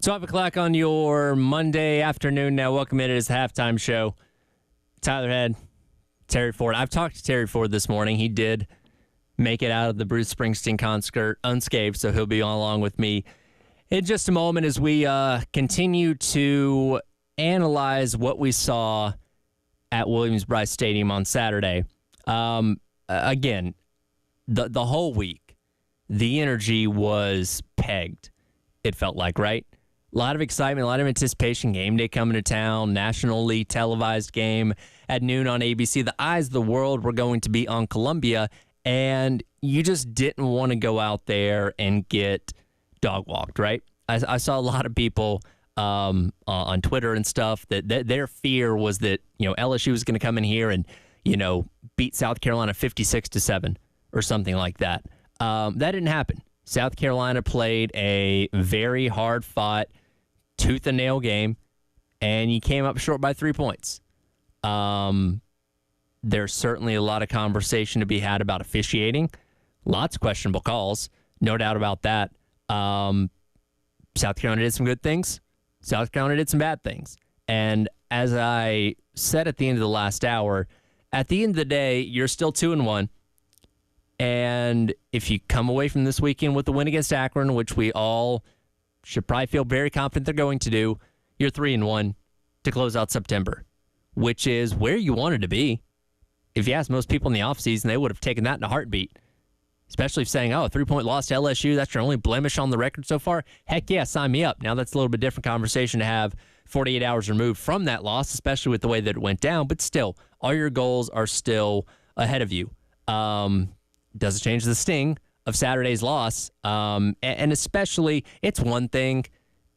12 o'clock on your Monday afternoon now. Welcome in. It is the halftime show. Tyler Head, Terry Ford. I've talked to Terry Ford this morning. He did make it out of the Bruce Springsteen concert unscathed, so he'll be on along with me in just a moment as we continue to analyze what we saw at Williams-Brice Stadium on Saturday. Again, the whole week, the energy was pegged, it felt like, right? A lot of excitement, a lot of anticipation. Game day coming to town, nationally televised game at noon on ABC. The eyes of the world were going to be on Columbia, and you just didn't want to go out there and get dog walked, right? I saw a lot of people on Twitter and stuff that their fear was that LSU was going to come in here and beat South Carolina 56-7 or something like that. That didn't happen. South Carolina played a very hard-fought, tooth-and-nail game, and you came up short by 3 points. There's certainly a lot of conversation to be had about officiating. Lots of questionable calls, no doubt about that. South Carolina did some good things. South Carolina did some bad things. And as I said at the end of the last hour, at the end of the day, you're still 2-1. And if you come away from this weekend with the win against Akron, which we all should probably feel very confident they're going to do, you're 3-1 to close out September, which is where you wanted to be. If you ask most people in the offseason, they would have taken that in a heartbeat, especially if saying, a 3-point loss to LSU, that's your only blemish on the record so far. Heck yeah, sign me up. Now that's a little bit different conversation to have 48 hours removed from that loss, especially with the way that it went down. But still, all your goals are still ahead of you. Doesn't change the sting of Saturday's loss. And especially, it's one thing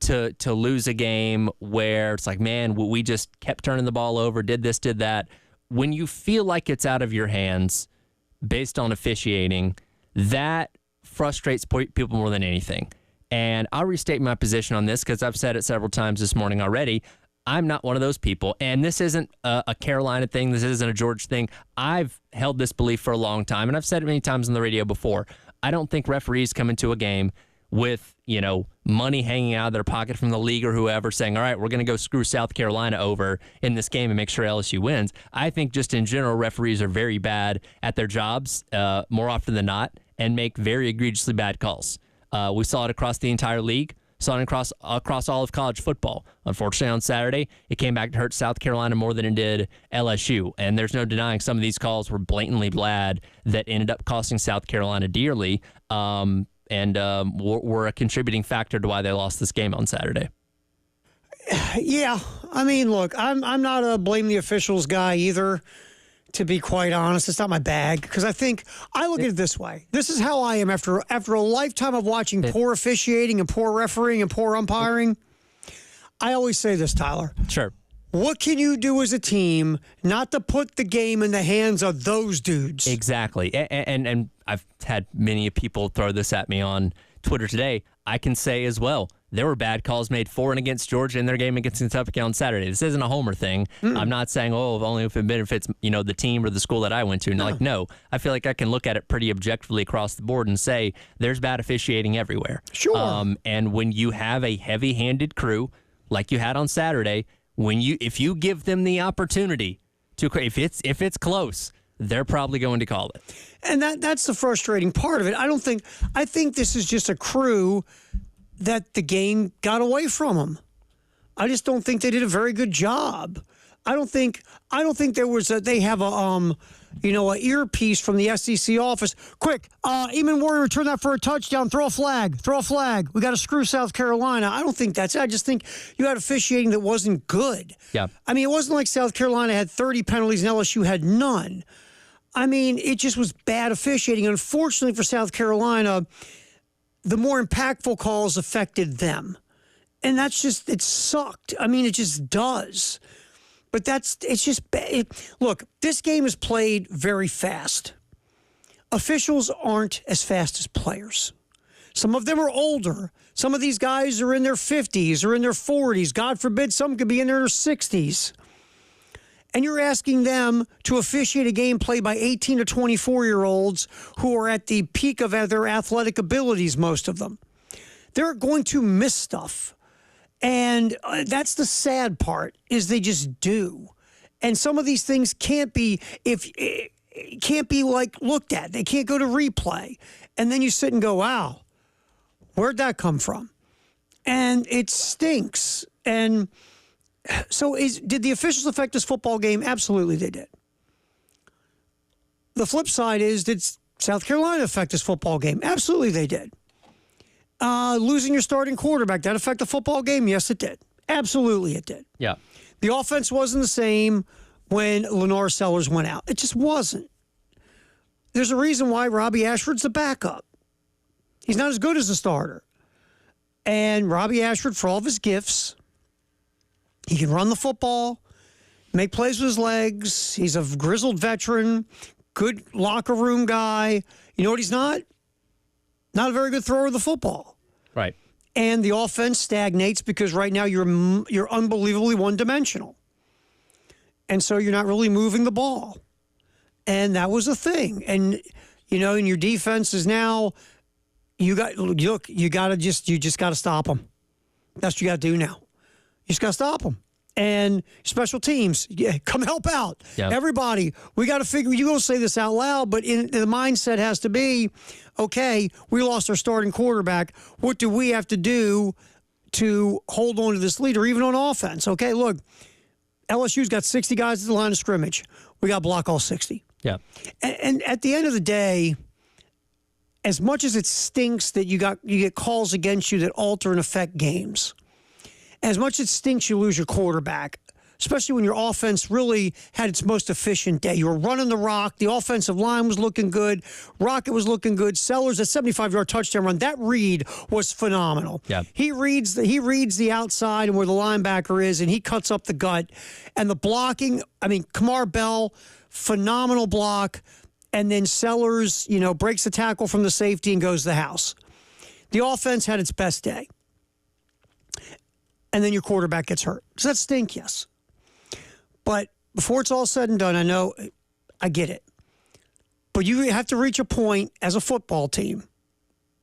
to lose a game where it's like, man, we just kept turning the ball over, did this, did that. When you feel like it's out of your hands based on officiating, that frustrates people more than anything. And I'll restate my position on this because I've said it several times this morning already. I'm not one of those people, and this isn't a Carolina thing. This isn't a Georgia thing. I've held this belief for a long time, and I've said it many times on the radio before. I don't think referees come into a game with, money hanging out of their pocket from the league or whoever saying, all right, we're going to go screw South Carolina over in this game and make sure LSU wins. I think just in general, referees are very bad at their jobs more often than not and make very egregiously bad calls. We saw it across the entire league. Saw it across all of college football. Unfortunately, on Saturday, it came back to hurt South Carolina more than it did LSU. And there's no denying some of these calls were blatantly bad that ended up costing South Carolina dearly and were a contributing factor to why they lost this game on Saturday. Yeah. I mean, look, I'm not a blame the officials guy either. To be quite honest, it's not my bag because I look at it this way. This is how I am after a lifetime of watching poor officiating and poor refereeing and poor umpiring. I always say this, Tyler. Sure. What can you do as a team not to put the game in the hands of those dudes? Exactly. And I've had many people throw this at me on Twitter today. I can say as well, there were bad calls made for and against Georgia in their game against Kentucky on Saturday. This isn't a homer thing. I'm not saying, only if it benefits, the team or the school that I went to. No. I feel like I can look at it pretty objectively across the board and say there's bad officiating everywhere. Sure. And when you have a heavy-handed crew like you had on Saturday, if you give them the opportunity to, if it's close, they're probably going to call it. And that's the frustrating part of it. I think this is just a crew that the game got away from them. I just don't think they did a very good job. I don't think there was they have a earpiece from the SEC office. Quick, Eamon Warrior, return that for a touchdown. Throw a flag. We got to screw South Carolina. I don't think that's it. I just think you had officiating that wasn't good. Yeah. I mean, it wasn't like South Carolina had 30 penalties and LSU had none. I mean, it just was bad officiating. Unfortunately for South Carolina, the more impactful calls affected them. And that's just, it sucked. I mean, it just does. But it's just bad. Look, this game is played very fast. Officials aren't as fast as players. Some of them are older. Some of these guys are in their 50s or in their 40s. God forbid, some could be in their 60s. And you're asking them to officiate a game played by 18 to 24-year-olds who are at the peak of their athletic abilities, most of them. They're going to miss stuff. And that's the sad part, is they just do. And some of these things can't be like looked at. They can't go to replay. And then you sit and go, wow, where'd that come from? And it stinks. And so did the officials affect this football game? Absolutely they did. The flip side is, did South Carolina affect this football game? Absolutely they did. Losing your starting quarterback, that affect the football game? Yes, it did. Absolutely it did. Yeah. The offense wasn't the same when Lenore Sellers went out. It just wasn't. There's a reason why Robbie Ashford's the backup. He's not as good as a starter. And Robbie Ashford, for all of his gifts, he can run the football, make plays with his legs. He's a grizzled veteran, good locker room guy. You know what he's not? Not a very good thrower of the football. Right. And the offense stagnates because right now you're unbelievably one-dimensional. And so you're not really moving the ball. And that was a thing. And, and your defense is now, you just got to stop them. That's what you got to do now. You just got to stop them. And special teams, come help out. Yeah. Everybody, we got to figure, you're going to say this out loud, but the mindset has to be, okay, we lost our starting quarterback. What do we have to do to hold on to this lead, or even on offense? Okay, look, LSU's got 60 guys at the line of scrimmage. We got to block all 60. Yeah. And at the end of the day, as much as it stinks that you get calls against you that alter and affect games, as much as it stinks you lose your quarterback, especially when your offense really had its most efficient day. You were running the rock. The offensive line was looking good. Rocket was looking good. Sellers, a 75-yard touchdown run. That read was phenomenal. Yeah. He reads the outside and where the linebacker is, and he cuts up the gut. And the blocking, Kamar Bell, phenomenal block. And then Sellers, breaks the tackle from the safety and goes to the house. The offense had its best day. And then your quarterback gets hurt. Does that stink? Yes. But before it's all said and done, I get it. But you have to reach a point as a football team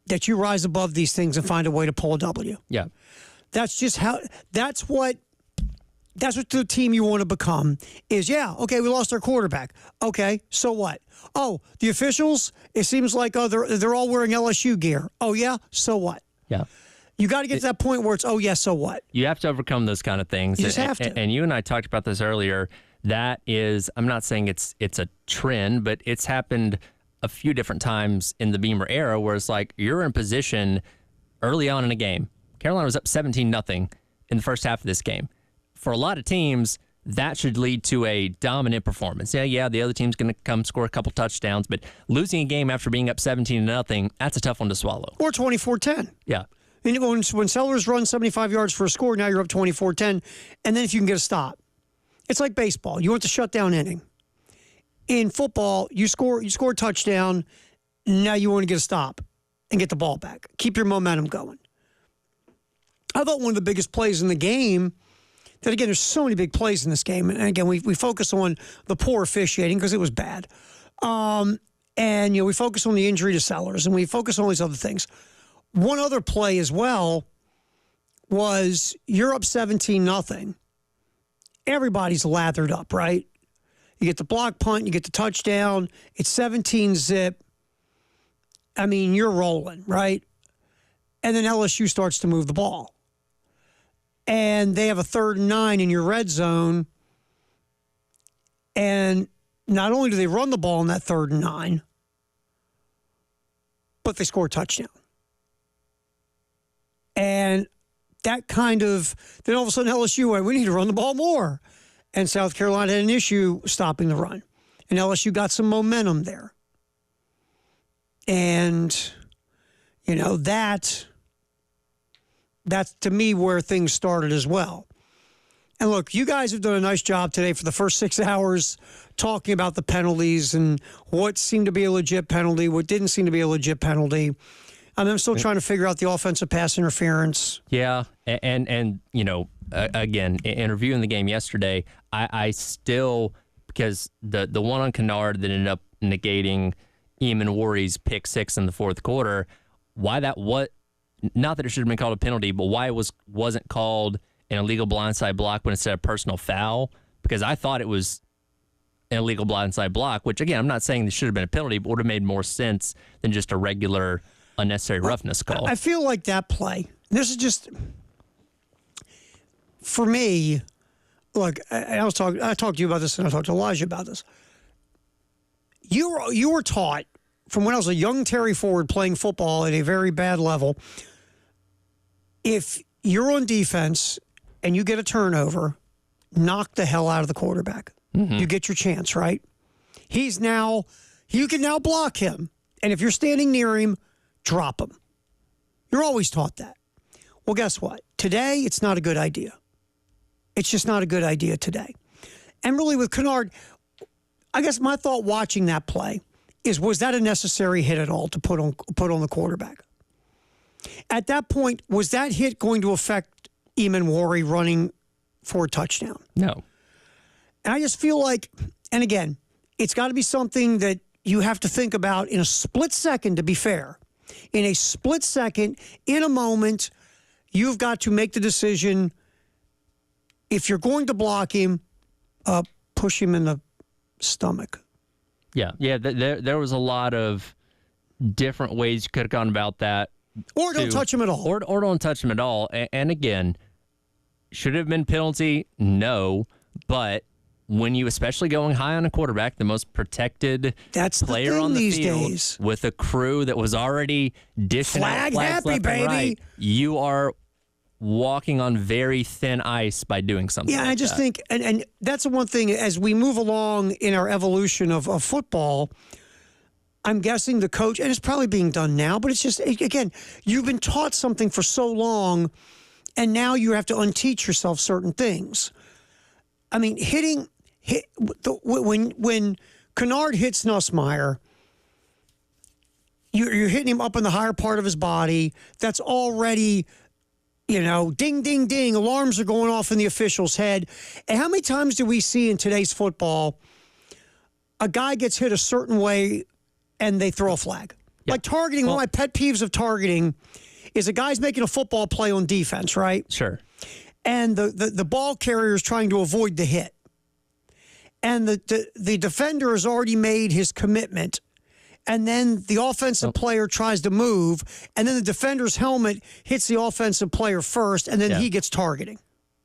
that you rise above these things and find a way to pull a W. Yeah. That's what the team you want to become is. Yeah, okay, we lost our quarterback. Okay, so what? Oh, the officials, it seems like they're all wearing LSU gear. Oh, yeah, so what? Yeah. You got to get to that point where it's, oh, yeah, so what? You have to overcome those kind of things. You just have to. And you and I talked about this earlier. That is, I'm not saying it's a trend, but it's happened a few different times in the Beamer era where it's like you're in position early on in a game. Carolina was up 17-0 in the first half of this game. For a lot of teams, that should lead to a dominant performance. Yeah, the other team's going to come score a couple touchdowns, but losing a game after being up 17-0, that's a tough one to swallow. Or 24-10. Yeah. And when Sellers run 75 yards for a score, now you're up 24-10. And then if you can get a stop, it's like baseball. You want the shutdown inning. In football, you score a touchdown. Now you want to get a stop and get the ball back. Keep your momentum going. I thought one of the biggest plays in the game, that again, there's so many big plays in this game. And again, we focus on the poor officiating because it was bad. And, we focus on the injury to Sellers and we focus on all these other things. One other play as well was you're up 17-0. Everybody's lathered up, right? You get the block punt, you get the touchdown. It's 17-zip. You're rolling, right? And then LSU starts to move the ball. And they have a 3rd and 9 in your red zone. And not only do they run the ball in that 3rd and 9, but they score a touchdown. And that then all of a sudden LSU went, we need to run the ball more. And South Carolina had an issue stopping the run. And LSU got some momentum there. And, that's to me where things started as well. And look, you guys have done a nice job today for the first 6 hours talking about the penalties and what seemed to be a legit penalty, what didn't seem to be a legit penalty. I'm still trying to figure out the offensive pass interference. Yeah, and again, in reviewing the game yesterday, I still, because the one on Kennard that ended up negating Eamon Warry's pick 6 in the fourth quarter, why that not that it should have been called a penalty, but why it wasn't called an illegal blindside block when instead of personal foul, because I thought it was an illegal blindside block, which, again, I'm not saying this should have been a penalty, but would have made more sense than just a regular unnecessary roughness call. I feel like that play, this is just, for me, look, I talked to you about this, and I talked to Elijah about this. You were taught from when I was a young Terry Ford playing football at a very bad level, if you're on defense and you get a turnover, knock the hell out of the quarterback. Mm-hmm. You get your chance, right? You can now block him. And if you're standing near him, drop him. You're always taught that. Well, guess what? Today, it's not a good idea. It's just not a good idea today. And really with Kennard, I guess my thought watching that play is, was that a necessary hit at all to put on the quarterback? At that point, was that hit going to affect Emmanwori running for a touchdown? No. And I just feel like, and again, it's got to be something that you have to think about in a split second, to be fair. In a split second, in a moment, you've got to make the decision. If you're going to block him, push him in the stomach. Yeah. There was a lot of different ways you could have gone about that. Or don't touch him at all. Or don't touch him at all. And again, should it have been penalty? No. But when you, especially going high on a quarterback, the most protected player on the field, days. With a crew that was already dishing out flags left and right, you are walking on very thin ice by doing something. Yeah, like I just think, and that's the one thing, as we move along in our evolution of football, I'm guessing the coach, and it's probably being done now, but it's just, again, you've been taught something for so long, and now you have to unteach yourself certain things. I mean, when Kennard hits Nussmeier, you're hitting him up in the higher part of his body. That's already, ding, ding, ding. Alarms are going off in the official's head. And how many times do we see in today's football a guy gets hit a certain way and they throw a flag? Yeah. Like targeting, one of my pet peeves of targeting is a guy's making a football play on defense, right? Sure. And the ball carrier is trying to avoid the hit. And the defender has already made his commitment. And then the offensive player tries to move, and then the defender's helmet hits the offensive player first, and then he gets targeting.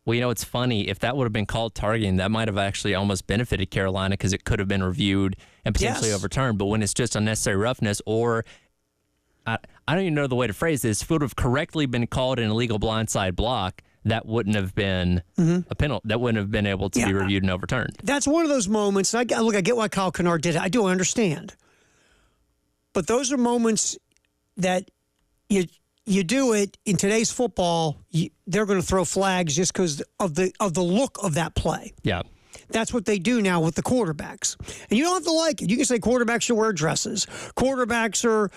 Well, it's funny. If that would have been called targeting, that might have actually almost benefited Carolina because it could have been reviewed and potentially overturned. But when it's just unnecessary roughness, or I don't even know the way to phrase this, if it would have correctly been called an illegal blindside block, that wouldn't have been a penalty. That wouldn't have been able to be reviewed and overturned. That's one of those moments. I get why Kyle Kennard did it. I do understand. But those are moments that you do it in today's football. They're going to throw flags just because of the look of that play. Yeah, that's what they do now with the quarterbacks. And you don't have to like it. You can say quarterbacks should wear dresses. Quarterbacks are,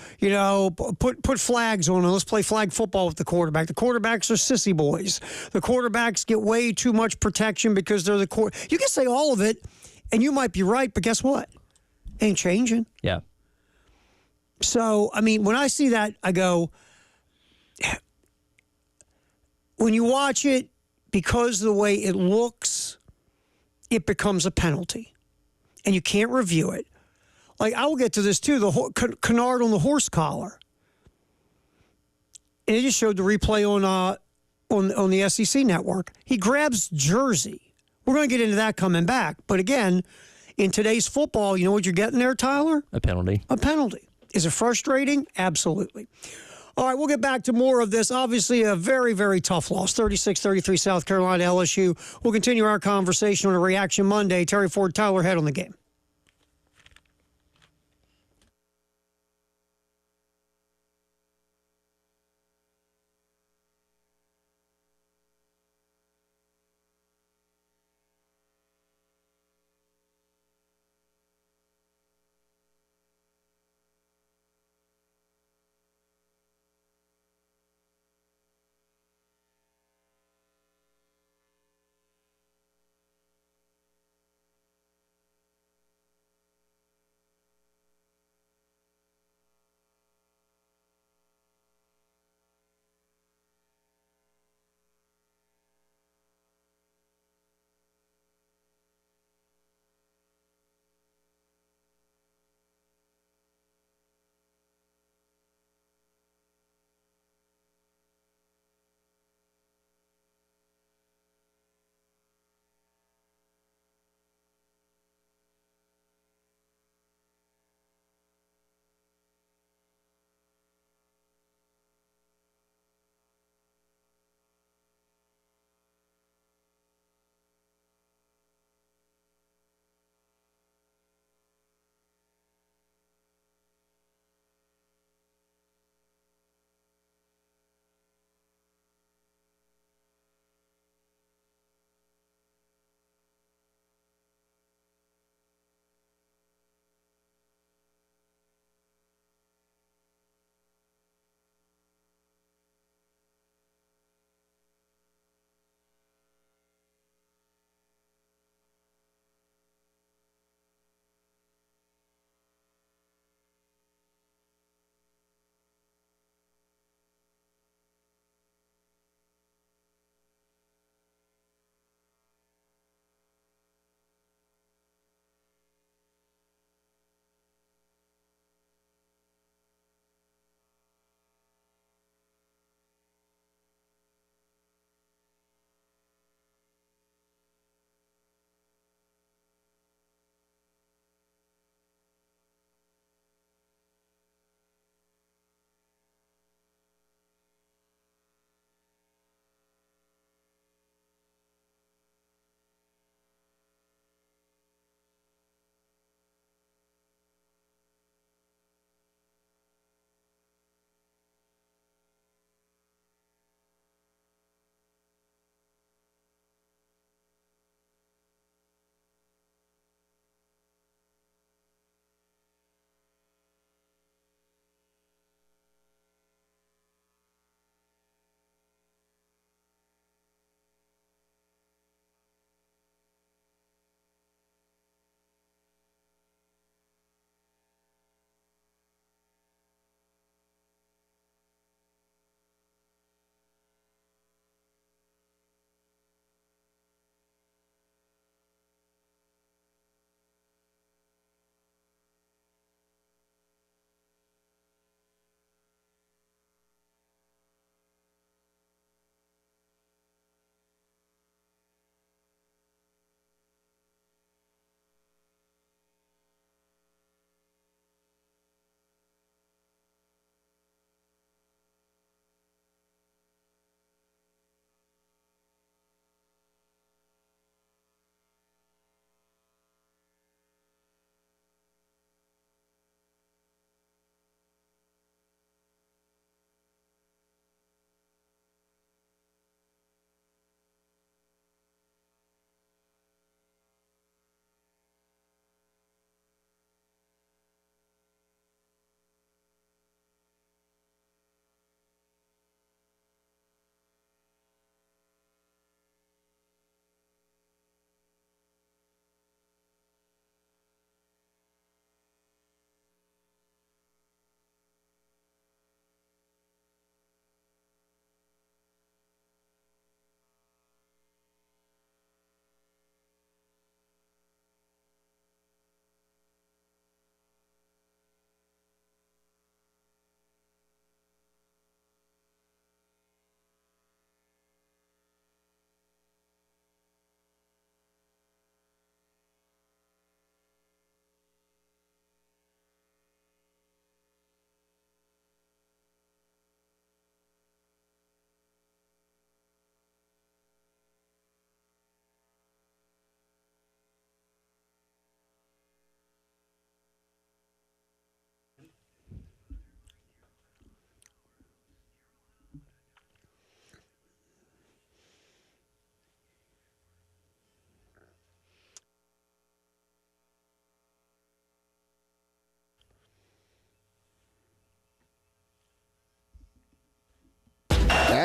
put flags on them. Let's play flag football with the quarterback. The quarterbacks are sissy boys. The quarterbacks get way too much protection because they're the quarterback. You can say all of it, and you might be right, but guess what? Ain't changing. Yeah. So, I mean, when I see that, I go, when you watch it, because of the way it looks, it becomes a penalty. And you can't review it. Like, I will get to this, too, the Kennard on the horse collar. And it just showed the replay on the SEC network. He grabs jersey. We're going to get into that coming back. But again, in today's football, you know what you're getting there, Tyler? A penalty. A penalty. Is it frustrating? Absolutely. All right, we'll get back to more of this. Obviously, a very, very tough loss, 36-33 South Carolina LSU. We'll continue our conversation on a Reaction Monday. Terry Ford, Tyler Head on the game.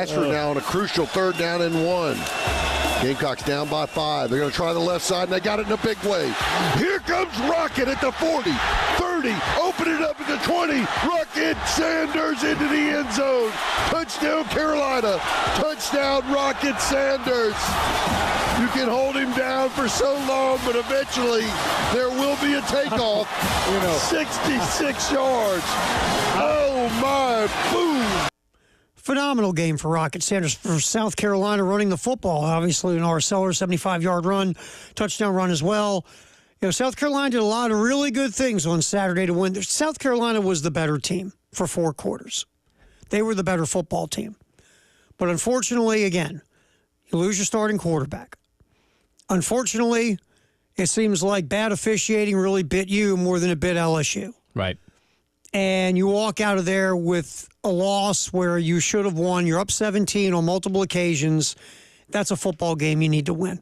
Ashford now on a crucial 3rd down and 1. Gamecocks down by 5. They're going to try the left side, and they got it in a big way. Here comes Rocket at the 40, 30, open it up at the 20. Rocket Sanders into the end zone. Touchdown Carolina. Touchdown Rocket Sanders. You can hold him down for so long, but eventually there will be a takeoff. 66 yards. Oh my, boom. Phenomenal game for Rocket Sanders for South Carolina running the football. Obviously, an Arcelor 75-yard run, touchdown run as well. South Carolina did a lot of really good things on Saturday to win. South Carolina was the better team for 4 quarters. They were the better football team. But unfortunately, again, you lose your starting quarterback. Unfortunately, it seems like bad officiating really bit you more than it bit LSU. Right. And you walk out of there with a loss where you should have won. You're up 17 on multiple occasions. That's a football game you need to win.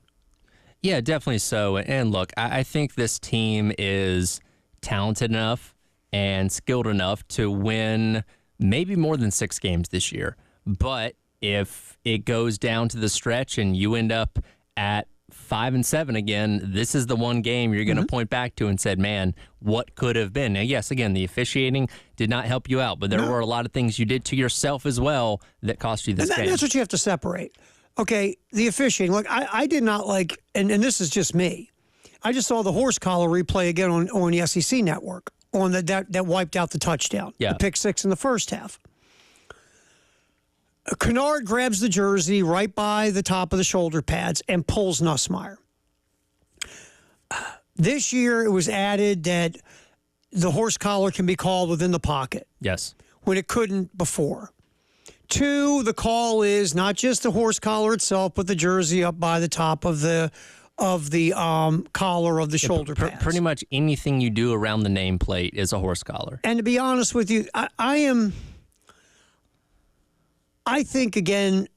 Yeah, definitely so. And look, I think this team is talented enough and skilled enough to win maybe more than 6 games this year. But if it goes down to the stretch and you end up at 5-7 again, this is the one game you're going to point back to and said, man, what could have been? Now, yes, again, the officiating did not help you out, but there were a lot of things you did to yourself as well that cost you this game. That's what you have to separate. Okay, the officiating. Look, I did not like, and this is just me, I just saw the horse collar replay again on the SEC network on that wiped out the touchdown, the pick 6 in the first half. Kennard grabs the jersey right by the top of the shoulder pads and pulls Nussmeier. This year, it was added that the horse collar can be called within the pocket. Yes. When it couldn't before. 2, the call is not just the horse collar itself, but the jersey up by the top of the collar of the shoulder pads. Pretty much anything you do around the nameplate is a horse collar. And to be honest with you, I think, again,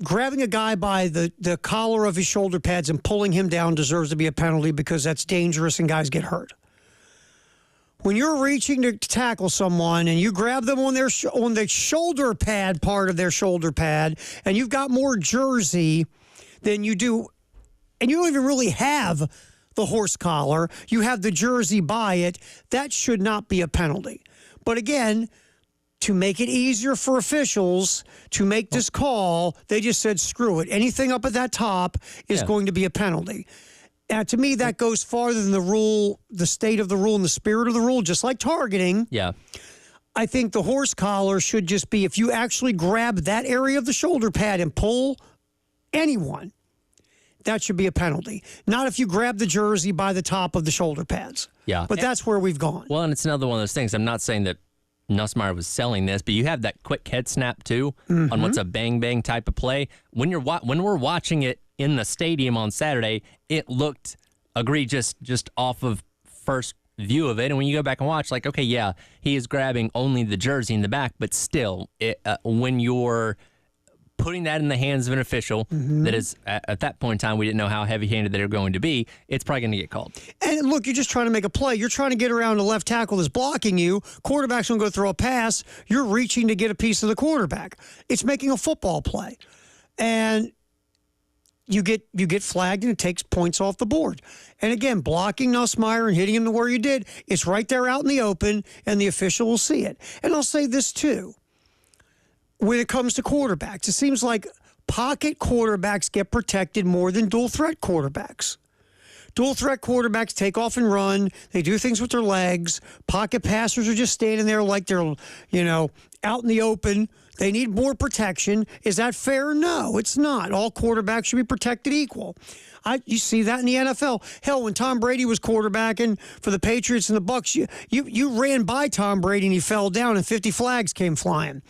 grabbing a guy by the collar of his shoulder pads and pulling him down deserves to be a penalty because that's dangerous and guys get hurt. When you're reaching to tackle someone and you grab them on the shoulder pad part of their shoulder pad and you've got more jersey than you do, and you don't even really have the horse collar, you have the jersey by it, that should not be a penalty. But again, to make it easier for officials to make this call, they just said, screw it. Anything up at that top is going to be a penalty. To me, that goes farther than the rule, the state of the rule and the spirit of the rule, just like targeting. Yeah. I think the horse collar should just be, if you actually grab that area of the shoulder pad and pull anyone, that should be a penalty. Not if you grab the jersey by the top of the shoulder pads. Yeah. But that's where we've gone. Well, and it's another one of those things. I'm not saying that Nussmeier was selling this, but you have that quick head snap too on what's a bang bang type of play. When we're watching it in the stadium on Saturday, it looked egregious just off of first view of it. And when you go back and watch, like, okay, yeah, he is grabbing only the jersey in the back, but still, when you're putting that in the hands of an official that is, at that point in time, we didn't know how heavy-handed they were going to be, it's probably going to get called. And look, you're just trying to make a play. You're trying to get around the left tackle that's blocking you. Quarterback's going to go throw a pass. You're reaching to get a piece of the quarterback. It's making a football play. And you get flagged, and it takes points off the board. And again, blocking Nussmeier and hitting him to where you did, it's right there out in the open, and the official will see it. And I'll say this, too. When it comes to quarterbacks, it seems like pocket quarterbacks get protected more than dual threat quarterbacks. Dual threat quarterbacks take off and run. They do things with their legs. Pocket passers are just standing there like they're, out in the open. They need more protection. Is that fair? No, it's not. All quarterbacks should be protected equal. You see that in the NFL. Hell, when Tom Brady was quarterbacking for the Patriots and the Bucks, you ran by Tom Brady and he fell down and 50 flags came flying.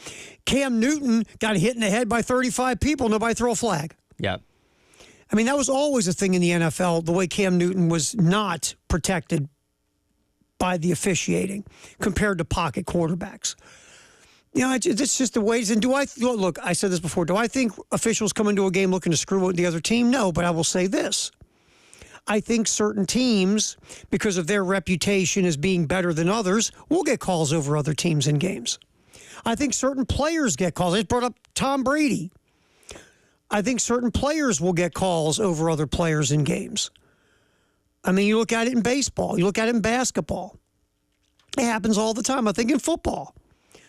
Cam Newton got hit in the head by 35 people. Nobody throw a flag. Yeah. I mean, that was always a thing in the NFL, the way Cam Newton was not protected by the officiating compared to pocket quarterbacks. It's just the ways. And look, I said this before, do I think officials come into a game looking to screw with the other team? No, but I will say this. I think certain teams, because of their reputation as being better than others, will get calls over other teams in games. I think certain players get calls. I brought up Tom Brady. I think certain players will get calls over other players in games. I mean, you look at it in baseball. You look at it in basketball. It happens all the time. I think in football,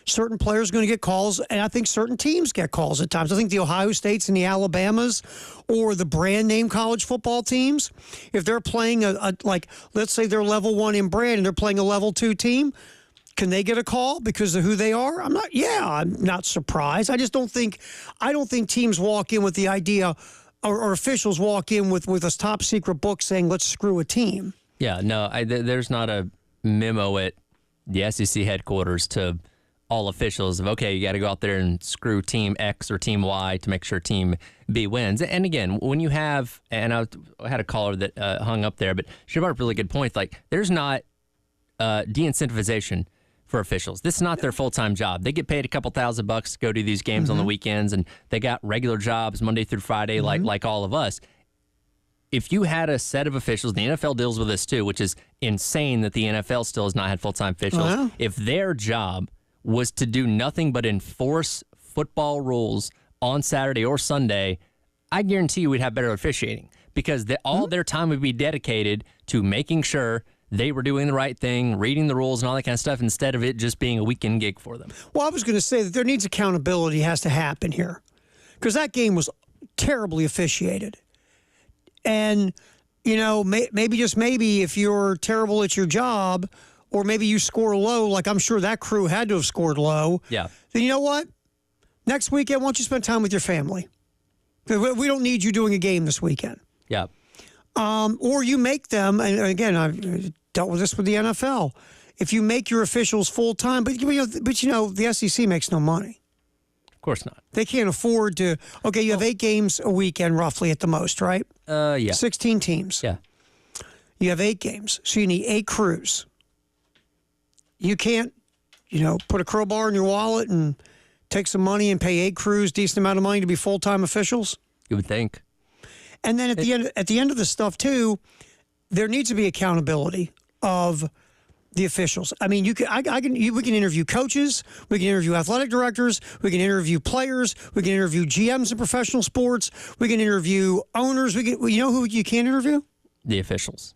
certain players are going to get calls, and I think certain teams get calls at times. I think the Ohio States and the Alabamas or the brand name college football teams, if they're playing like, let's say they're level 1 in brand and they're playing a level 2 team, can they get a call because of who they are? I'm not surprised. I don't think teams walk in with the idea or officials walk in with a top secret book saying, let's screw a team. Yeah, no, there's not a memo at the SEC headquarters to all officials of, okay, you got to go out there and screw team X or team Y to make sure team B wins. And again, when you have, and I had a caller that hung up there, but she brought up a really good point. Like, there's not de-incentivization for officials. This is not their full-time job. They get paid a couple $1,000 to go do these games on the weekends, and they got regular jobs Monday through Friday, like all of us. If you had a set of officials, the NFL deals with this too, which is insane that the NFL still has not had full-time officials. If their job was to do nothing but enforce football rules on Saturday or Sunday, I guarantee you we'd have better officiating, because all their time would be dedicated to making sure they were doing the right thing, reading the rules and all that kind of stuff, instead of it just being a weekend gig for them. Well, I was going to say that there needs accountability has to happen here, because that game was terribly officiated. And, you know, maybe just maybe if you're terrible at your job, or maybe you score low, like I'm sure that crew had to have scored low. Yeah. Then you know what? Next weekend, why don't you spend time with your family? We don't need you doing a game this weekend. Yeah. Or you make them, and again, I've dealt with this with the NFL. If you make your officials full-time, but the SEC makes no money. Of course not. They can't afford to. Okay, you have 8 games a weekend, roughly at the most, right? Yeah. 16 teams. Yeah. You have 8 games, so you need 8 crews. You can't, put a crowbar in your wallet and take some money and pay 8 crews decent amount of money to be full-time officials. You would think. And then at the end of the stuff too, there needs to be accountability of the officials. I mean, we can interview coaches, we can interview athletic directors, we can interview players, we can interview GMs in professional sports, we can interview owners. You know who you can't interview? The officials.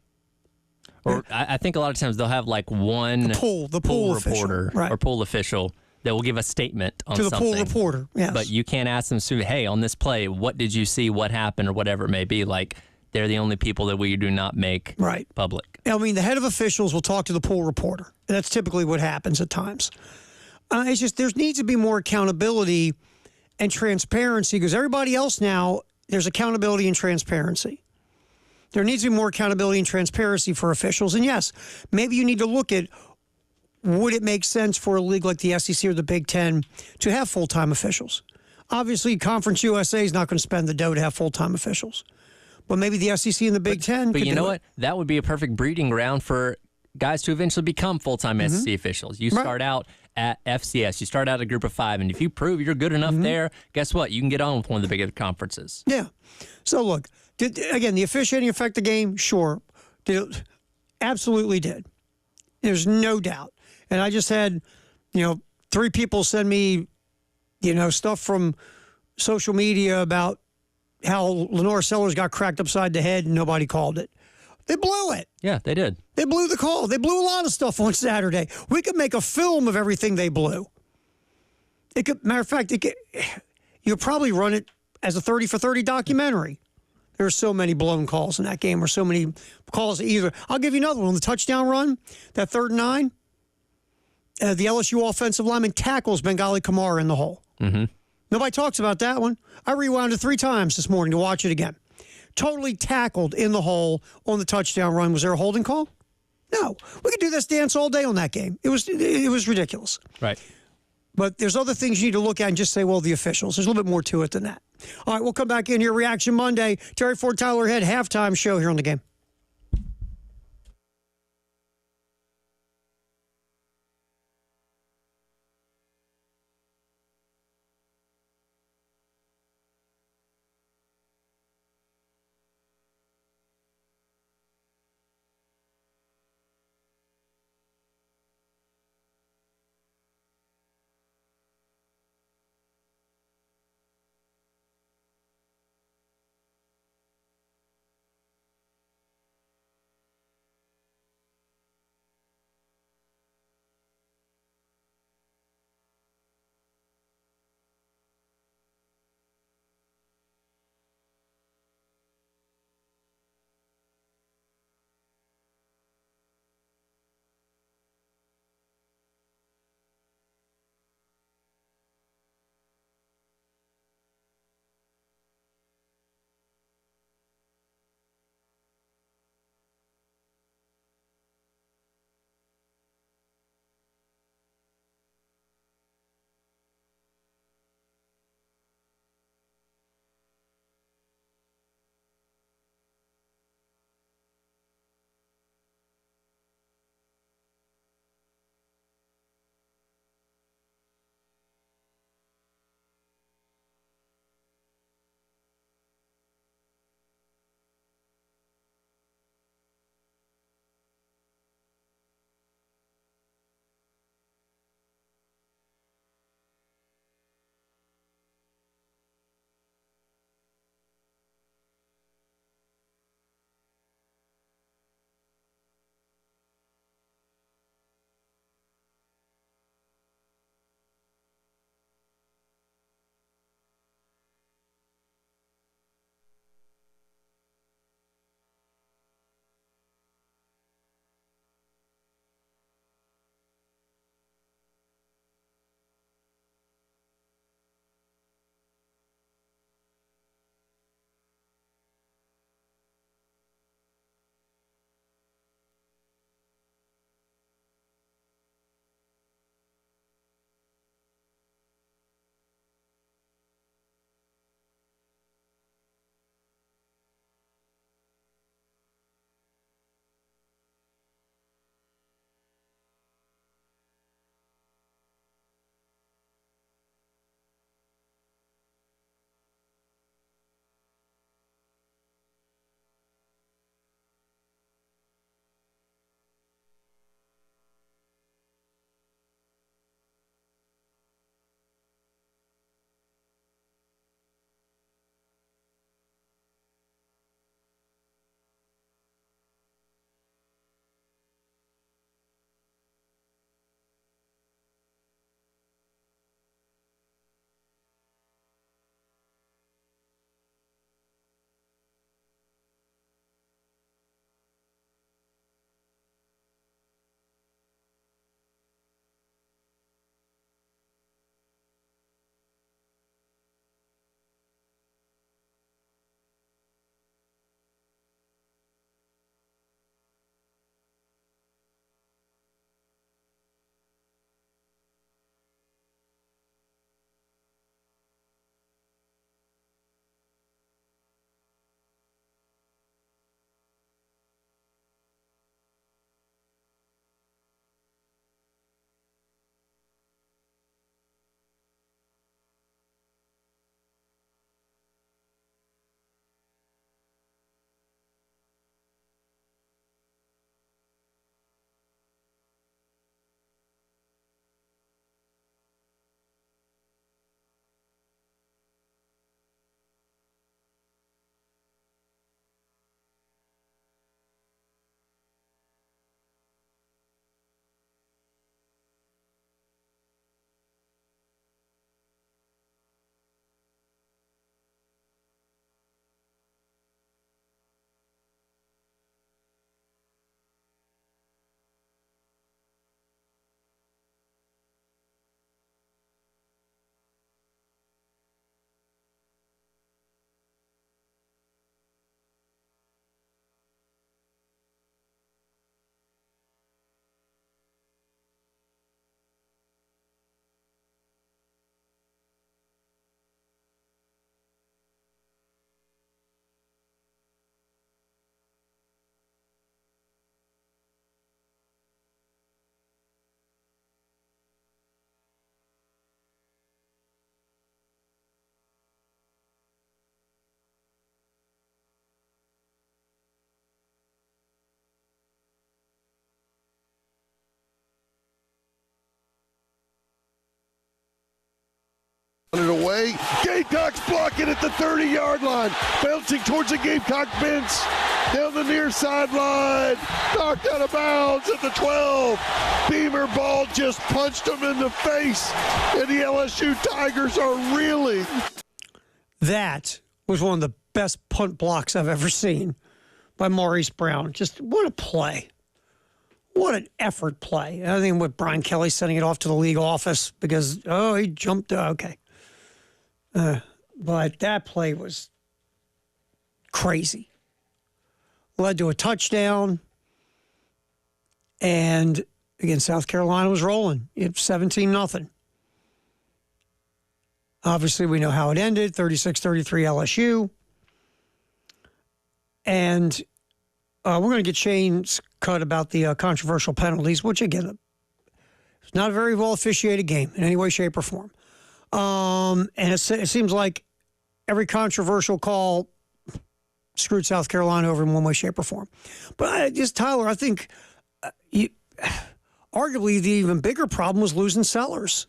Or I think a lot of times they'll have like one the pool reporter official, right, or pool official that will give a statement on something. To the pool reporter, yes. But you can't ask them, hey, on this play, what did you see, what happened, or whatever it may be. Like, they're the only people that we do not make public. I mean, the head of officials will talk to the pool reporter. And that's typically what happens at times. It's just there needs to be more accountability and transparency, because everybody else now, there's accountability and transparency. There needs to be more accountability and transparency for officials. And yes, maybe you need to look at, would it make sense for a league like the SEC or the Big Ten to have full-time officials? Obviously, Conference USA is not going to spend the dough to have full-time officials. But maybe the SEC and the Big Ten But could you know do what? it. That would be a perfect breeding ground for guys to eventually become full-time SEC officials. You start out at FCS. You start out at a group of 5. And if you prove you're good enough there, guess what? You can get on with one of the bigger conferences. Yeah. So, look, again, the officiating affect the game? Sure. Absolutely did. There's no doubt. And I just had, 3 people send me, stuff from social media about how Lenore Sellers got cracked upside the head and nobody called it. They blew it. Yeah, they did. They blew the call. They blew a lot of stuff on Saturday. We could make a film of everything they blew. Matter of fact, you could probably run it as a 30 for 30 documentary. There are so many blown calls in that game, or so many calls either. I'll give you another one. The touchdown run, that 3rd and 9, the LSU offensive lineman tackles Bengali Kamara in the hole. Mm-hmm. Nobody talks about that one. I rewound it 3 times this morning to watch it again. Totally tackled in the hole on the touchdown run. Was there a holding call? No. We could do this dance all day on that game. It was ridiculous. Right. But there's other things you need to look at and just say, well, the officials. There's a little bit more to it than that. All right, we'll come back in here. Reaction Monday. Terry Ford, Tyler Head, halftime show here on The Game. It away. Gamecocks block it at the 30-yard line. Bouncing towards the Gamecock bench. Down the near sideline. Knocked out of bounds at the 12. Beamer ball just punched him in the face. And the LSU Tigers are reeling. That was one of the best punt blocks I've ever seen by Maurice Brown. Just what a play. What an effort play. I think with Brian Kelly sending it off to the league office because, he jumped. Okay. But that play was crazy. Led to a touchdown. And, again, South Carolina was rolling. It's 17-0. Obviously, we know how it ended, 36-33 LSU. And we're going to get Shane's cut about the controversial penalties, which, again, it's not a very well officiated game in any way, shape, or form. And it seems like every controversial call screwed South Carolina over in one way, shape, or form. But Tyler, I think arguably the even bigger problem was losing Sellers.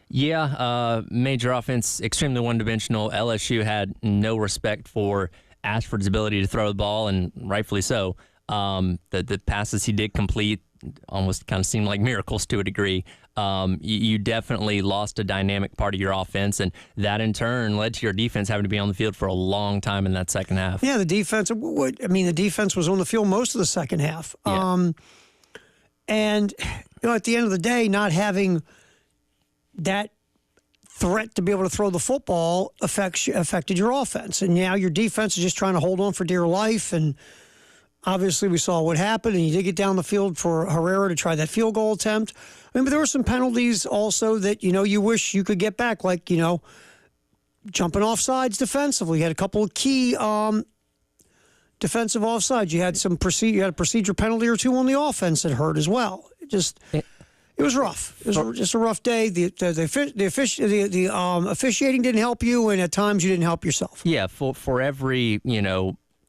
Yeah, major offense, extremely one-dimensional. LSU had no respect for Ashford's ability to throw the ball, and rightfully so. The passes he did complete almost kind of seemed like miracles to a degree. You definitely lost a dynamic part of your offense, and that in turn led to your defense having to be on the field for a long time in that second half. Yeah, the defense was on the field most of the second half. Yeah. And at the end of the day, not having that threat to be able to throw the football affected your offense. And now your defense is just trying to hold on for dear life. And obviously we saw what happened, and you did get down the field for Herrera to try that field goal attempt. But there were some penalties also that, you wish you could get back, like, jumping off sides defensively. You had a couple of key defensive offsides. You had you had a procedure penalty or two on the offense that hurt as well. It was rough. It was just a rough day. The officiating didn't help you, and at times you didn't help yourself. Yeah, for every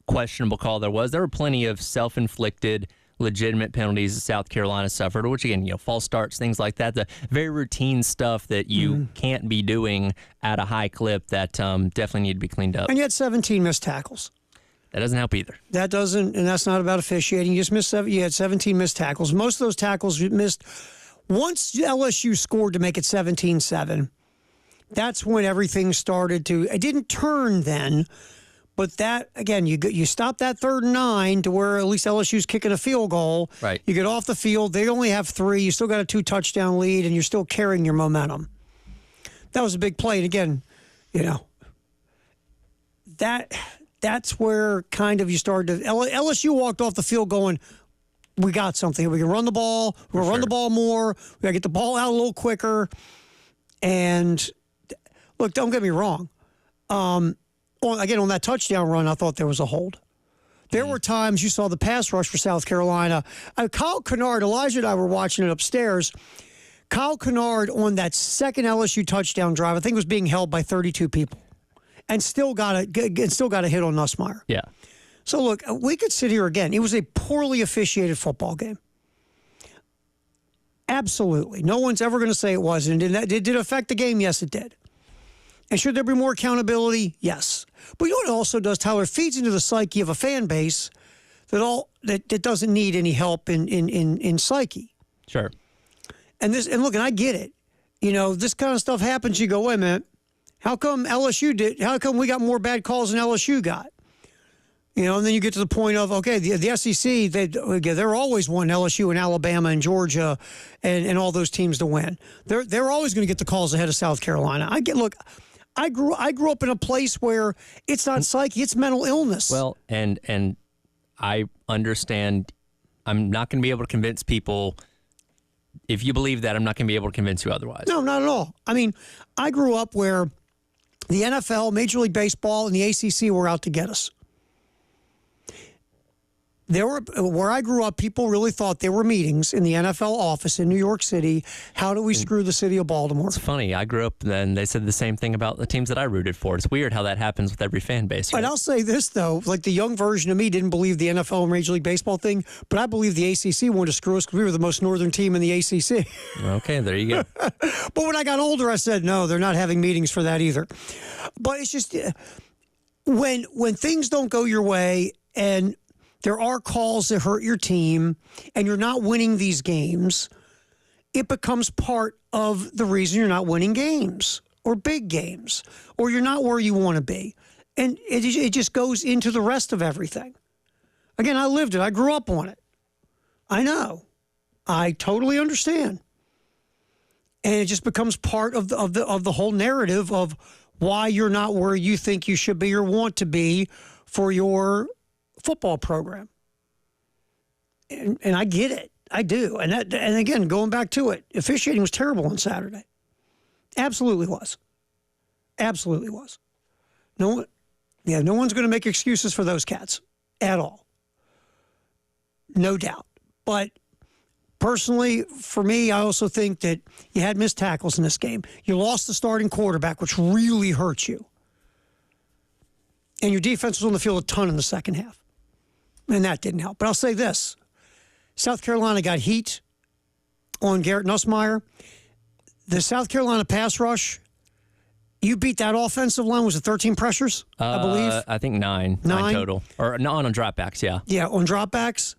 questionable call there were plenty of self-inflicted, legitimate penalties that South Carolina suffered, which again, false starts, things like that, the very routine stuff that you can't be doing at a high clip that definitely need to be cleaned up. And you had 17 missed tackles. That doesn't help either. That doesn't, and that's not about officiating. You just missed you had 17 missed tackles. Most of those tackles you missed. Once LSU scored to make it 17-7, that's when everything started to. It didn't turn then, but that again, you stop that 3rd and 9 to where at least LSU's kicking a field goal. Right. You get off the field. They only have 3. You still got a 2-touchdown lead, and you're still carrying your momentum. That was a big play, and again, that's where kind of you started to. LSU walked off the field going, we got something. We can run the ball. We're going to run the ball more. We got to get the ball out a little quicker. And look, don't get me wrong. On that touchdown run, I thought there was a hold. There were times you saw the pass rush for South Carolina. Kyle Kennard, Elijah and I were watching it upstairs. Kyle Kennard on that second LSU touchdown drive, I think was being held by 32 people, and still got a hit on Nussmeier. Yeah. So, look, we could sit here again. It was a poorly officiated football game. Absolutely. No one's ever going to say it wasn't. Did it affect the game? Yes, it did. And should there be more accountability? Yes. But you know what it also does, Tyler? It feeds into the psyche of a fan base that doesn't need any help in psyche. Sure. And look, and I get it. This kind of stuff happens. You go, wait a minute. How come we got more bad calls than LSU got? And then you get to the point of, okay, the SEC, they're always won LSU and Alabama and Georgia and all those teams to win. They're always going to get the calls ahead of South Carolina. I grew up in a place where it's not psyche, it's mental illness. Well, and I understand. I'm not going to be able to convince people. If you believe that, I'm not going to be able to convince you otherwise. No, not at all. I mean, I grew up where the NFL, Major League Baseball, and the ACC were out to get us. Where I grew up, people really thought there were meetings in the NFL office in New York City. How do we screw the city of Baltimore? It's funny. I grew up and they said the same thing about the teams that I rooted for. It's weird how that happens with every fan base. Right? And I'll say this, though. Like, the young version of me didn't believe the NFL and Major League Baseball thing, but I believe the ACC wanted to screw us because we were the most northern team in the ACC. Okay, there you go. But when I got older, I said, no, they're not having meetings for that either. But it's just when things don't go your way and there are calls that hurt your team and you're not winning these games, it becomes part of the reason you're not winning games or big games or you're not where you want to be. And it just goes into the rest of everything. Again, I lived it. I grew up on it. I know. I totally understand. And it just becomes part of the whole narrative of why you're not where you think you should be or want to be for your football program. And I get it. I do. And again, going back to it, officiating was terrible on Saturday. Absolutely was. Absolutely was. No one's going to make excuses for those cats at all. No doubt. But personally, for me, I also think that you had missed tackles in this game. You lost the starting quarterback, which really hurt you. And your defense was on the field a ton in the second half. And that didn't help. But I'll say this. South Carolina got heat on Garrett Nussmeier. The South Carolina pass rush, you beat that offensive line. Was it 13 pressures, I believe? I think nine total. Or not on dropbacks, yeah. Yeah, on dropbacks.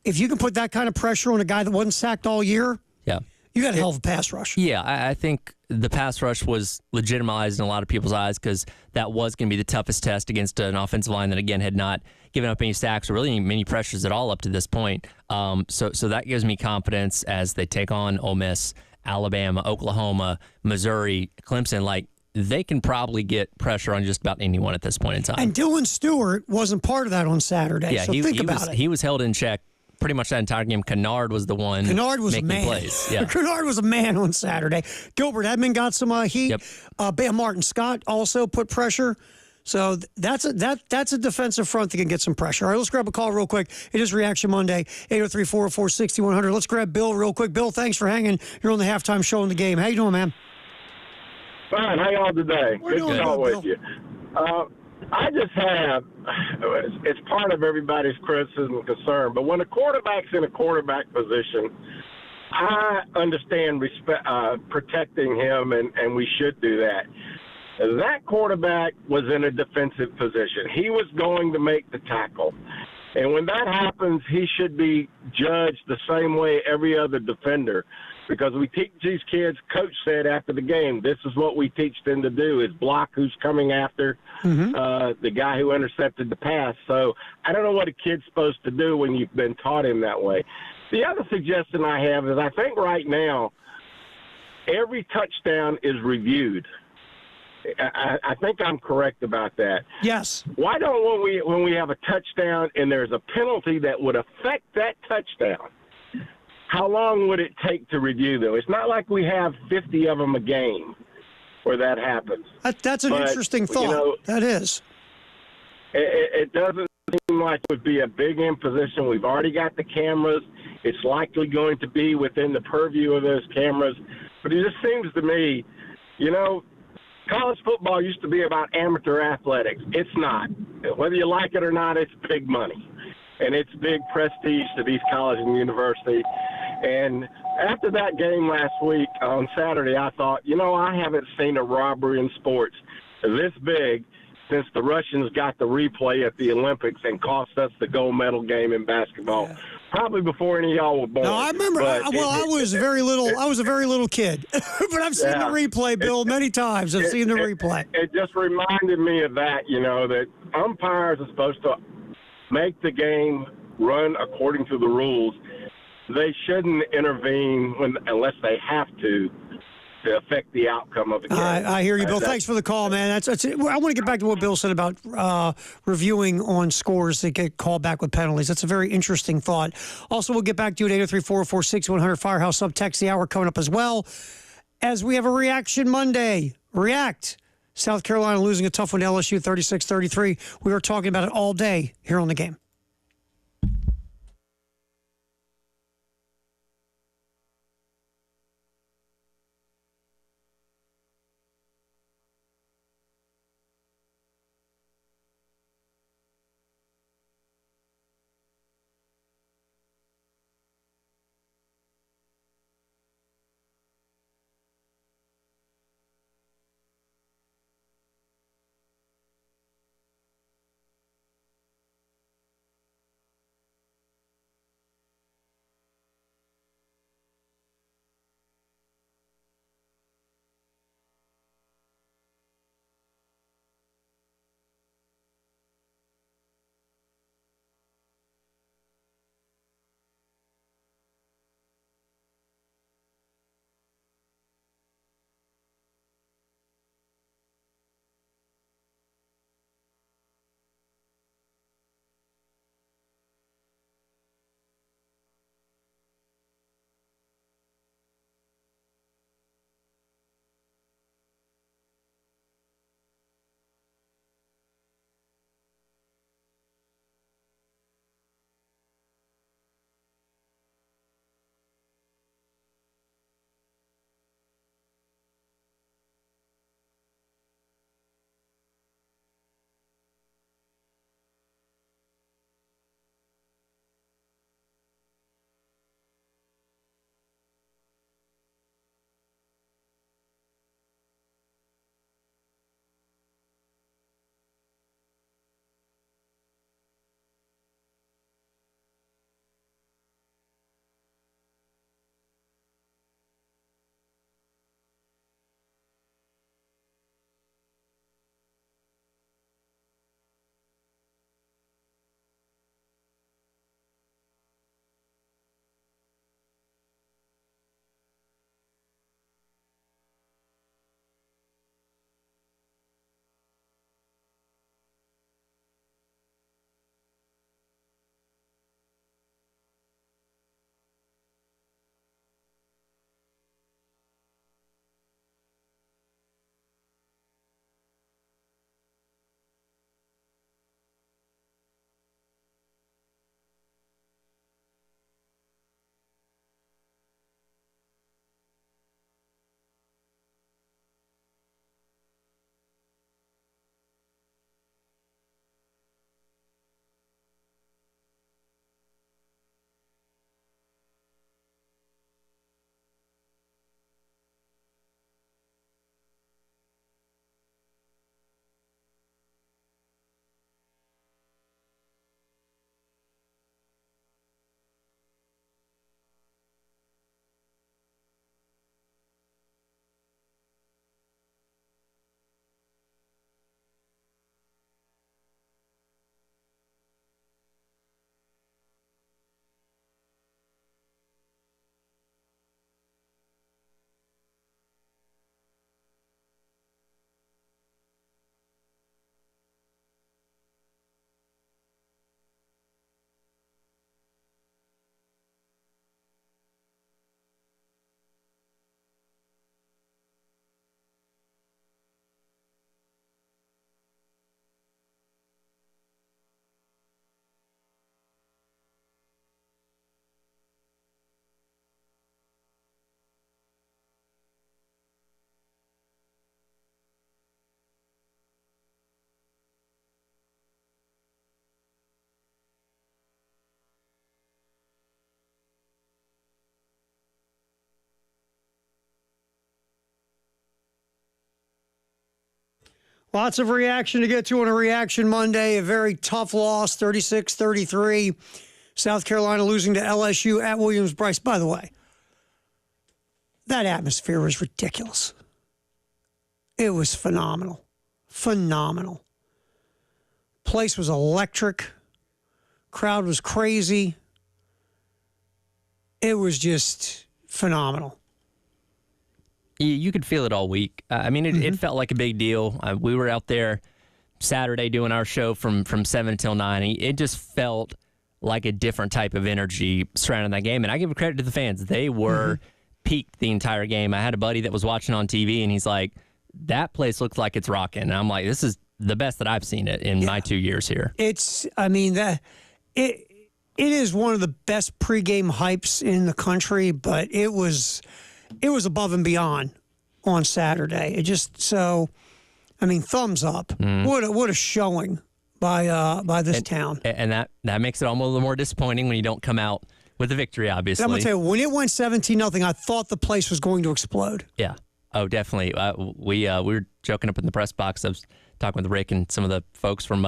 If you can put that kind of pressure on a guy that wasn't sacked all year, yeah, you got a hell of a pass rush. Yeah, I think the pass rush was legitimized in a lot of people's eyes because that was going to be the toughest test against an offensive line that, again, had not given up any sacks or really many pressures at all up to this point. So that gives me confidence as they take on Ole Miss, Alabama, Oklahoma, Missouri, Clemson. Like, they can probably get pressure on just about anyone at this point in time. And Dylan Stewart wasn't part of that on Saturday, yeah, so think about it. He was held in check pretty much that entire game. Kennard was the one making plays. Yeah. Kennard was a man on Saturday. Gilbert Edmond got some heat. Yep. Bam Martin Scott also put pressure. So that's a defensive front that can get some pressure. All right, let's grab a call real quick. It is Reaction Monday, 803-404-6100. Let's grab Bill real quick. Bill, thanks for hanging. You're on the halftime show in the game. How you doing, man? Fine. How y'all today? We're Good to talk with you. I just have, it's part of everybody's criticism and concern, but when a quarterback's in a quarterback position, I understand protecting him, and we should do that. That quarterback was in a defensive position. He was going to make the tackle. And when that happens, he should be judged the same way every other defender. Because we teach these kids, Coach said after the game, this is what we teach them to do, is block who's coming after the guy who intercepted the pass. So I don't know what a kid's supposed to do when you've been taught him that way. The other suggestion I have is I think right now every touchdown is reviewed. I think I'm correct about that. Yes. Why don't when we have a touchdown and there's a penalty that would affect that touchdown, how long would it take to review, though? It's not like we have 50 of them a game where that happens. That's an interesting thought. You know, that is. It doesn't seem like it would be a big imposition. We've already got the cameras. It's likely going to be within the purview of those cameras. But it just seems to me, you know, college football used to be about amateur athletics. It's not. Whether you like it or not, it's big money. And it's big prestige to these colleges and universities. And after that game last week on Saturday, I thought, you know, I haven't seen a robbery in sports this big since the Russians got the replay at the Olympics and cost us the gold medal game in basketball. Yeah. Probably before any of y'all were born. No, I remember. I was a very little kid, but I've seen the replay, Bill, many times. I've seen the replay. It just reminded me of that. You know, that umpires are supposed to make the game run according to the rules. They shouldn't intervene unless they have to affect the outcome of the game. I hear you, Bill. Thanks for the call, man. That's it. I want to get back to what Bill said about reviewing on scores that get called back with penalties. That's a very interesting thought. Also, we'll get back to you at 803-404-6100. Firehouse Subtext the hour coming up as well. As we have a Reaction Monday. React. South Carolina losing a tough one to LSU, 36-33. We were talking about it all day here on the game. Lots of reaction to get to on a Reaction Monday. A very tough loss, 36-33. South Carolina losing to LSU at Williams-Brice. By the way, that atmosphere was ridiculous. It was phenomenal. Phenomenal. Place was electric. Crowd was crazy. It was just phenomenal. You could feel it all week. I mean, it felt like a big deal. We were out there Saturday doing our show from 7 until 9. It just felt like a different type of energy surrounding that game. And I give credit to the fans. They were peaked the entire game. I had a buddy that was watching on TV, and he's like, that place looks like it's rocking. And I'm like, this is the best that I've seen it in my 2 years here. It is one of the best pregame hypes in the country, but it was above and beyond on Saturday. Thumbs up. What a showing by this town. And that makes it almost a little more disappointing when you don't come out with a victory, obviously. I'm going to tell you, when it went 17-0, I thought the place was going to explode. Yeah. Oh, definitely. We were joking up in the press box. I was talking with Rick and some of the folks from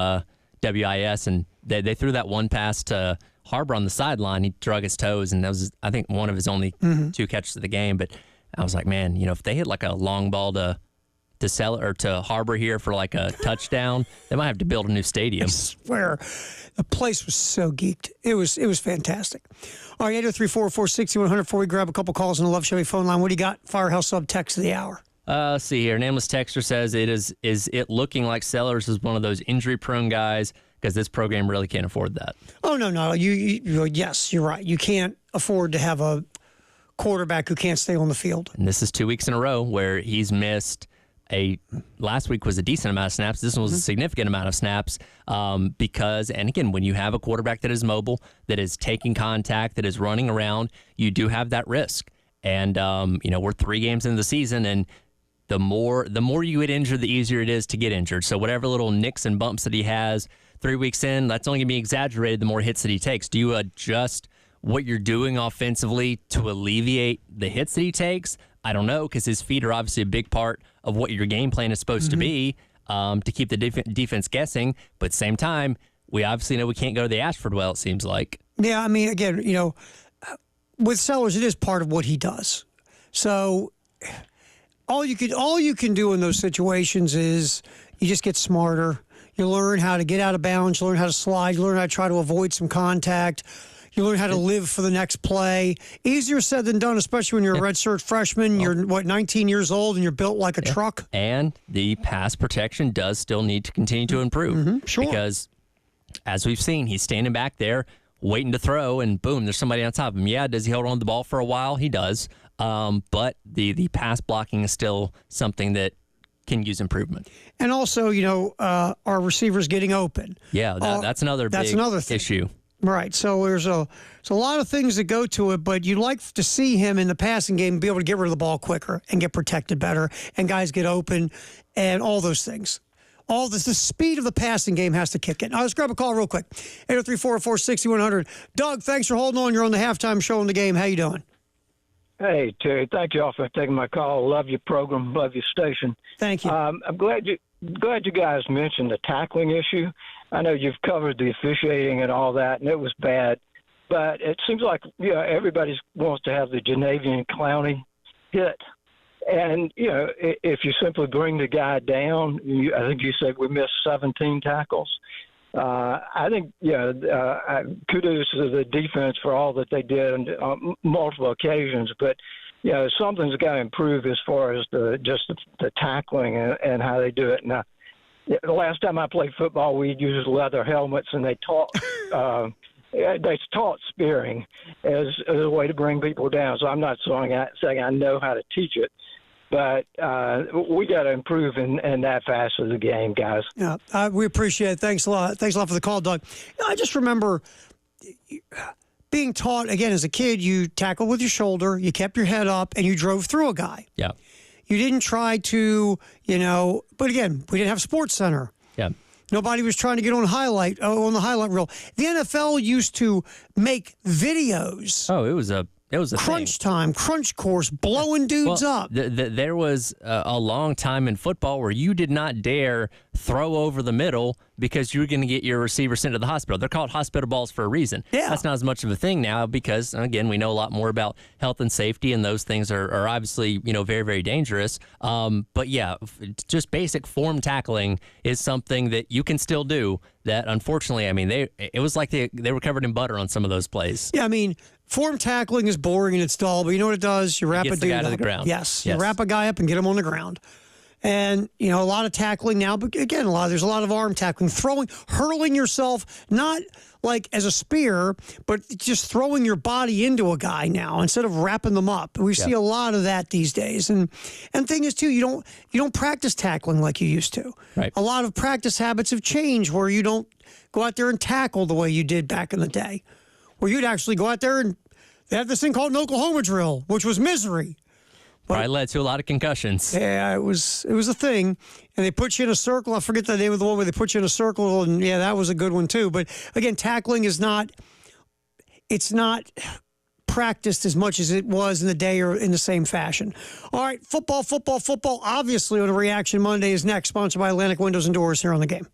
WIS, and they threw that one pass to Harbor on the sideline. He drug his toes, and that was, I think, one of his only 2 catches of the game. But I was like, man, if they hit like a long ball to sell or to Harbor here for like a touchdown, they might have to build a new stadium. I swear, the place was so geeked. It was fantastic. All right, 803-446-100 before we grab a couple calls on the Love Chevy phone line. What do you got? Firehouse Sub text of the hour. Let's see here. Nameless Texter says, is it looking like Sellers is one of those injury-prone guys? Because this program really can't afford that. Oh, no. Yes, you're right. You can't afford to have a quarterback who can't stay on the field. And this is 2 weeks in a row where he's missed last week was a decent amount of snaps. This one was a significant amount of snaps because, and again, when you have a quarterback that is mobile, that is taking contact, that is running around, you do have that risk. And, we're 3 games into the season, and the more you get injured, the easier it is to get injured. So whatever little nicks and bumps that he has 3 weeks in, that's only going to be exaggerated the more hits that he takes. Do you adjust what you're doing offensively to alleviate the hits that he takes? I don't know, because his feet are obviously a big part of what your game plan is supposed to be to keep the defense guessing. But at the same time, we obviously know we can't go to the Ashford well, it seems like. Yeah, I mean, again, with Sellers, it is part of what he does. So all you can do in those situations is you just get smarter. You learn how to get out of bounds. You learn how to slide. You learn how to try to avoid some contact. You learn how to live for the next play. Easier said than done, especially when you're a redshirt freshman. You're, 19 years old, and you're built like a truck. And the pass protection does still need to continue to improve. Sure. Because, as we've seen, he's standing back there waiting to throw, and boom, there's somebody on top of him. Yeah, does he hold on to the ball for a while? He does. But the pass blocking is still something that can use improvement. And also, our receivers getting open. Yeah, that's another big issue. Right. So there's a lot of things that go to it, but you'd like to see him in the passing game be able to get rid of the ball quicker and get protected better, and guys get open and all those things. All this, the speed of the passing game has to kick in. Let's grab a call real quick. 803-446-100. Doug, thanks for holding on. You're on the halftime show in the game. How you doing? Hey, Terry. Thank you all for taking my call. Love your program. Love your station. Thank you. I'm glad you guys mentioned the tackling issue. I know you've covered the officiating and all that, and it was bad. But it seems like everybody wants to have the Janavian Clowney hit. And, if you simply bring the guy down, I think you said we missed 17 tackles. I think, kudos to the defense for all that they did on multiple occasions. But, something's got to improve as far as the tackling and how they do it. Now, the last time I played football, we used leather helmets, and they taught spearing as a way to bring people down. So I'm not saying I know how to teach it, but we got to improve in that facet of the game, guys. Yeah, we appreciate it. Thanks a lot. Thanks a lot for the call, Doug. I just remember being taught, again, as a kid, you tackled with your shoulder, you kept your head up, and you drove through a guy. Yeah. You didn't try to, but again, we didn't have Sports Center. Yeah. Nobody was trying to get on the highlight reel. The NFL used to make videos. Oh, it was a It was a crunch thing. time, crunch course, blowing dudes up. There was a long time in football where you did not dare throw over the middle because you were going to get your receiver sent to the hospital. They're called hospital balls for a reason. Yeah. That's not as much of a thing now because, again, we know a lot more about health and safety, and those things are obviously, very, very dangerous. But, yeah, just basic form tackling is something that you can still do that, unfortunately, it was like they were covered in butter on some of those plays. Yeah, form tackling is boring and it's dull, but you know what it does? You wrap a Gets the dude guy to up. the ground. Yes, you wrap a guy up and get him on the ground. And, a lot of tackling now, but again, there's a lot of arm tackling, hurling yourself, not like as a spear, but just throwing your body into a guy now instead of wrapping them up. We see a lot of that these days. And thing is too, you don't practice tackling like you used to. Right. A lot of practice habits have changed where you don't go out there and tackle the way you did back in the day. Where you'd actually go out there and they had this thing called an Oklahoma drill, which was misery. Probably led to a lot of concussions. Yeah, it was a thing. And they put you in a circle. I forget the name of the one where they put you in a circle, and yeah, that was a good one too. But again, tackling is not practiced as much as it was in the day or in the same fashion. All right, football, obviously on a Reaction Monday is next, sponsored by Atlantic Windows and Doors here on The Game.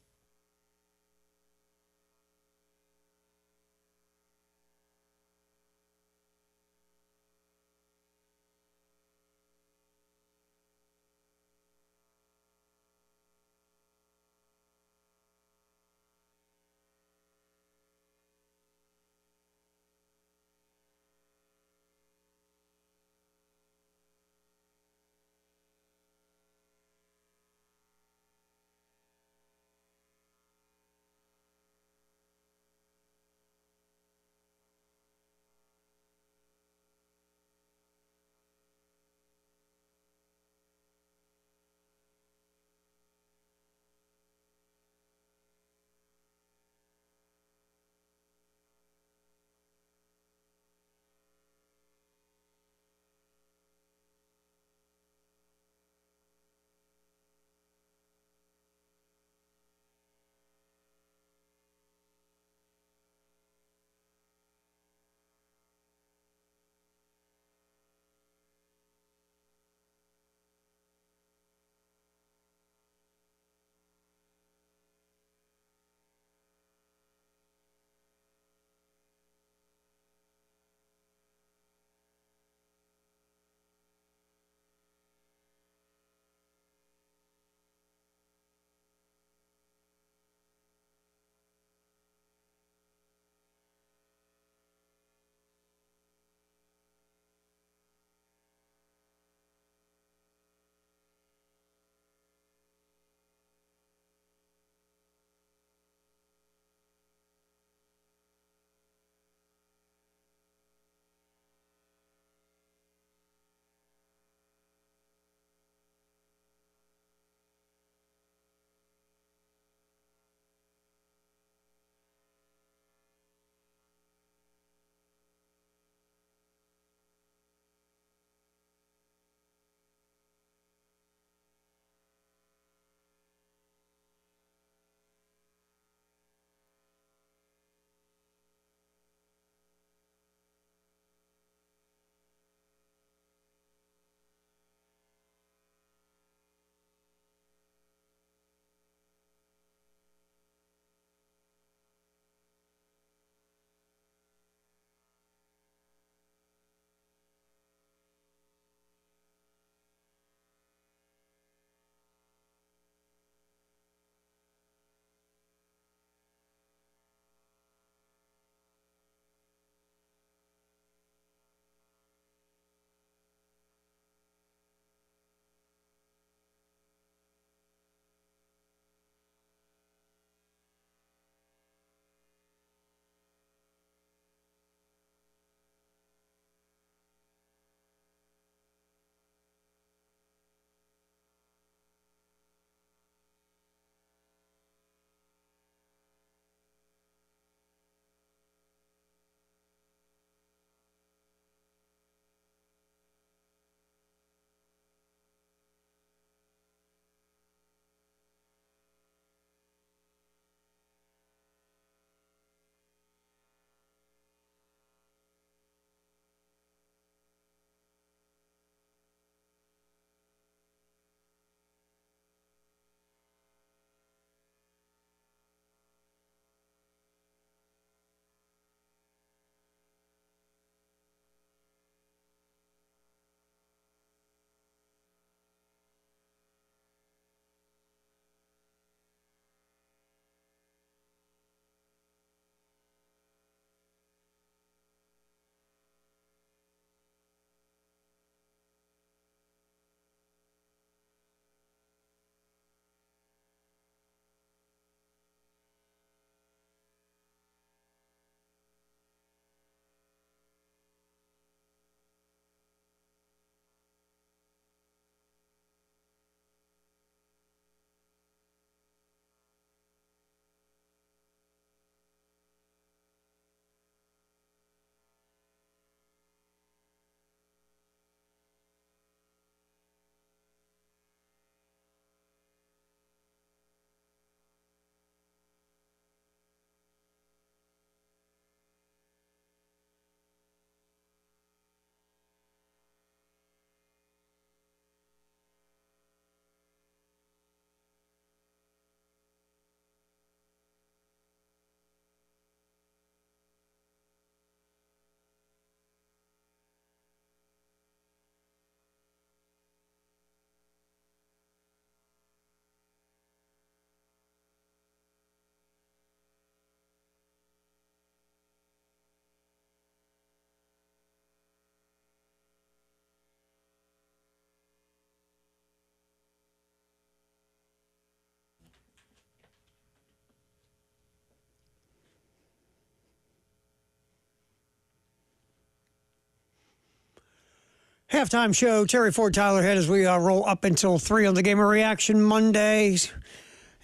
Halftime show, Terry Ford, Tyler Head, as we roll up until 3 on the Game of Reaction Mondays.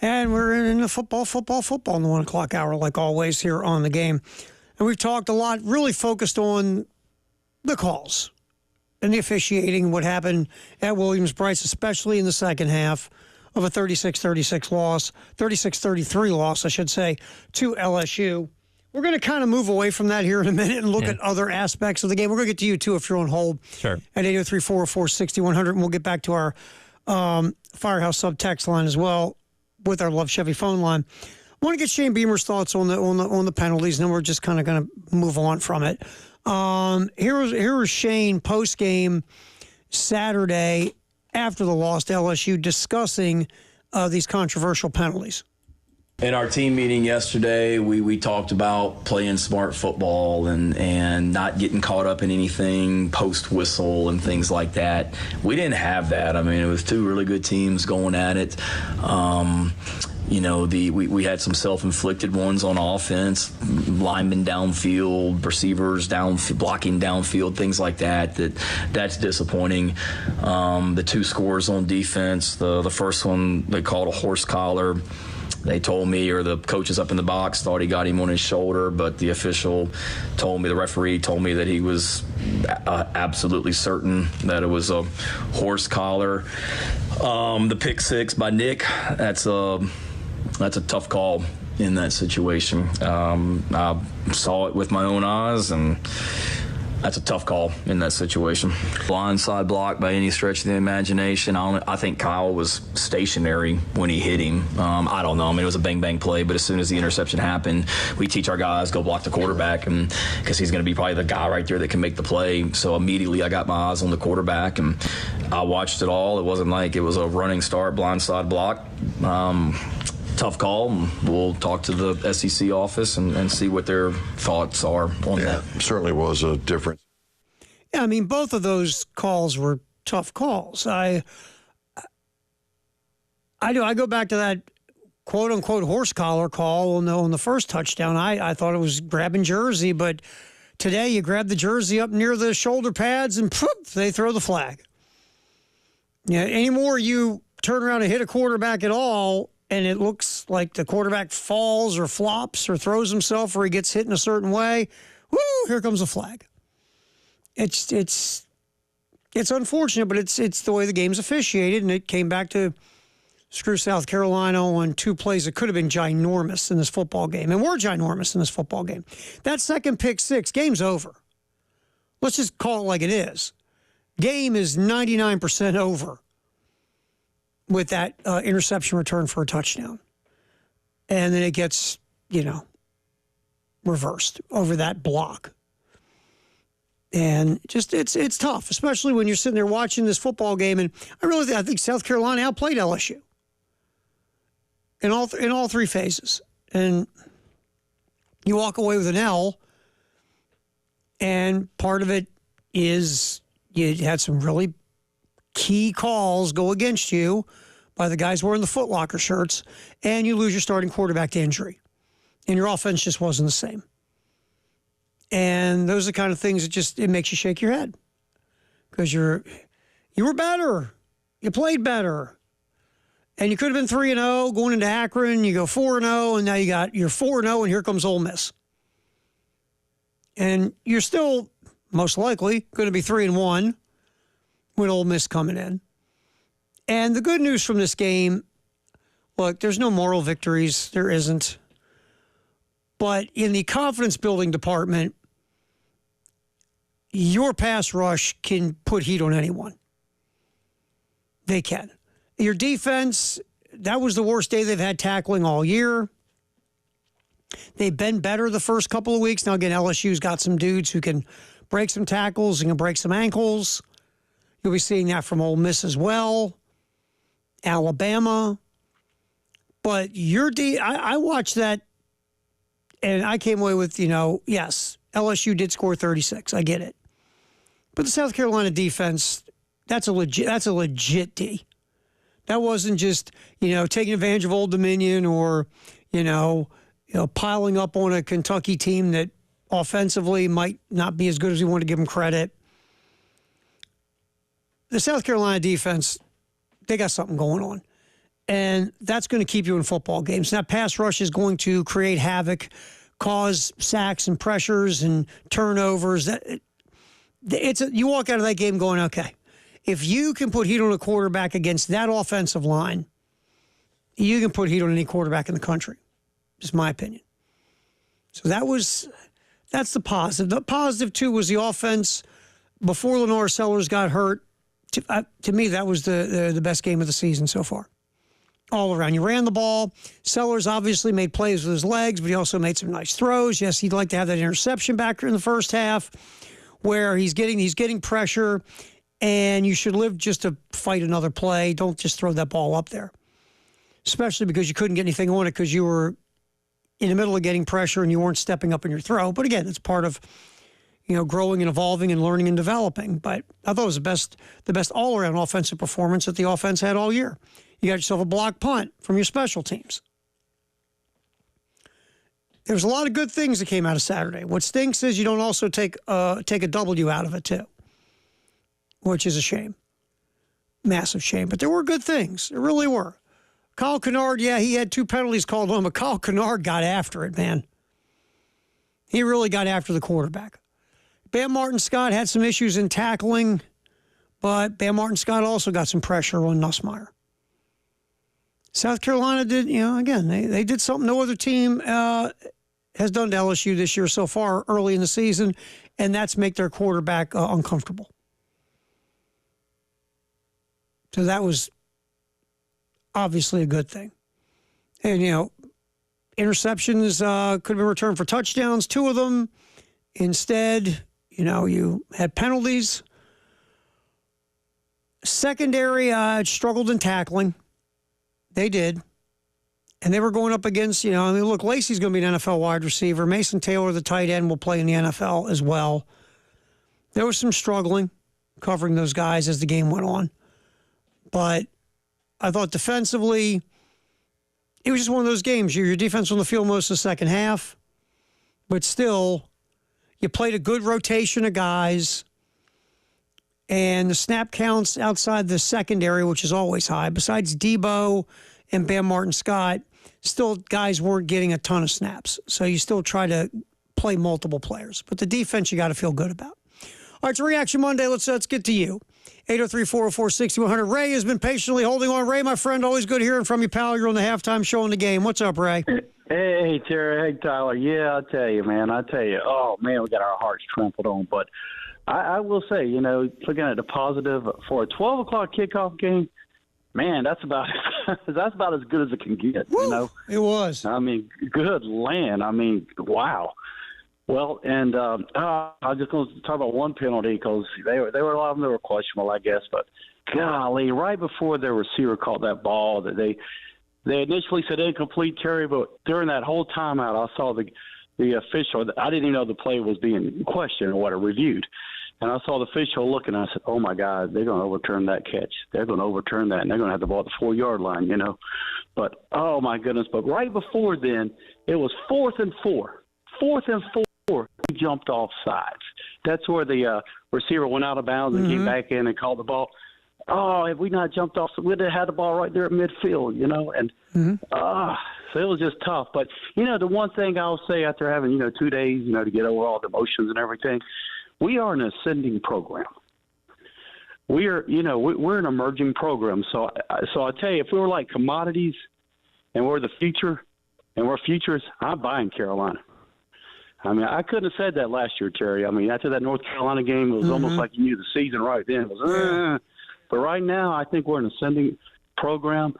And we're in the football in the 1 o'clock hour, like always, here on the Game. And we've talked a lot, really focused on the calls and the officiating, what happened at Williams-Brice, especially in the second half of a 36-36 loss, 36-33 loss, I should say, to LSU. We're going to kind of move away from that here in a minute and look at other aspects of the game. We're going to get to you, too, if you're on hold. Sure. At 803-404-6100, and we'll get back to our Firehouse sub-text line as well with our Love Chevy phone line. I want to get Shane Beamer's thoughts on the penalties, and then we're just kind of going to move on from it. Here was Shane post-game Saturday after the loss to LSU discussing these controversial penalties. In our team meeting yesterday, we talked about playing smart football and not getting caught up in anything post-whistle and things like that. We didn't have that. I mean, it was two really good teams going at it. We had some self-inflicted ones on offense, linemen downfield, receivers blocking downfield, things like that. That's disappointing. The two scores on defense, the first one they called a horse collar. They told me, or the coaches up in the box thought he got him on his shoulder, but the referee told me that he was absolutely certain that it was a horse collar. The pick six by Nick, that's a tough call in that situation. I saw it with my own eyes, and that's a tough call in that situation. Blindside block by any stretch of the imagination. I think Kyle was stationary when he hit him. I don't know. I mean, it was a bang-bang play, but as soon as the interception happened, we teach our guys, go block the quarterback, and because he's going to be probably the guy right there that can make the play. So immediately I got my eyes on the quarterback, and I watched it all. It wasn't like it was a running start, blindside block. Tough call. We'll talk to the SEC office and see what their thoughts are on that. Certainly was a difference. Yeah, I mean, both of those calls were tough calls. I go back to that quote-unquote horse collar call on the first touchdown. I thought it was grabbing jersey, but today you grab the jersey up near the shoulder pads and poof, they throw the flag. Yeah, anymore you turn around and hit a quarterback at all, and it looks like the quarterback falls or flops or throws himself or he gets hit in a certain way, woo, here comes a flag. It's unfortunate, but it's the way the game's officiated, and it came back to screw South Carolina on two plays that could have been ginormous in this football game, and were ginormous in this football game. That second pick six, game's over. Let's just call it like it is. Game is 99% over with that interception return for a touchdown. And then it gets, reversed over that block. And just it's tough, especially when you're sitting there watching this football game. And I think South Carolina outplayed LSU in all three phases. And you walk away with an L, and part of it is you had some really key calls go against you by the guys wearing the Foot Locker shirts, and you lose your starting quarterback to injury. And your offense just wasn't the same. And those are the kind of things that it makes you shake your head. Because you were better. You played better. And you could have been 3-0 going into Akron. You go 4-0, and now you're 4-0, and here comes Ole Miss. And you're still, most likely, going to be 3-1 with Ole Miss coming in. And the good news from this game, look, there's no moral victories. There isn't. But in the confidence-building department, your pass rush can put heat on anyone. They can. Your defense, that was the worst day they've had tackling all year. They've been better the first couple of weeks. Now, again, LSU's got some dudes who can break some tackles and can break some ankles. You'll be seeing that from Ole Miss as well. Alabama. But I watched that, and I came away with, yes, LSU did score 36. I get it. But the South Carolina defense, that's a legit D. That wasn't just, taking advantage of Old Dominion or, piling up on a Kentucky team that offensively might not be as good as we want to give them credit. the South Carolina defense, they got something going on. And that's going to keep you in football games. That pass rush is going to create havoc, cause sacks and pressures and turnovers. You walk out of that game going, okay, if you can put heat on a quarterback against that offensive line, you can put heat on any quarterback in the country. Just my opinion. So that's the positive. The positive, too, was the offense. Before Lenore Sellers got hurt, to me, that was the best game of the season so far. All around. You ran the ball. Sellers obviously made plays with his legs, but he also made some nice throws. Yes, he'd like to have that interception back in the first half where he's getting pressure, and you should live just to fight another play. Don't just throw that ball up there, especially because you couldn't get anything on it because you were in the middle of getting pressure and you weren't stepping up in your throw. But again, it's part of growing and evolving and learning and developing. But I thought it was the best all-around offensive performance that the offense had all year. You got yourself a block punt from your special teams. There was a lot of good things that came out of Saturday. What stinks is you don't also take a W out of it, too, which is a shame. Massive shame. But there were good things. There really were. Kyle Kennard, yeah, he had 2 penalties called on, but Kyle Kennard got after it, man. He really got after the quarterback. Bam Martin-Scott had some issues in tackling, but Bam Martin-Scott also got some pressure on Nussmeier. South Carolina did, again, they did something no other team has done to LSU this year so far early in the season, and that's make their quarterback uncomfortable. So that was obviously a good thing. And, interceptions could have been returned for touchdowns, 2 of them. Instead, you had penalties. Secondary struggled in tackling. They did. And they were going up against, look, Lacey's going to be an NFL wide receiver. Mason Taylor, the tight end, will play in the NFL as well. There was some struggling covering those guys as the game went on. But I thought defensively, it was just one of those games. Your defense on the field most of the second half. But still, you played a good rotation of guys. And the snap counts outside the secondary, which is always high, besides Debo and Bam Martin-Scott, still guys weren't getting a ton of snaps. So you still try to play multiple players. But the defense you got to feel good about. All right, it's Reaction Monday. Let's get to you. 803-404-6100. Ray has been patiently holding on. Ray, my friend, always good hearing from you, pal. You're on the halftime show in the game. What's up, Ray? Hey, Terry. Hey, Tyler. Yeah, I tell you, man. Oh, man, we got our hearts trampled on. But I will say, looking at the positive for a 12 o'clock kickoff game, man, that's about as good as it can get. Woo, it was. I mean, good land. I mean, wow. Well, and I was just going to talk about one penalty because they were a lot of them that were questionable, I guess. But golly, right before their receiver caught that ball, that they initially said incomplete, Terry, but during that whole timeout, I saw the official. I didn't even know the play was being questioned or what, reviewed. And I saw the official looking, and I said, oh, my God, they're going to overturn that catch. They're going to overturn that, and they're going to have the ball at the 4-yard line, But, oh, my goodness. But right before then, it was 4th and 4. 4th and 4, he jumped off sides. That's where the receiver went out of bounds and came back in and called the ball. Oh, if we not jumped off, we'd have had the ball right there at midfield, And so it was just tough. But, the one thing I'll say after having, 2 days, to get over all the emotions and everything, we are an ascending program. We are, we're an emerging program. So I tell you, if we were like commodities and we're the future and we're futures, I'm buying Carolina. I mean, I couldn't have said that last year, Terry. I mean, after that North Carolina game, it was almost like you knew the season right then. It was, But right now, I think we're an ascending program.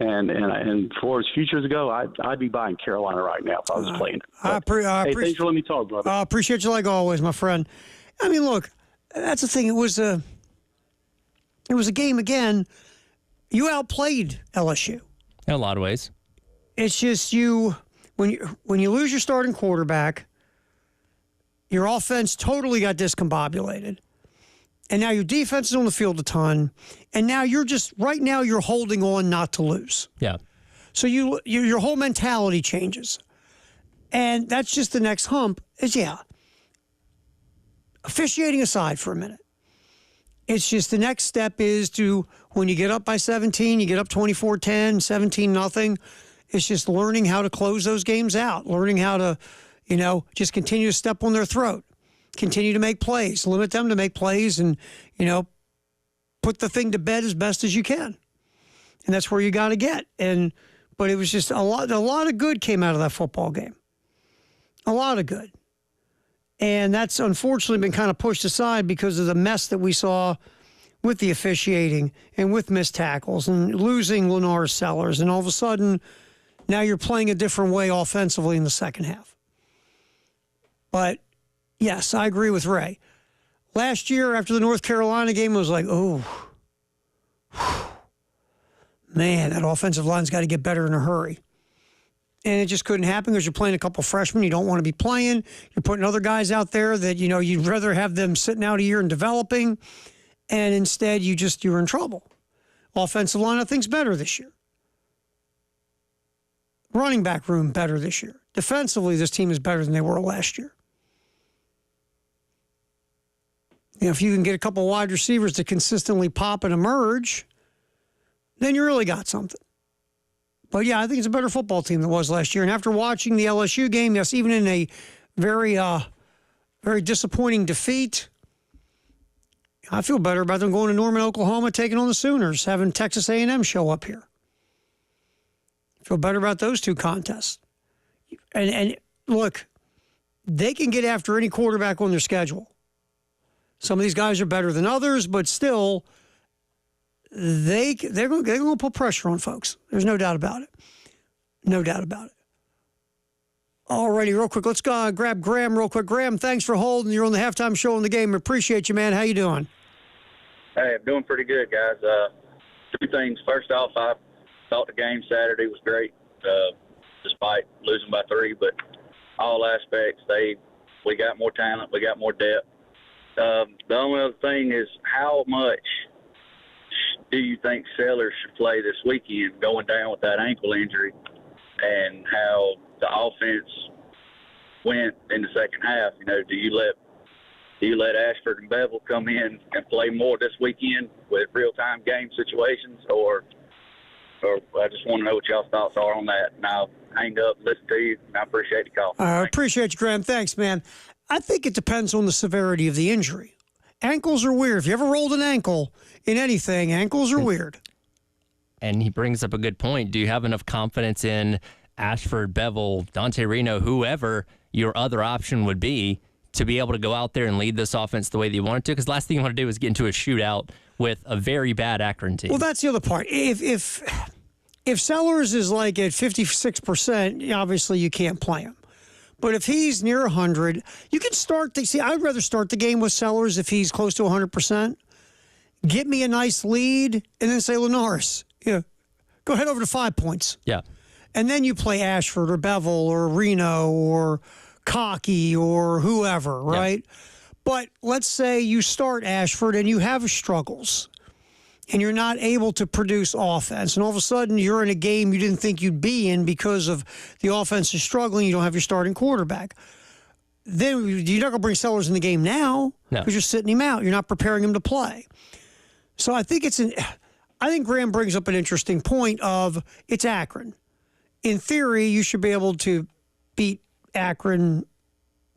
And for as futures go, I'd be buying Carolina right now if I was playing it. Hey, thanks for letting me talk, brother. I appreciate you like always, my friend. I mean, look, that's the thing. It was a game again. You outplayed LSU in a lot of ways. It's just when you lose your starting quarterback, your offense totally got discombobulated. And now your defense is on the field a ton. And now you're holding on not to lose. Yeah. So your whole mentality changes. And that's just the next hump is, officiating aside for a minute, It's just the next step is to, when you get up by 17, you get up 24-10, 17-0, it's just learning how to close those games out, learning how to, just continue to step on their throat, continue to make plays, limit them to make plays, and, put the thing to bed as best as you can. And that's where you got to get. But it was just a lot of good came out of that football game. A lot of good. And that's unfortunately been kind of pushed aside because of the mess that we saw with the officiating and with missed tackles and losing Lennar Sellers. And all of a sudden, now you're playing a different way offensively in the second half. But, yes, I agree with Ray. Last year, after the North Carolina game, it was like, oh, man, that offensive line's got to get better in a hurry. And it just couldn't happen because you're playing a couple freshmen you don't want to be playing. You're putting other guys out there that, you'd rather have them sitting out a year and developing. And instead, you're in trouble. Offensive line, I think's better this year. Running back room better this year. Defensively, this team is better than they were last year. If you can get a couple wide receivers to consistently pop and emerge, then you really got something. But, yeah, I think it's a better football team than it was last year. And after watching the LSU game, yes, even in a very, very disappointing defeat, I feel better about them going to Norman, Oklahoma, taking on the Sooners, having Texas A&M show up here. I feel better about those two contests. And look, they can get after any quarterback on their schedule. Some of these guys are better than others, but still – they're going to put pressure on folks. There's no doubt about it. No doubt about it. All righty, real quick. Let's go grab Graham real quick. Graham, thanks for holding. You're on the halftime show in the game. Appreciate you, man. How you doing? Hey, I'm doing pretty good, guys. Two things. First off, I thought the game Saturday was great, despite losing by 3. But all aspects, we got more talent, we got more depth. The only other thing is how much do you think Sellers should play this weekend going down with that ankle injury, and how the offense went in the second half? Do you let Ashford and Bevel come in and play more this weekend with real-time game situations, or I just want to know what y'all's thoughts are on that. And I'll hang up, listen to you, and I appreciate the call. I appreciate you, Graham. Thanks, man. I think it depends on the severity of the injury. Ankles are weird. If you ever rolled an ankle in anything, ankles are weird. And he brings up a good point. Do you have enough confidence in Ashford, Bevel, Dante Reno, whoever your other option would be, to be able to go out there and lead this offense the way that you want it to? Because the last thing you want to do is get into a shootout with a very bad Akron team. Well, that's the other part. If Sellers is like at 56%, obviously you can't play him. But if he's near 100, you can start. I'd rather start the game with Sellers if he's close to 100%. Get me a nice lead, and then say, Linares, go ahead over to 5 points. Yeah. And then you play Ashford or Bevel or Reno or Cocky or whoever, right? Yeah. But let's say you start Ashford and you have struggles and you're not able to produce offense, and all of a sudden you're in a game you didn't think you'd be in because of the offense is struggling, you don't have your starting quarterback. Then you're not going to bring Sellers in the game now because you're sitting him out. You're not preparing him to play. So I think I think Graham brings up an interesting point of it's Akron. In theory, you should be able to beat Akron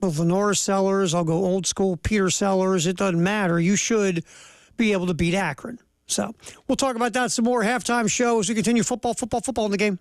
with Lenore Sellers. I'll go old school Peter Sellers. It doesn't matter. You should be able to beat Akron. So we'll talk about that some more. Halftime show as we continue football in the game.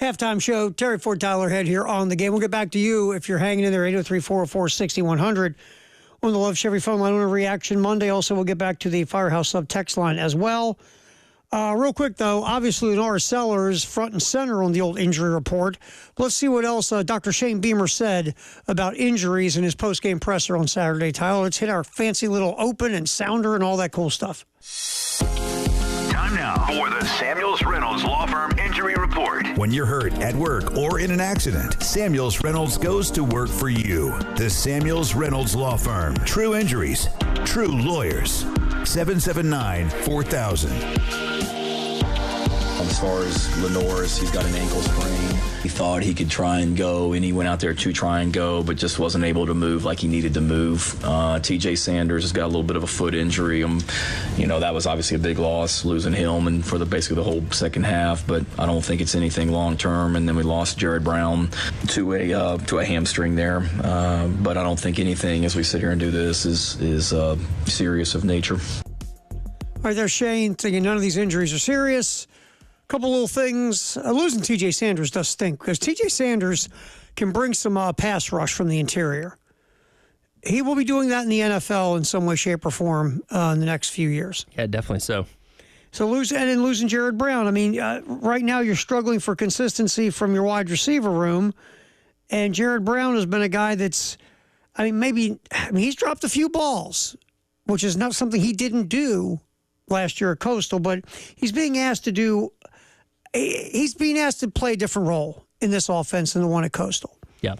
Halftime show, Terry Ford, Tyler Head here on the game. We'll get back to you if you're hanging in there, 803-404-6100 on the Love Chevy phone line on a Reaction Monday. Also, we'll get back to the Firehouse Sub text line as well. Real quick, though, obviously, Lenora Sellers front and center on the old injury report. But let's see what else Dr. Shane Beamer said about injuries in his post-game presser on Saturday. Tyler, let's hit our fancy little open and sounder and all that cool stuff. Time now for the Samuels Reynolds Law Firm Injury Report. When you're hurt at work or in an accident, Samuels Reynolds goes to work for you. The Samuels Reynolds Law Firm. True injuries, true lawyers. 779-4000. As far as Lenoris, he's got an ankle sprain. He thought he could try and go, and he went out there to try and go, but just wasn't able to move like he needed to move. TJ Sanders has got a little bit of a foot injury. That was obviously a big loss, losing him and for basically the whole second half, but I don't think it's anything long term. And then we lost Jared Brown to a hamstring there, but I don't think anything as we sit here and do this is serious of nature. All right, there's Shane thinking none of these injuries are serious. Couple little things. Losing TJ Sanders does stink because TJ Sanders can bring some pass rush from the interior. He will be doing that in the NFL in some way, shape, or form in the next few years. Yeah, definitely so. So losing Jared Brown. I mean, right now you're struggling for consistency from your wide receiver room, and Jared Brown has been a guy that's, he's dropped a few balls, which is not something he didn't do last year at Coastal, but he's being asked to play a different role in this offense than the one at Coastal. Yeah.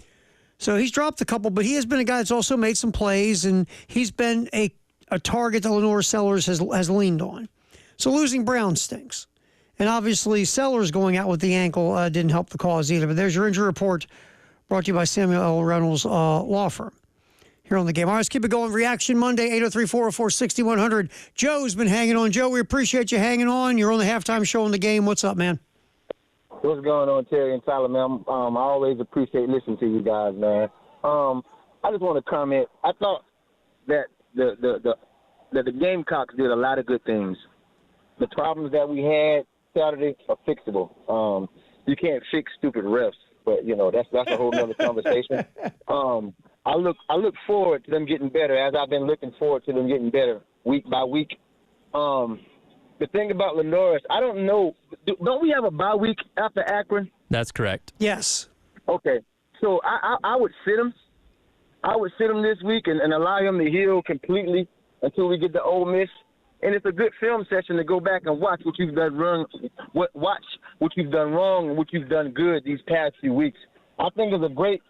So he's dropped a couple, but he has been a guy that's also made some plays, and he's been a target that Lenora Sellers has leaned on. So losing Brown stinks. And obviously Sellers going out with the ankle didn't help the cause either. But there's your injury report brought to you by Samuel L. Reynolds Law Firm here on the game. All right, let's keep it going. Reaction Monday, 803-404-6100. Joe's been hanging on. Joe, we appreciate you hanging on. You're on the halftime show on the game. What's up, man? What's going on, Terry and Tyler, man? I always appreciate listening to you guys, man. I just want to comment. I thought that the Gamecocks did a lot of good things. The problems that we had Saturday are fixable. You can't fix stupid refs, but that's a whole nother conversation. I look forward to them getting better, as I've been looking forward to them getting better week by week. The thing about Lenoris, I don't know. Don't we have a bye week after Akron? That's correct. Yes. Okay. So I would sit him. I would sit him this week and allow him to heal completely until we get to Ole Miss. And it's a good film session to go back and watch what you've done wrong, watch what you've done wrong and what you've done good these past few weeks. I think it's a great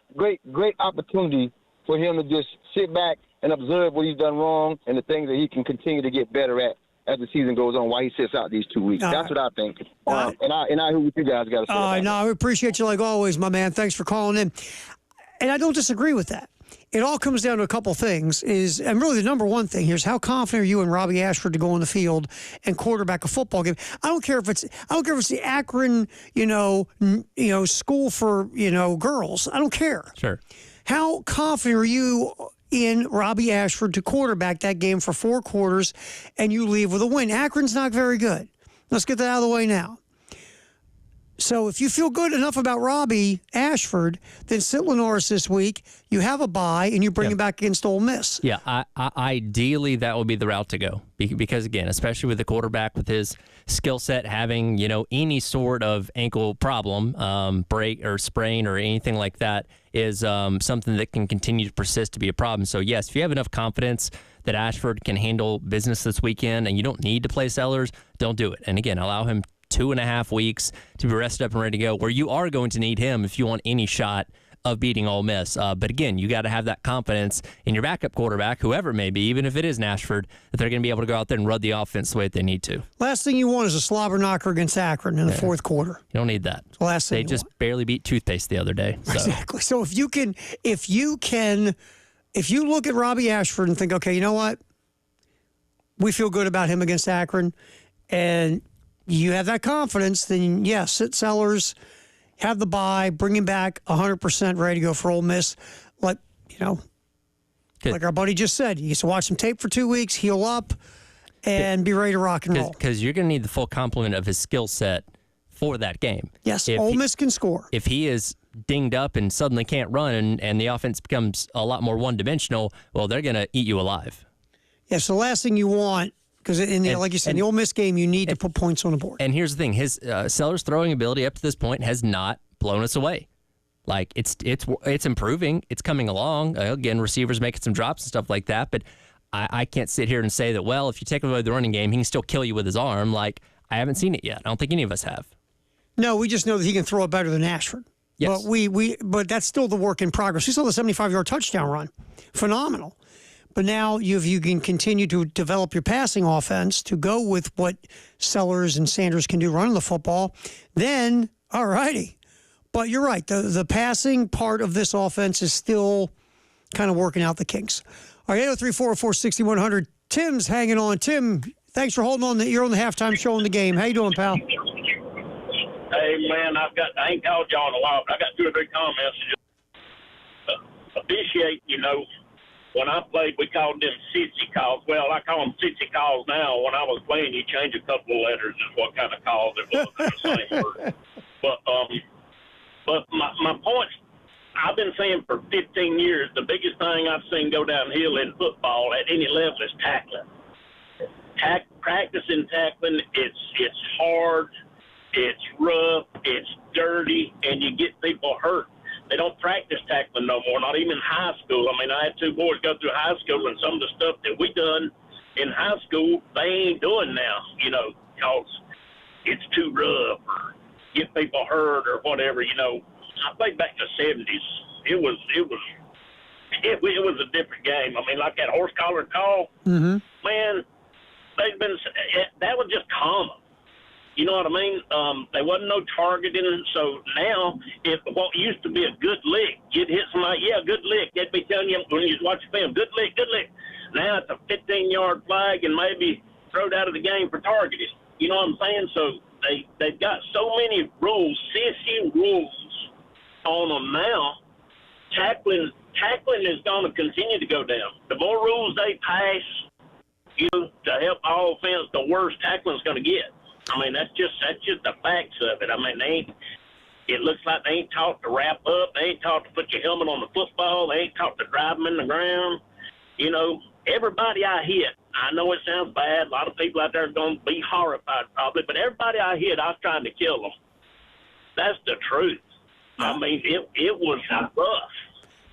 opportunity for him to just sit back and observe what he's done wrong and the things that he can continue to get better at as the season goes on while he sits out these 2 weeks. That's what I think. And I hear what you guys got to say about No, we appreciate you like always, my man. Thanks for calling in. And I don't disagree with that. It all comes down to a couple things. And really the number one thing here is how confident are you in Robbie Ashford to go on the field and quarterback a football game? I don't care if it's the Akron, school for, girls. I don't care. Sure. How confident are you in Robbie Ashford to quarterback that game for 4 quarters and you leave with a win? Akron's not very good. Let's get that out of the way now. So if you feel good enough about Robbie Ashford, then sit Lenoris this week. You have a bye, and you bring him back against Ole Miss. Yeah, ideally that would be the route to go because, again, especially with the quarterback with his skill set having, any sort of ankle problem, break or sprain or anything like that is something that can continue to persist to be a problem. So, yes, if you have enough confidence that Ashford can handle business this weekend and you don't need to play Sellers, don't do it. And, again, allow him 2.5 weeks to be rested up and ready to go, where you are going to need him if you want any shot of beating Ole Miss. But again, you got to have that confidence in your backup quarterback, whoever it may be, even if it is Ashford, that they're going to be able to go out there and run the offense the way that they need to. Last thing you want is a slobber knocker against Akron in the fourth quarter. You don't need that. Last thing they just barely beat toothpaste the other day. So. Exactly. So if you look at Robbie Ashford and think, okay, you know what? We feel good about him against Akron, and you have that confidence, then yes, sit Sellers, have the bye, bring him back 100% ready to go for Ole Miss. Like our buddy just said, he used to watch some tape for 2 weeks, heal up, and be ready to rock and roll. Because you're going to need the full complement of his skill set for that game. Yes, Ole Miss can score. If he is dinged up and suddenly can't run and the offense becomes a lot more one-dimensional, well, they're going to eat you alive. Yeah, so the last thing you want, because like you said, in the Ole Miss game, you need to put points on the board. And here's the thing. His Sellers' throwing ability up to this point has not blown us away. Like, it's improving. It's coming along. Again, receivers making some drops and stuff like that. But I can't sit here and say that, well, if you take away the running game, he can still kill you with his arm. Like, I haven't seen it yet. I don't think any of us have. No, we just know that he can throw it better than Ashford. Yes. But that's still the work in progress. We saw the 75-yard touchdown run. Phenomenal. But now you can continue to develop your passing offense to go with what Sellers and Sanders can do running the football. Then, all righty. But you're right. The passing part of this offense is still kind of working out the kinks. All right, 803-404-6100. Tim's hanging on. Tim, thanks for holding on. You're on the halftime show in the game. How you doing, pal? Hey, man, I ain't called y'all in a while, but I got 2 or 3 comments. Officiate, when I played, we called them sissy calls. Well, I call them sissy calls now. When I was playing, you change a couple of letters is what kind of calls it was. The same word. But my point, I've been saying for 15 years, the biggest thing I've seen go downhill in football at any level is tackling. Practicing tackling, it's hard, it's rough, it's dirty, and you get people hurt. They don't practice tackling no more, not even in high school. I mean, I had 2 boys go through high school, and some of the stuff that we done in high school, they ain't doing now, because it's too rough or get people hurt or whatever, I played back in the 70s. It was a different game. I mean, like that horse collar call, man, that was just common. You know what I mean? There wasn't no targeting. So now, if what used to be a good lick, you'd hit somebody, good lick. They'd be telling you when you watch the film, good lick, good lick. Now it's a 15-yard flag and maybe thrown out of the game for targeting. You know what I'm saying? So they've got so many rules, sissy rules on them now. Tackling is going to continue to go down. The more rules they pass, to help our offense, the worse tackling is going to get. I mean, that's just the facts of it. I mean, it looks like they ain't taught to wrap up. They ain't taught to put your helmet on the football. They ain't taught to drive them in the ground. Everybody I hit, I know it sounds bad. A lot of people out there are going to be horrified probably, but everybody I hit, I was trying to kill them. That's the truth. I mean, it was rough.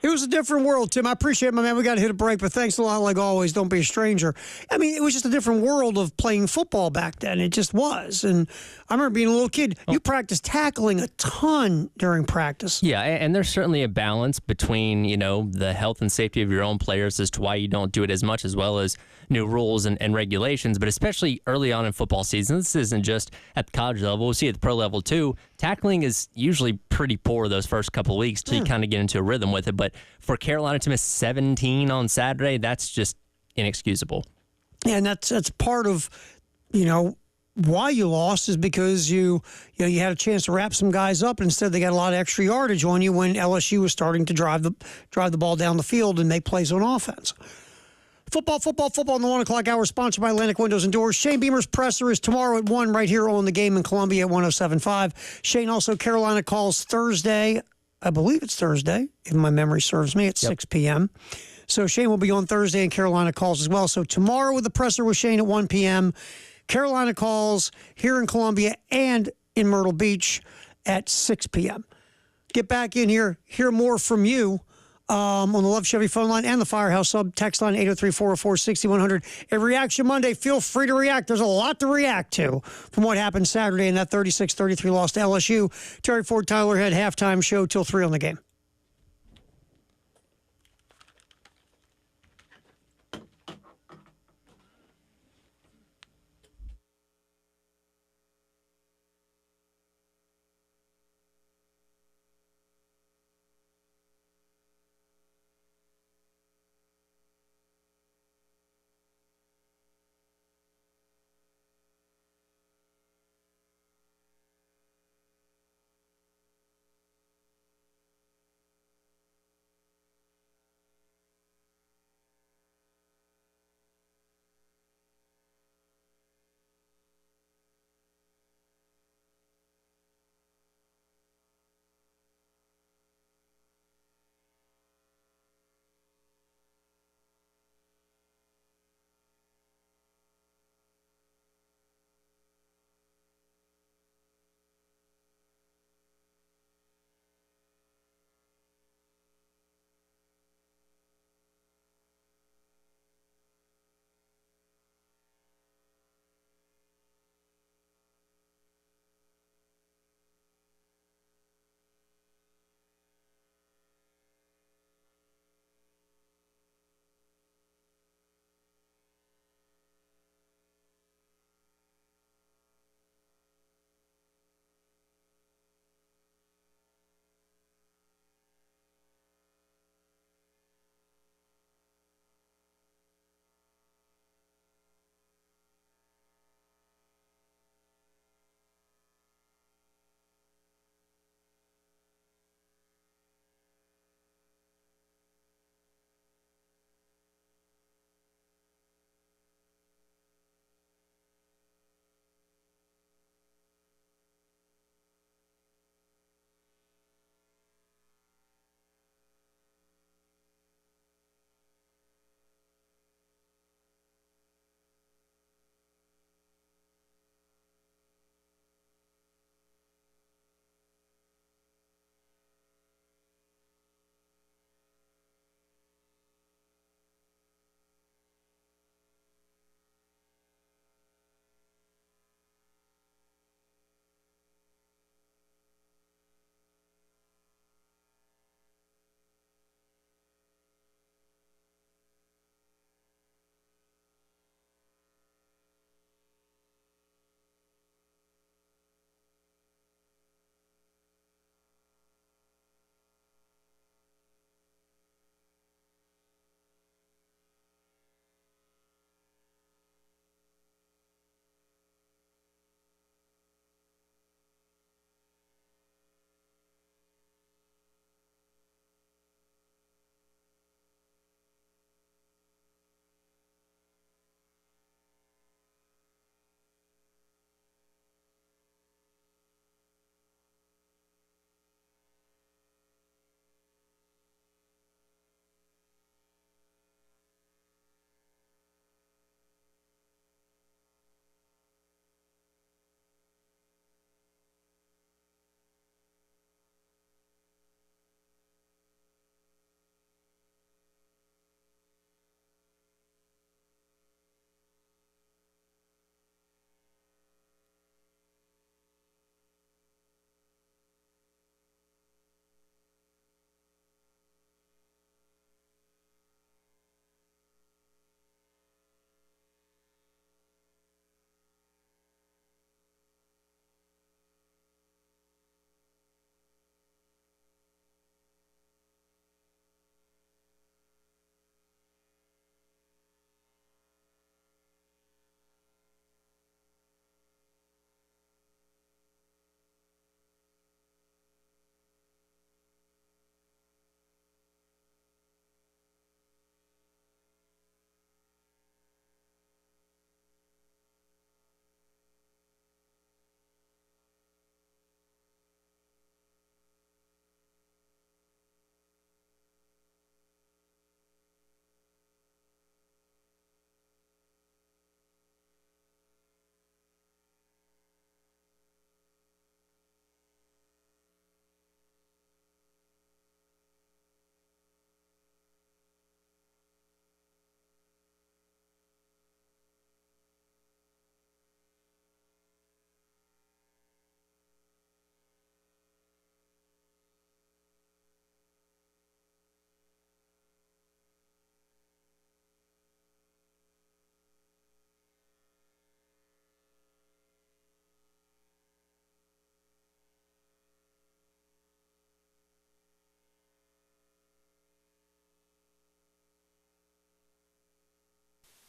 It was a different world, Tim. I appreciate it, my man. We got to hit a break, but thanks a lot, like always. Don't be a stranger. I mean, it was just a different world of playing football back then. It just was. And I remember being a little kid. You practiced tackling a ton during practice. Yeah, and there's certainly a balance between, the health and safety of your own players as to why you don't do it as much, as well as new rules and regulations. But especially early on in football season, this isn't just at the college level. We'll see at the pro level, too. Tackling is usually pretty poor those first couple of weeks till you kind of get into a rhythm with it. But for Carolina to miss 17 on Saturday, that's just inexcusable. Yeah, and that's part of, why you lost is because you had a chance to wrap some guys up, and instead they got a lot of extra yardage on you when LSU was starting to drive the ball down the field and make plays on offense. Football in the 1 o'clock hour, sponsored by Atlantic Windows and Doors. Shane Beamer's presser is tomorrow at 1 right here on The Game in Columbia at 107.5. Shane, also Carolina calls Thursday. I believe it's Thursday, if my memory serves me, at 6 p.m. So Shane will be on Thursday, and Carolina calls as well. So tomorrow with the presser with Shane at 1 p.m. Carolina calls here in Columbia and in Myrtle Beach at 6 p.m. Get back in here, hear more from you. On the Love Chevy phone line and the Firehouse sub text line 803-404-6100. A Reaction Monday. Feel free to react. There's a lot to react to from what happened Saturday in that 36-33 loss to LSU. Terry Ford, Tyler Head, halftime show till 3 on The Game.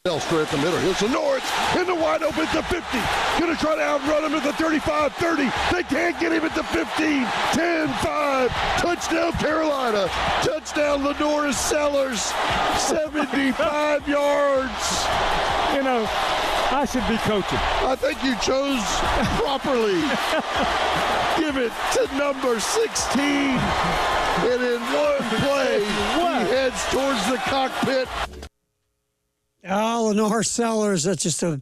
Straight up the middle. Here's the North in the wide open at the 50. Going to try to outrun him at the 35, 30. They can't get him at the 15, 10, 5. Touchdown Carolina. Touchdown Lenore Sellers. 75 yards. You know, I should be coaching. I think you chose properly. Give it to number 16. And in one play, he heads towards the cockpit. Oh, Lenore Sellers, that's just a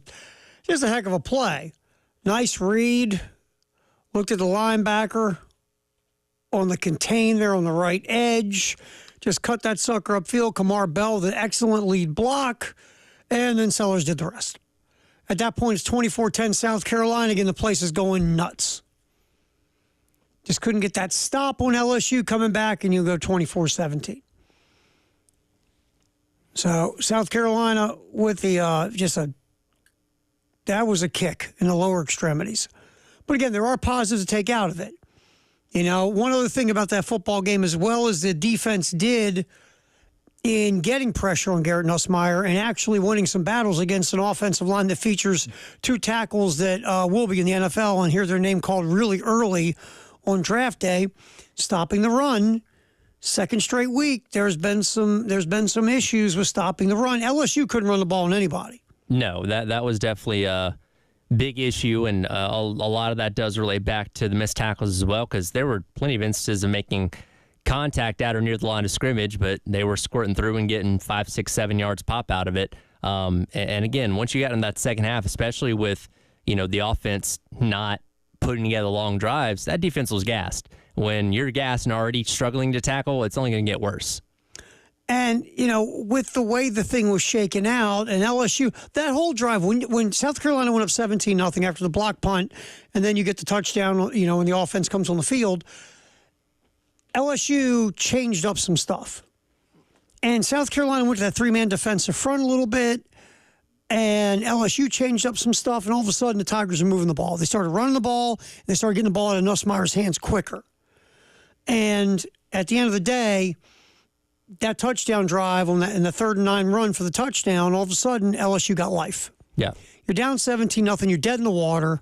heck of a play. Nice read. Looked at the linebacker on the contain there on the right edge. Just cut that sucker upfield. Kamar Bell with an excellent lead block. And then Sellers did the rest. At that point, it's 24-10 South Carolina. Again, the place is going nuts. Just couldn't get that stop on LSU coming back, and you go 24-17. So South Carolina with the that was a kick in the lower extremities. But again, there are positives to take out of it. You know, one other thing about that football game, as well as the defense did in getting pressure on Garrett Nussmeier and actually winning some battles against an offensive line that features two tackles that will be in the NFL and hear their name called really early on draft day, stopping the run. Second straight week, there's been some issues with stopping the run. LSU couldn't run the ball on anybody. No, that was definitely a big issue, and a lot of that does relate back to the missed tackles as well, because there were plenty of instances of making contact at or near the line of scrimmage, but they were squirting through and getting 5, 6, 7 yards pop out of it. And again, once you got in that second half, especially with the offense not putting together long drives, that defense was gassed. When you're gassed and already struggling to tackle, it's only going to get worse. And, with the way the thing was shaken out, and LSU, that whole drive, when South Carolina went up 17-0 after the block punt, and then you get the touchdown, when the offense comes on the field, LSU changed up some stuff. And South Carolina went to that three-man defensive front a little bit, and LSU changed up some stuff, and all of a sudden the Tigers are moving the ball. They started running the ball, and they started getting the ball out of Nussmeier's hands quicker. And at the end of the day, that touchdown drive in the 3rd and 9 run for the touchdown, all of a sudden LSU got life. Yeah. You're down 17-0, you're dead in the water,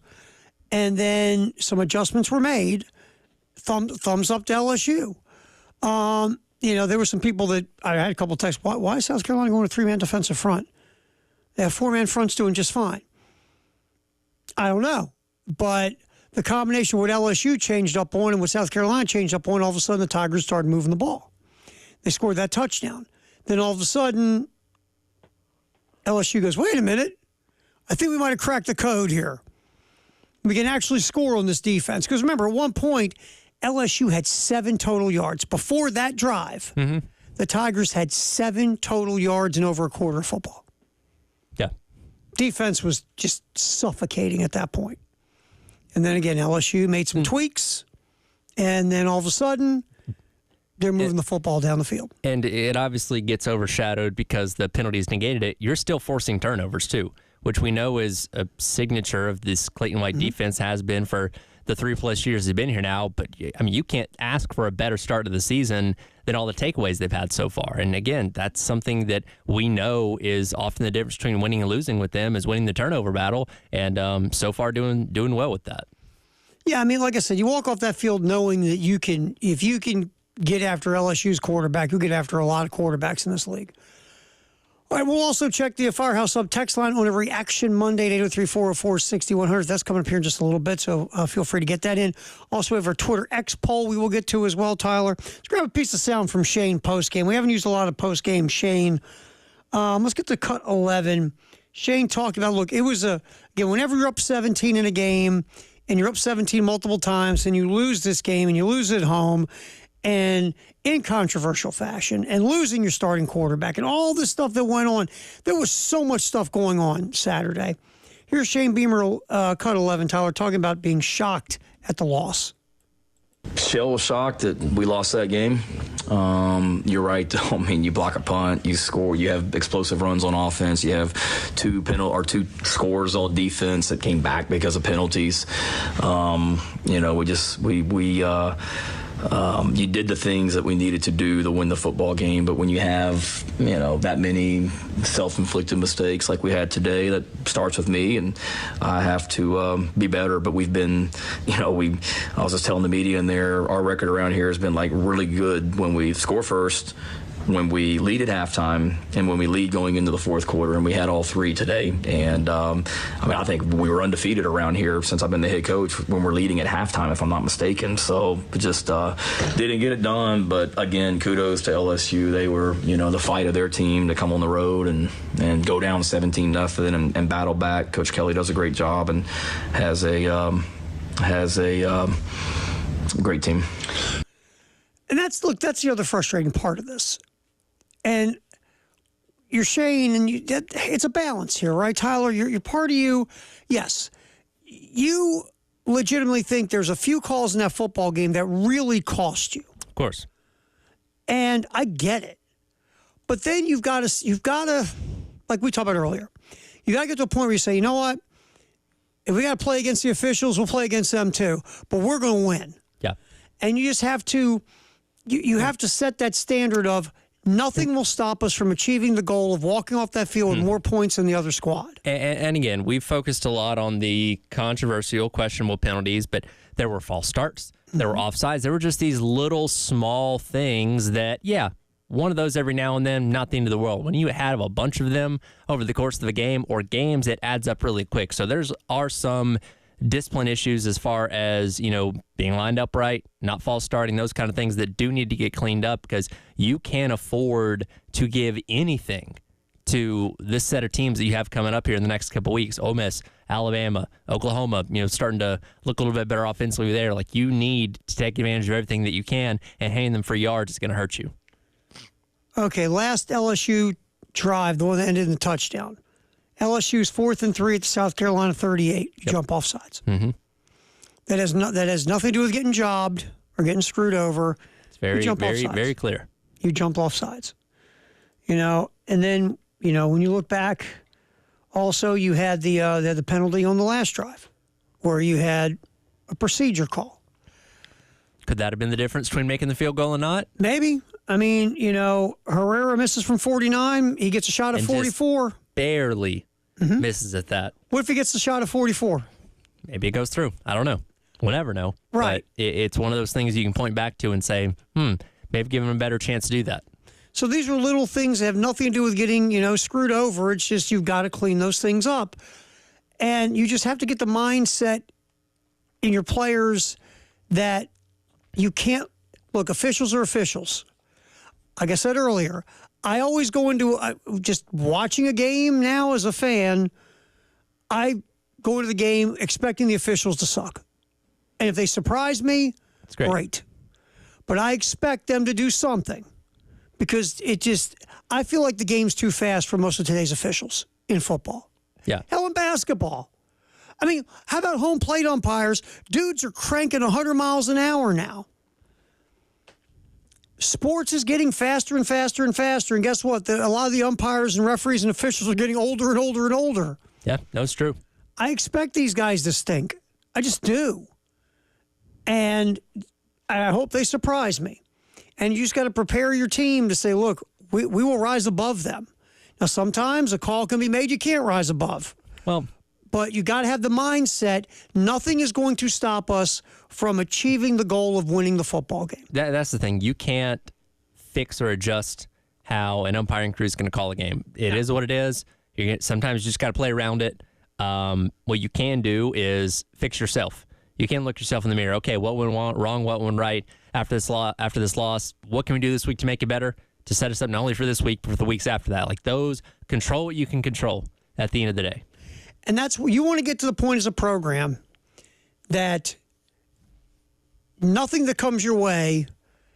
and then some adjustments were made. Thumbs up to LSU. There were some people that I had a couple texts. Why is South Carolina going to 3-man defensive front? They have 4-man fronts doing just fine. I don't know, but the combination of what LSU changed up on and what South Carolina changed up on, all of a sudden the Tigers started moving the ball. They scored that touchdown. Then all of a sudden, LSU goes, wait a minute. I think we might have cracked the code here. We can actually score on this defense. Because remember, at one point, LSU had 7 total yards. Before that drive, the Tigers had 7 total yards in over a quarter of football. Yeah. Defense was just suffocating at that point. And then again, LSU made some tweaks, and then all of a sudden, they're moving the football down the field. And it obviously gets overshadowed because the penalties negated it. You're still forcing turnovers, too, which we know is a signature of this Clayton White defense, has been for the 3+ years they've been here now. But, I mean, you can't ask for a better start to the season than all the takeaways they've had so far. And, again, that's something that we know is often the difference between winning and losing with them is winning the turnover battle. And so far doing well with that. Yeah, I mean, like I said, you walk off that field knowing that if you can get after LSU's quarterback, you'll get after a lot of quarterbacks in this league. All right, we'll also check the Firehouse Up text line on a Reaction Monday at 803-404-6100. That's coming up here in just a little bit, so feel free to get that in. Also, we have our Twitter X poll we will get to as well, Tyler. Let's grab a piece of sound from Shane postgame. We haven't used a lot of postgame Shane. Let's get to cut 11. Shane talked about, look, it was again, whenever you're up 17 in a game and you're up 17 multiple times and you lose this game and you lose at home, and in controversial fashion, and losing your starting quarterback, and all this stuff that went on. There was so much stuff going on Saturday. Here's Shane Beamer, cut 11, Tyler, talking about being shocked at the loss. Shell was shocked that we lost that game. You're right. I mean, you block a punt, you score, you have explosive runs on offense, you have 2 scores on defense that came back because of penalties. you did the things that we needed to do to win the football game. But when you have, that many self-inflicted mistakes like we had today, that starts with me, and I have to be better. But we've been, I was just telling the media in there, our record around here has been like really good when we score first, when we lead at halftime, and when we lead going into the fourth quarter, and we had all three today. And I think we were undefeated around here since I've been the head coach when we're leading at halftime, if I'm not mistaken. So just didn't get it done. But again, kudos to LSU. They were, the fight of their team to come on the road and go down 17-0 and battle back. Coach Kelly does a great job and has a great team. And that's the other frustrating part of this. And you're Shane, and it's a balance here, right, Tyler? You're part of you. Yes, you legitimately think there's a few calls in that football game that really cost you. Of course. And I get it. But then you've got to, like we talked about earlier, you got to get to a point where you say, you know what? If we got to play against the officials, we'll play against them too. But we're going to win. Yeah. And you just have to, you have to set that standard of nothing will stop us from achieving the goal of walking off that field with more points than the other squad. And again, we've focused a lot on the controversial, questionable penalties, but there were false starts. There were offsides. There were just these little small things that, one of those every now and then, not the end of the world. When you have a bunch of them over the course of a game or games, it adds up really quick. So there are some discipline issues as far as, being lined up right, not false starting, those kind of things that do need to get cleaned up, because you can't afford to give anything to this set of teams that you have coming up here in the next couple of weeks. Ole Miss, Alabama, Oklahoma, starting to look a little bit better offensively there. Like, you need to take advantage of everything that you can, and handing them for yards is going to hurt you. Okay, last LSU drive, the one that ended in the touchdown. LSU's 4th and 3 at the South Carolina 38. You jump off sides. Mm-hmm. That has nothing to do with getting jobbed or getting screwed over. It's very, you jump very, off sides. very clear. You jump off sides. And then, when you look back, also you had the penalty on the last drive where you had a procedure call. Could that have been the difference between making the field goal and not? Maybe. I mean, Herrera misses from 49. He gets a shot at 44. Barely misses at that. What if he gets the shot at 44? Maybe it goes through. I don't know. We'll never know. Right. But it's one of those things you can point back to and say, maybe give him a better chance to do that. So these are little things that have nothing to do with getting, screwed over. It's just you've got to clean those things up. And you just have to get the mindset in your players that you can't – look, officials are officials. Like I said earlier, I always go into just watching a game now as a fan. I go into the game expecting the officials to suck. And if they surprise me, that's great. But I expect them to do something because I feel like the game's too fast for most of today's officials in football. Yeah. Hell, in basketball. I mean, how about home plate umpires? Dudes are cranking 100 miles an hour now. Sports is getting faster and faster and faster. And guess what? A lot of the umpires and referees and officials are getting older and older and older. Yeah, no, it's true. I expect these guys to stink. I just do. And I hope they surprise me. And you just got to prepare your team to say, look, we will rise above them. Now, sometimes a call can be made you can't rise above. Well, but you got to have the mindset, nothing is going to stop us from achieving the goal of winning the football game. That's the thing. You can't fix or adjust how an umpiring crew is going to call a game. It is what it is. Sometimes you just got to play around it. What you can do is fix yourself. You can look yourself in the mirror. Okay, what went wrong, what went right after this loss? What can we do this week to make it better, to set us up not only for this week, but for the weeks after that? Like those, control what you can control at the end of the day. And that's what you want to get to the point as a program that nothing that comes your way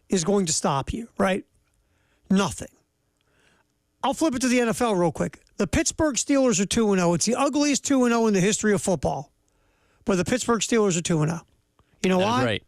is going to stop you, right? Nothing. I'll flip it to the NFL real quick. The Pittsburgh Steelers are 2-0. It's the ugliest 2-0 in the history of football. But the Pittsburgh Steelers are 2-0. You know why? Right.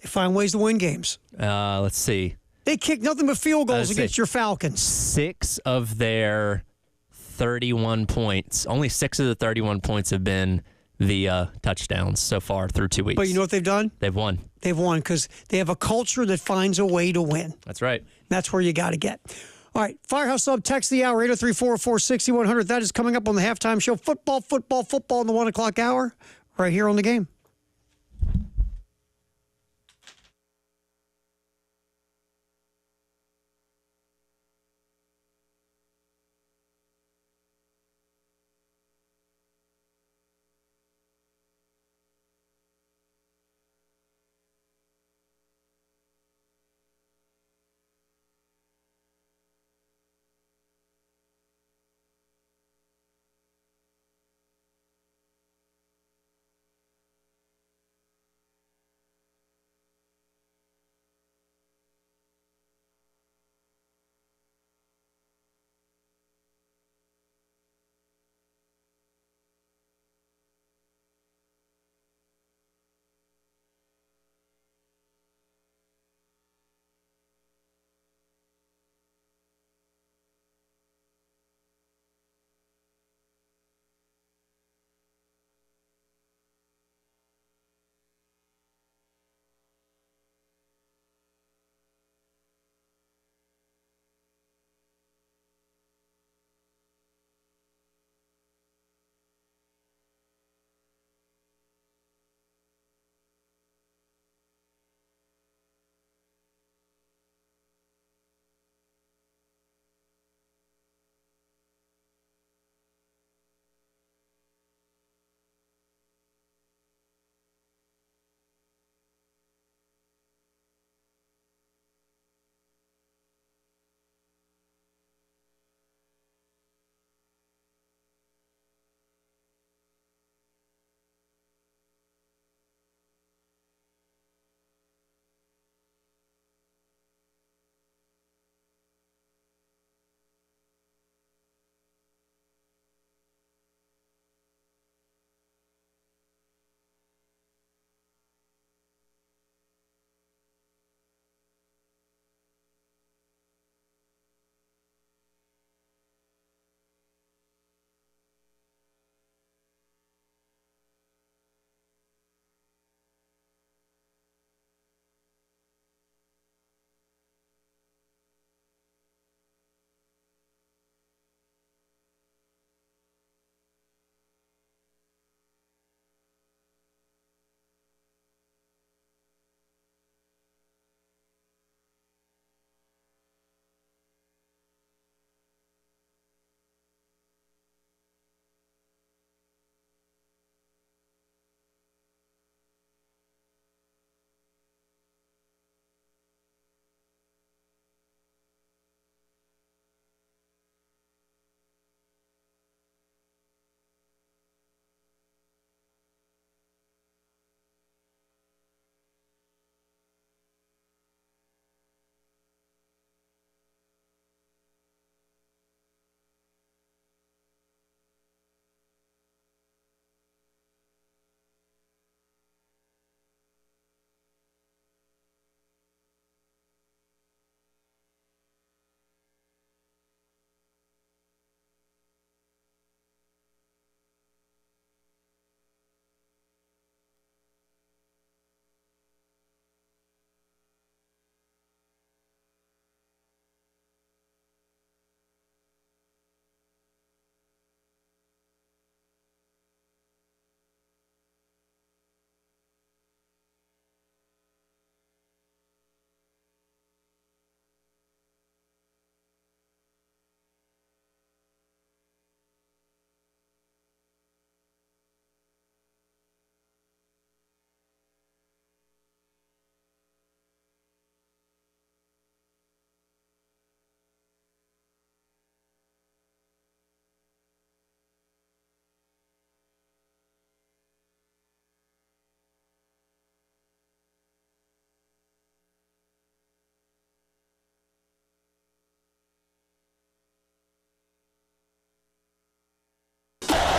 They find ways to win games. Let's see. They kick nothing but field goals against your Falcons. 6 of their 31 points. Only 6 of the 31 points have been the touchdowns so far through 2 weeks. But you know what they've done? They've won. They've won because they have a culture that finds a way to win. That's right. That's where you got to get. All right, Firehouse Sub, text the hour, 803-446-6100. That is coming up on the halftime show. Football in the 1 o'clock hour, right here on The Game.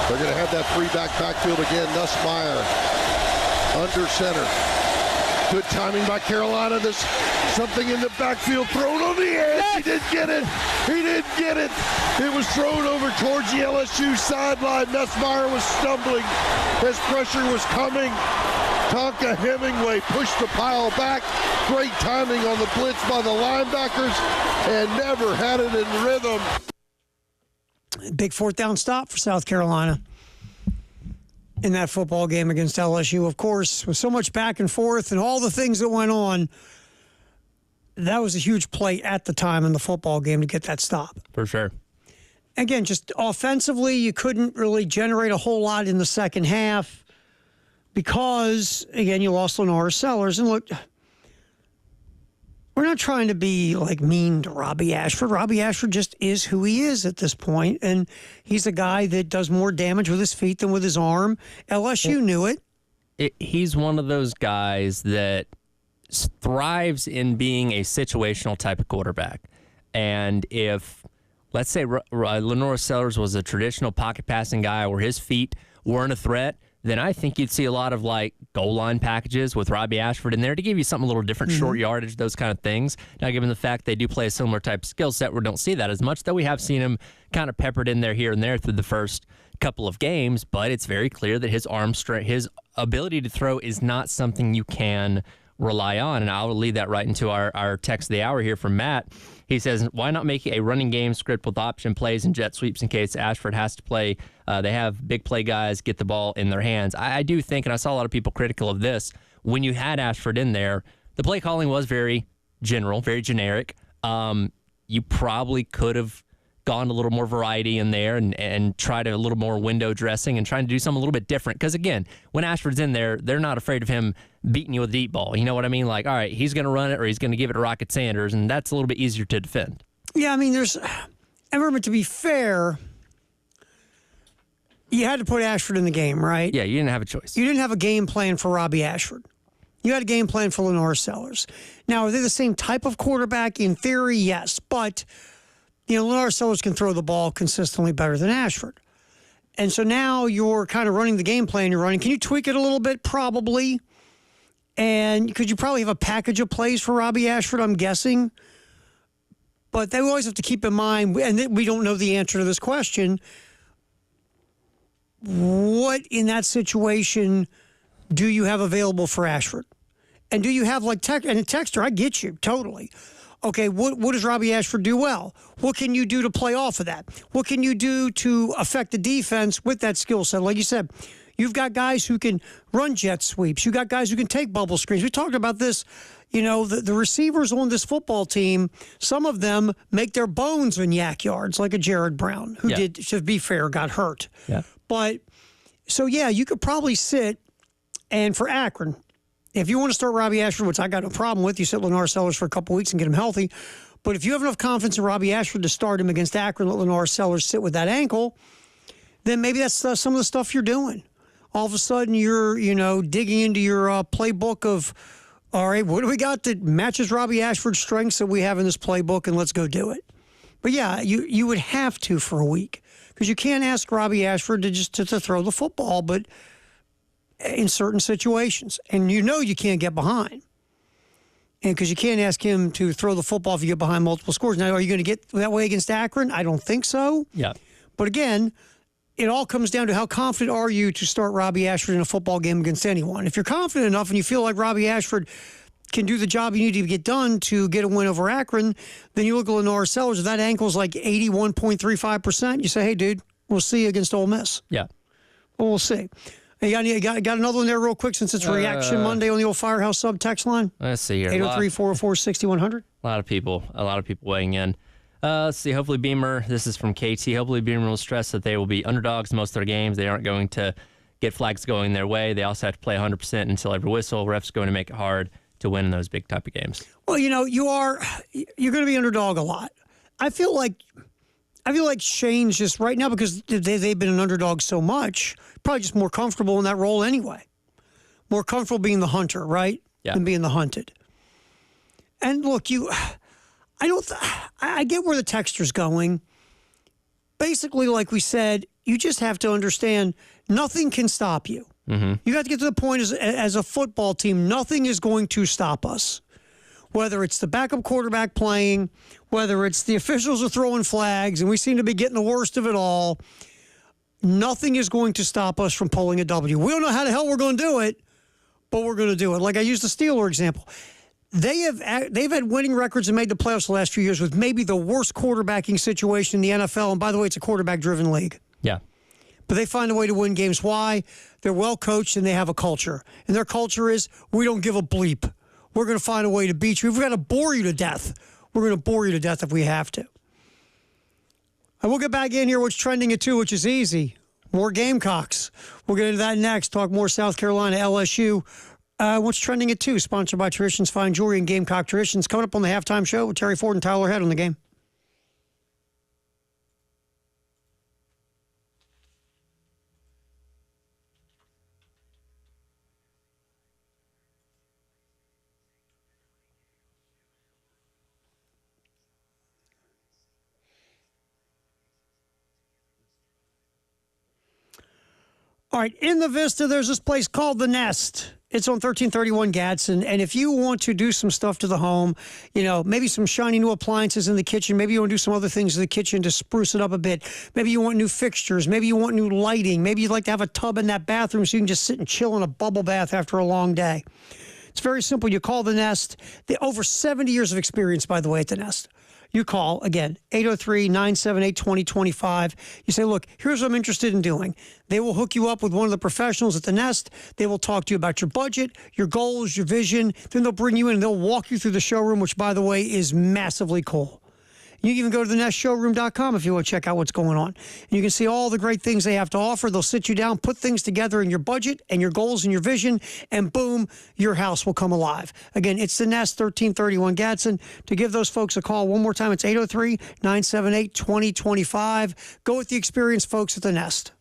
They're going to have that three-back backfield again. Nussmeier under center. Good timing by Carolina. There's something in the backfield thrown on the edge. He didn't get it. He didn't get it. It was thrown over towards the LSU sideline. Nussmeier was stumbling as pressure was coming. Tonka Hemingway pushed the pile back. Great timing on the blitz by the linebackers and never had it in rhythm. Big fourth down stop for South Carolina in that football game against LSU. Of course, with so much back and forth and all the things that went on, that was a huge play at the time in the football game to get that stop. For sure. Again, just offensively, you couldn't really generate a whole lot in the second half because, again, you lost Lenore Sellers. And look, we're not trying to be like mean to Robbie Ashford. Robbie Ashford just is who he is at this point, and he's a guy that does more damage with his feet than with his arm. LSU knew it. He's one of those guys that thrives in being a situational type of quarterback. And if, let's say, Lenore Sellers was a traditional pocket passing guy where his feet weren't a threat, then I think you'd see a lot of like goal line packages with Robbie Ashford in there to give you something a little different, short yardage, those kind of things. Now, given the fact they do play a similar type of skill set, we don't see that as much, though we have seen him kind of peppered in there here and there through the first couple of games, but it's very clear that his arm strength, his ability to throw is not something you can rely on. And I'll lead that right into our text of the hour here from Matt. He says, why not make a running game script with option plays and jet sweeps in case Ashford has to play? They have big play guys get the ball in their hands. I do think, and I saw a lot of people critical of this, when you had Ashford in there, the play calling was very general, very generic. You probably could have gone a little more variety in there and tried a little more window dressing and trying to do something a little bit different. Because, again, when Ashford's in there, they're not afraid of him beating you with a deep ball. You know what I mean? Like, all right, he's going to run it or he's going to give it to Rocket Sanders, and that's a little bit easier to defend. Yeah, I mean, but to be fair, you had to put Ashford in the game, right? Yeah, you didn't have a choice. You didn't have a game plan for Robbie Ashford. You had a game plan for Lenore Sellers. Now, are they the same type of quarterback? In theory, yes. But, Lenore Sellers can throw the ball consistently better than Ashford. And so now you're kind of running the game plan you're running. Can you tweak it a little bit? Probably. And could you probably have a package of plays for Robbie Ashford, I'm guessing. But they always have to keep in mind, and we don't know the answer to this question, what in that situation do you have available for Ashford? And do you have and a texter, I get you, totally. Okay, what does Robbie Ashford do well? What can you do to play off of that? What can you do to affect the defense with that skill set? Like you said, you've got guys who can run jet sweeps. You've got guys who can take bubble screens. We talked about this. The receivers on this football team, some of them make their bones in yak yards, like a Jared Brown, who did, to be fair, got hurt. Yeah. But, so yeah, you could probably sit, and for Akron, if you want to start Robbie Ashford, which I got no problem with, you sit Lenore Sellers for a couple weeks and get him healthy. But if you have enough confidence in Robbie Ashford to start him against Akron, let Lenore Sellers sit with that ankle, then maybe that's some of the stuff you're doing. All of a sudden, you're, digging into your playbook of, all right, what do we got that matches Robbie Ashford's strengths that we have in this playbook, and let's go do it. But yeah, you would have to for a week because you can't ask Robbie Ashford to throw the football, but in certain situations, and you can't get behind, and because you can't ask him to throw the football if you get behind multiple scores. Now, are you going to get that way against Akron? I don't think so. Yeah. But again, it all comes down to how confident are you to start Robbie Ashford in a football game against anyone. If you're confident enough and you feel like Robbie Ashford can do the job you need to get done to get a win over Akron, then you look at Lenore Sellers. If that ankle's like 81.35%, you say, hey, dude, we'll see you against Ole Miss. Yeah. Well, we'll see. You got another one there real quick since it's Reaction Monday on the old Firehouse Sub text line? Let's see here. 803-404-6100. A lot of people weighing in. Let's see. Hopefully Beamer, this is from KT. Hopefully Beamer will stress that they will be underdogs most of their games. They aren't going to get flags going their way. They also have to play 100% until every whistle. Refs going to make it hard to win in those big type of games. Well, you're going to be underdog a lot. I feel like Shane's just right now, because they've been an underdog so much, probably just more comfortable in that role anyway. More comfortable being the hunter, right? Yeah. Than being the hunted. And look, I get where the texter's going. Basically, like we said, you just have to understand nothing can stop you. Mm-hmm. You got to get to the point as a football team, nothing is going to stop us. Whether it's the backup quarterback playing, whether it's the officials are throwing flags, and we seem to be getting the worst of it all, nothing is going to stop us from pulling a W. We don't know how the hell we're going to do it, but we're going to do it. Like I used the Steeler example. They've had winning records and made the playoffs the last few years with maybe the worst quarterbacking situation in the NFL. And by the way, it's a quarterback-driven league. Yeah. But they find a way to win games. Why? They're well coached and they have a culture. And their culture is, we don't give a bleep. We're going to find a way to beat you. If we've got to bore you to death, we're going to bore you to death if we have to. And we'll get back in here, what's trending at 2, which is easy. More Gamecocks. We'll get into that next. Talk more South Carolina, LSU. What's trending at 2, sponsored by Traditions Fine Jewelry and Gamecock Traditions. Coming up on the halftime show with Terry Ford and Tyler Head on the game. All right, in the Vista, there's this place called The Nest. It's on 1331 Gadsden, and if you want to do some stuff to the home, maybe some shiny new appliances in the kitchen, maybe you want to do some other things in the kitchen to spruce it up a bit, maybe you want new fixtures, maybe you want new lighting, maybe you'd like to have a tub in that bathroom so you can just sit and chill in a bubble bath after a long day. It's very simple. You call The Nest. They over 70 years of experience, by the way, at The Nest. You call, again, 803-978-2025. You say, look, here's what I'm interested in doing. They will hook you up with one of the professionals at The Nest. They will talk to you about your budget, your goals, your vision. Then they'll bring you in and they'll walk you through the showroom, which, by the way, is massively cool. You can even go to thenestshowroom.com if you want to check out what's going on. And you can see all the great things they have to offer. They'll sit you down, put things together in your budget and your goals and your vision, and boom, your house will come alive. Again, it's The Nest, 1331 Gadsden. To give those folks a call one more time, it's 803-978-2025. Go with the experienced folks at The Nest.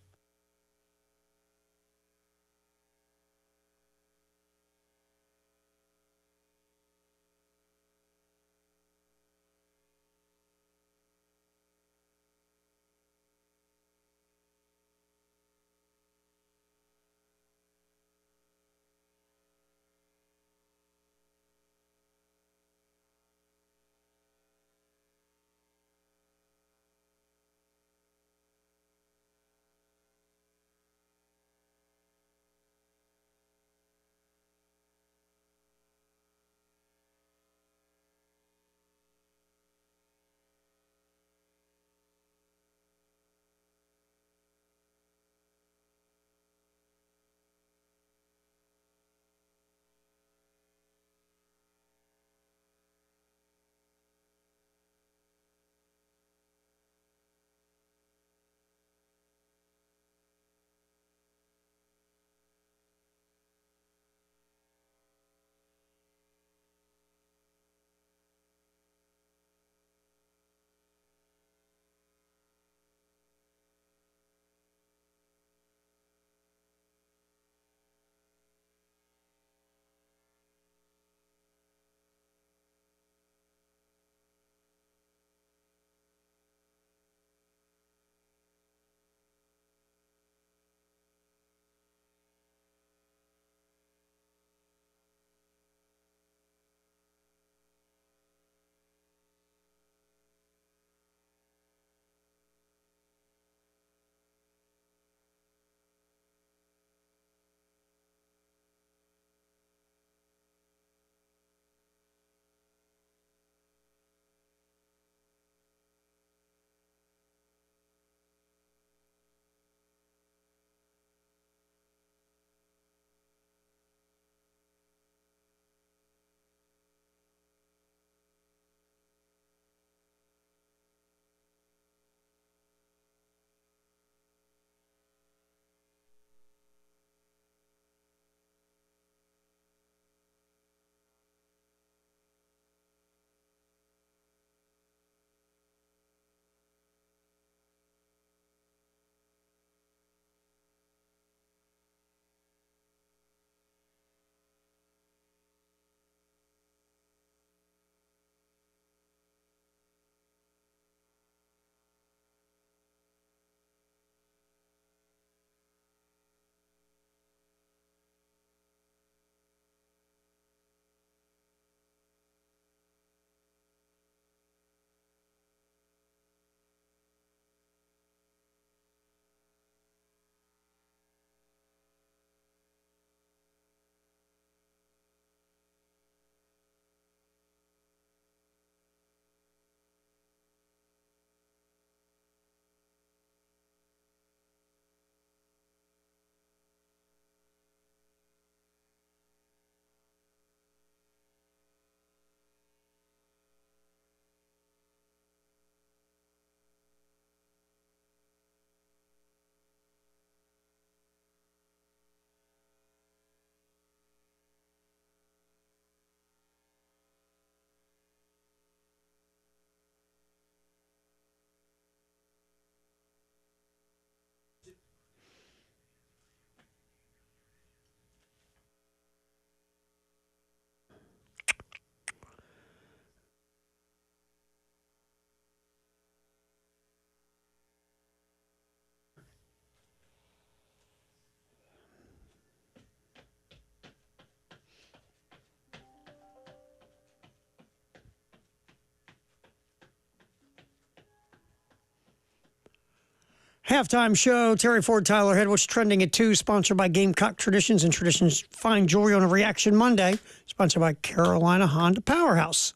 Halftime show, Terry Ford, Tyler Head. What's trending at 2, sponsored by Gamecock Traditions and Traditions Fine Jewelry on a Reaction Monday, sponsored by Carolina Honda Powerhouse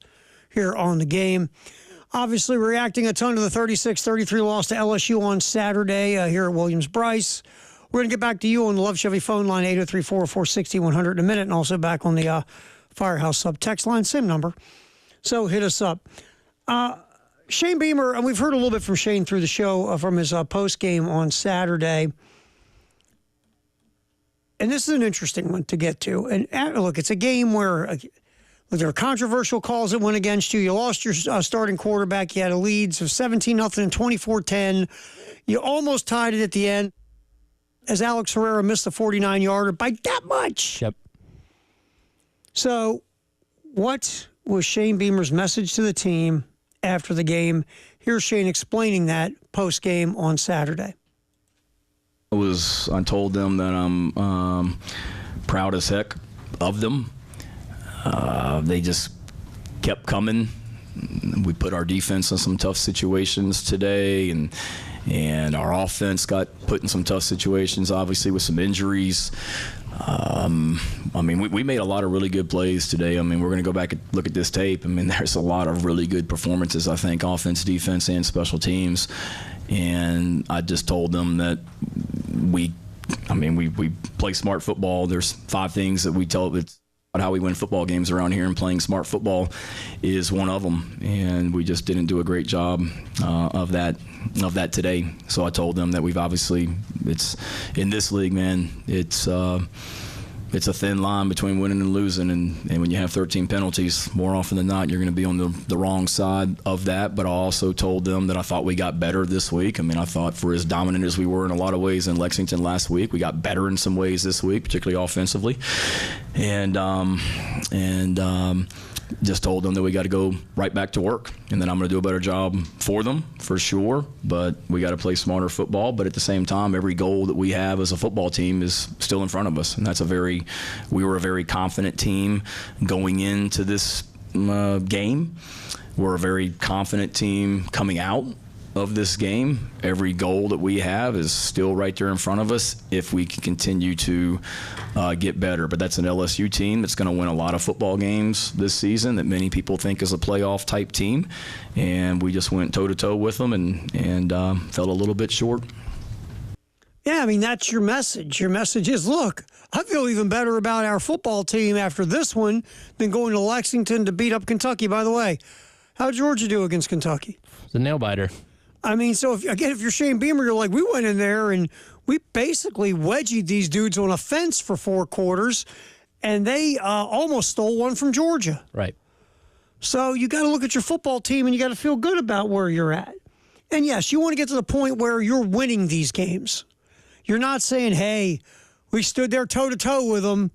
here on the game. Obviously reacting a ton to the 36-33 loss to LSU on Saturday here at Williams-Brice. We're going to get back to you on the Love Chevy phone line, 803-446-100 in a minute, and also back on the Firehouse sub text line, same number. So hit us up. Shane Beamer, and we've heard a little bit from Shane through the show from his post game on Saturday. And this is an interesting one to get to. And look, it's a game where there are controversial calls that went against you. You lost your starting quarterback. You had a lead of 17-0 and 24-10. You almost tied it at the end as Alex Herrera missed the 49-yarder by that much. Yep. So what was Shane Beamer's message to the team after the game? Here's Shane explaining that post-game on Saturday. I told them that I'm proud as heck of them. They just kept coming. We put our defense in some tough situations today, and our offense got put in some tough situations, obviously with some injuries. We made a lot of really good plays today. We're going to go back and look at this tape. There's a lot of really good performances, I think, offense, defense, and special teams. And I just told them that we play smart football. There's 5 things that we tell it's about how we win football games around here, and playing smart football is one of them. And we just didn't do a great job of that today. So I told them that we've obviously, it's in this league, man, it's a thin line between winning and losing, and when you have 13 penalties, more often than not, you're going to be on the wrong side of that. But I also told them that I thought we got better this week. I thought for as dominant as we were in a lot of ways in Lexington last week, we got better in some ways this week, particularly offensively. And just told them that we got to go right back to work, and then I'm going to do a better job for them, for sure. But we got to play smarter football. But at the same time, every goal that we have as a football team is still in front of us, and we were a very confident team going into this game. We're a very confident team coming out of this game. Every goal that we have is still right there in front of us if we can continue to get better. But that's an LSU team that's going to win a lot of football games this season that many people think is a playoff type team, and we just went toe-to-toe with them and fell a little bit short. Yeah, that's your message. Your message is, look, I feel even better about our football team after this one than going to Lexington to beat up Kentucky. By the way, how'd Georgia do against Kentucky? It's a nail-biter. So if you're Shane Beamer, you're like, we went in there and we basically wedgied these dudes on a fence for 4 quarters, and they almost stole one from Georgia. Right. So you got to look at your football team, and you got to feel good about where you're at. And yes, you want to get to the point where you're winning these games. You're not saying, hey, we stood there toe-to-toe with them,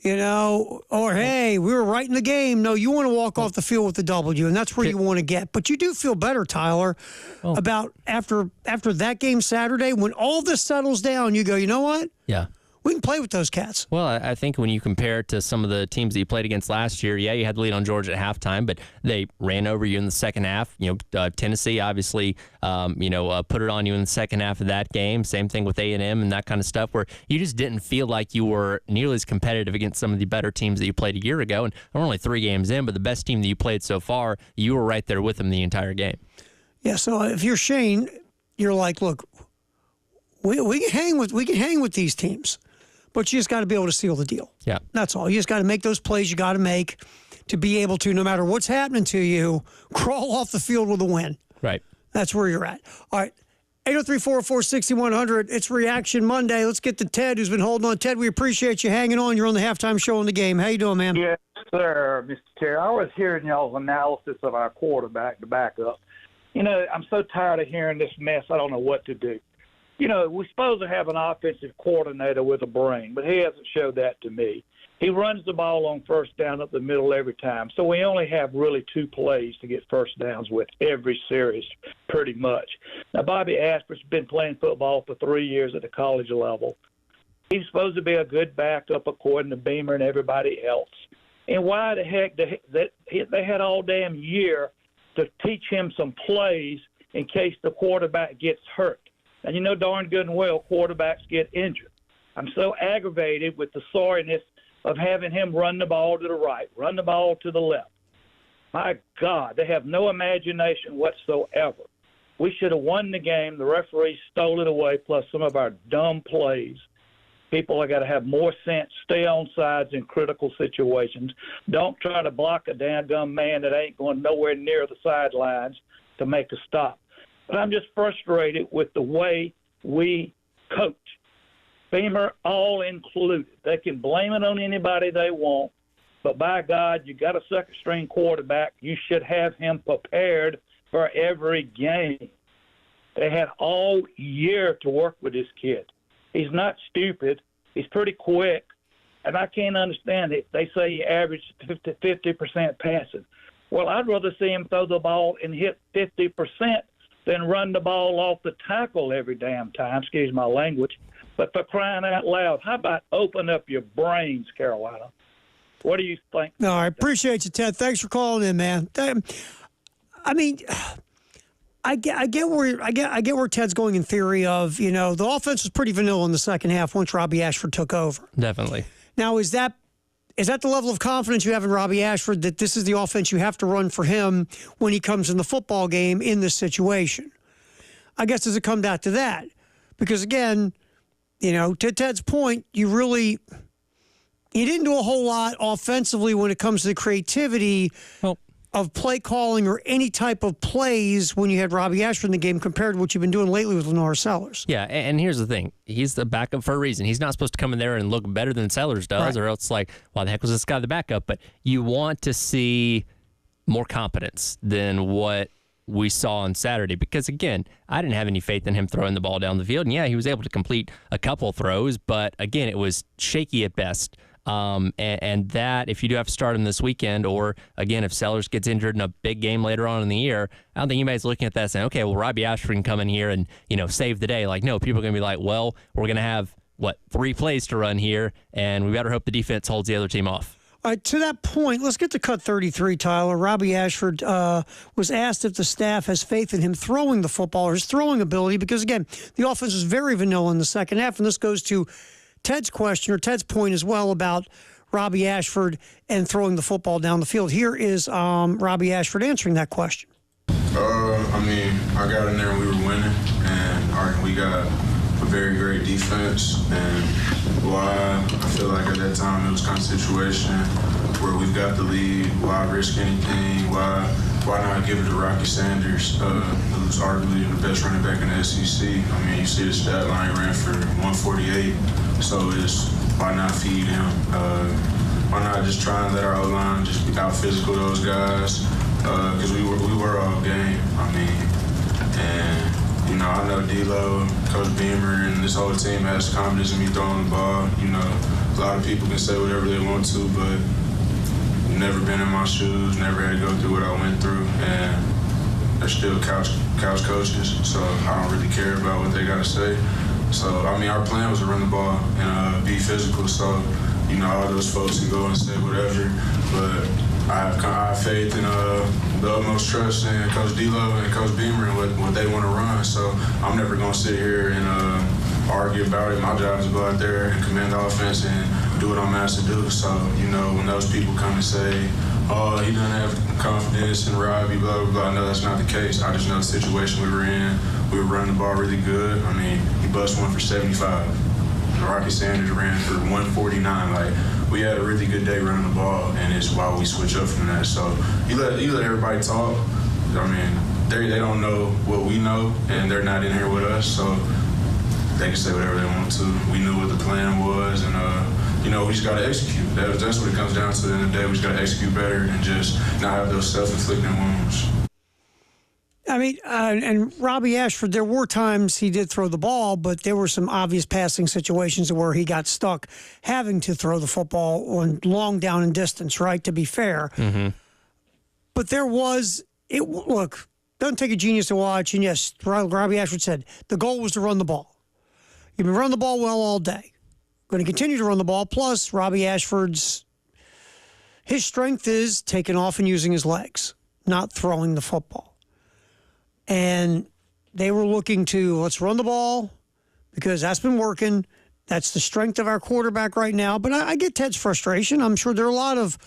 or hey, we were right in the game. No, you want to walk off the field with the W, and that's where you want to get. But you do feel better, Tyler, about after that game Saturday, when all this settles down, you go, you know what? Yeah. We can play with those cats. Well, I think when you compare it to some of the teams that you played against last year, yeah, you had the lead on Georgia at halftime, but they ran over you in the second half. Tennessee obviously, put it on you in the second half of that game. Same thing with A&M and that kind of stuff, where you just didn't feel like you were nearly as competitive against some of the better teams that you played a year ago. And we're only 3 games in, but the best team that you played so far, you were right there with them the entire game. Yeah. So if you're Shane, you're like, look, we can hang with these teams. But you just got to be able to seal the deal. Yeah. That's all. You just got to make those plays you got to make to be able to, no matter what's happening to you, crawl off the field with a win. Right. That's where you're at. All right. 803-446-100. It's Reaction Monday. Let's get to Ted, who's been holding on. Ted, we appreciate you hanging on. You're on the halftime show in the game. How you doing, man? Yes, sir, Mr. Terry. I was hearing y'all's analysis of our quarterback, the backup. I'm so tired of hearing this mess. I don't know what to do. We're supposed to have an offensive coordinator with a brain, but he hasn't showed that to me. He runs the ball on first down up the middle every time. So we only have really 2 plays to get first downs with every series, pretty much. Now, Bobby Asper's been playing football for 3 years at the college level. He's supposed to be a good backup according to Beamer and everybody else. And why the heck they had all damn year to teach him some plays in case the quarterback gets hurt. And you know darn good and well quarterbacks get injured. I'm so aggravated with the sorriness of having him run the ball to the right, run the ball to the left. My God, they have no imagination whatsoever. We should have won the game. The referee stole it away, plus some of our dumb plays. People have got to have more sense. Stay on sides in critical situations. Don't try to block a damn dumb man that ain't going nowhere near the sidelines to make a stop. But I'm just frustrated with the way we coach. Beamer all included. They can blame it on anybody they want, but by God, you got a second-string quarterback. You should have him prepared for every game. They had all year to work with this kid. He's not stupid. He's pretty quick, and I can't understand it. They say he averaged 50% passing. Well, I'd rather see him throw the ball and hit 50% than run the ball off the tackle every damn time. Excuse my language. But for crying out loud, how about open up your brains, Carolina? What do you think? No, I appreciate you, Ted. Thanks for calling in, man. I mean, I get where Ted's going in theory of, you know, the offense was pretty vanilla in the second half once Robbie Ashford took over. Definitely. Now, is that the level of confidence you have in Robbie Ashford that this is the offense you have to run for him when he comes in the football game in this situation? I guess does it come down to that? Because again, you know, to Ted's point, you didn't do a whole lot offensively when it comes to the creativity of play calling or any type of plays when you had Robbie Ashford in the game compared to what you've been doing lately with Lenore Sellers. Yeah, and here's the thing. He's the backup for a reason. He's not supposed to come in there and look better than Sellers does, or else like, why the heck was this guy the backup? But you want to see more competence than what we saw on Saturday, because again, I didn't have any faith in him throwing the ball down the field. And yeah, he was able to complete a couple throws, but again, it was shaky at best. And that, if you do have to start him this weekend, or again, if Sellers gets injured in a big game later on in the year, I don't think anybody's looking at that saying, okay, well, Robbie Ashford can come in here and, you know, save the day. Like, no, people are going to be like, well, we're going to have, 3 plays to run here, and we better hope the defense holds the other team off. All right, to that point, let's get to cut 33, Tyler. Robbie Ashford was asked if the staff has faith in him throwing the football or his throwing ability, because, again, the offense was very vanilla in the second half, and this goes to Ted's question, or Ted's point as well, about Robbie Ashford and throwing the football down the field. Here is Robbie Ashford answering that question. I got in there and we were winning, and we got a very great defense, and why I feel like at that time it was kind of a situation where we've got the lead, why risk anything, why not give it to Rocky Sanders, who's arguably the best running back in the SEC. You see the stat line, ran for 148, so why not feed him? Why not just try and let our O-line just out physical those guys, because we were all game. I know D-Lo, Coach Beamer, and this whole team has confidence in me throwing the ball. A lot of people can say whatever they want to, but never been in my shoes, never had to go through what I went through, and they're still couch coaches, so I don't really care about what they got to say. So, our plan was to run the ball and be physical, so, all those folks can go and say whatever, but I have faith in the utmost trust in Coach D-Lo and Coach Beamer and what they want to run. So I'm never going to sit here and argue about it. My job is to go out there and command the offense and do what I'm asked to do. So, when those people come and say, oh, he doesn't have confidence in Robbie, blah, blah, blah. No, that's not the case. I just know the situation we were in. We were running the ball really good. He bust one for 75. Rocky Sanders ran for 149. We had a really good day running the ball, and it's why we switch up from that. So you let everybody talk. They don't know what we know, and they're not in here with us, so they can say whatever they want to. We knew what the plan was, and we just got to execute. That's what it comes down to. At the end of the day, we just got to execute better and just not have those self-inflicted wounds. And Robbie Ashford, there were times he did throw the ball, but there were some obvious passing situations where he got stuck having to throw the football on long down and distance, right, to be fair. Mm-hmm. But look, doesn't take a genius to watch, and yes, Robbie Ashford said the goal was to run the ball. You've been running the ball well all day. Going to continue to run the ball, plus Robbie Ashford's strength is taking off and using his legs, not throwing the football. And they were looking to let's run the ball because that's been working. That's the strength of our quarterback right now. But I get Ted's frustration. I'm sure there are a lot of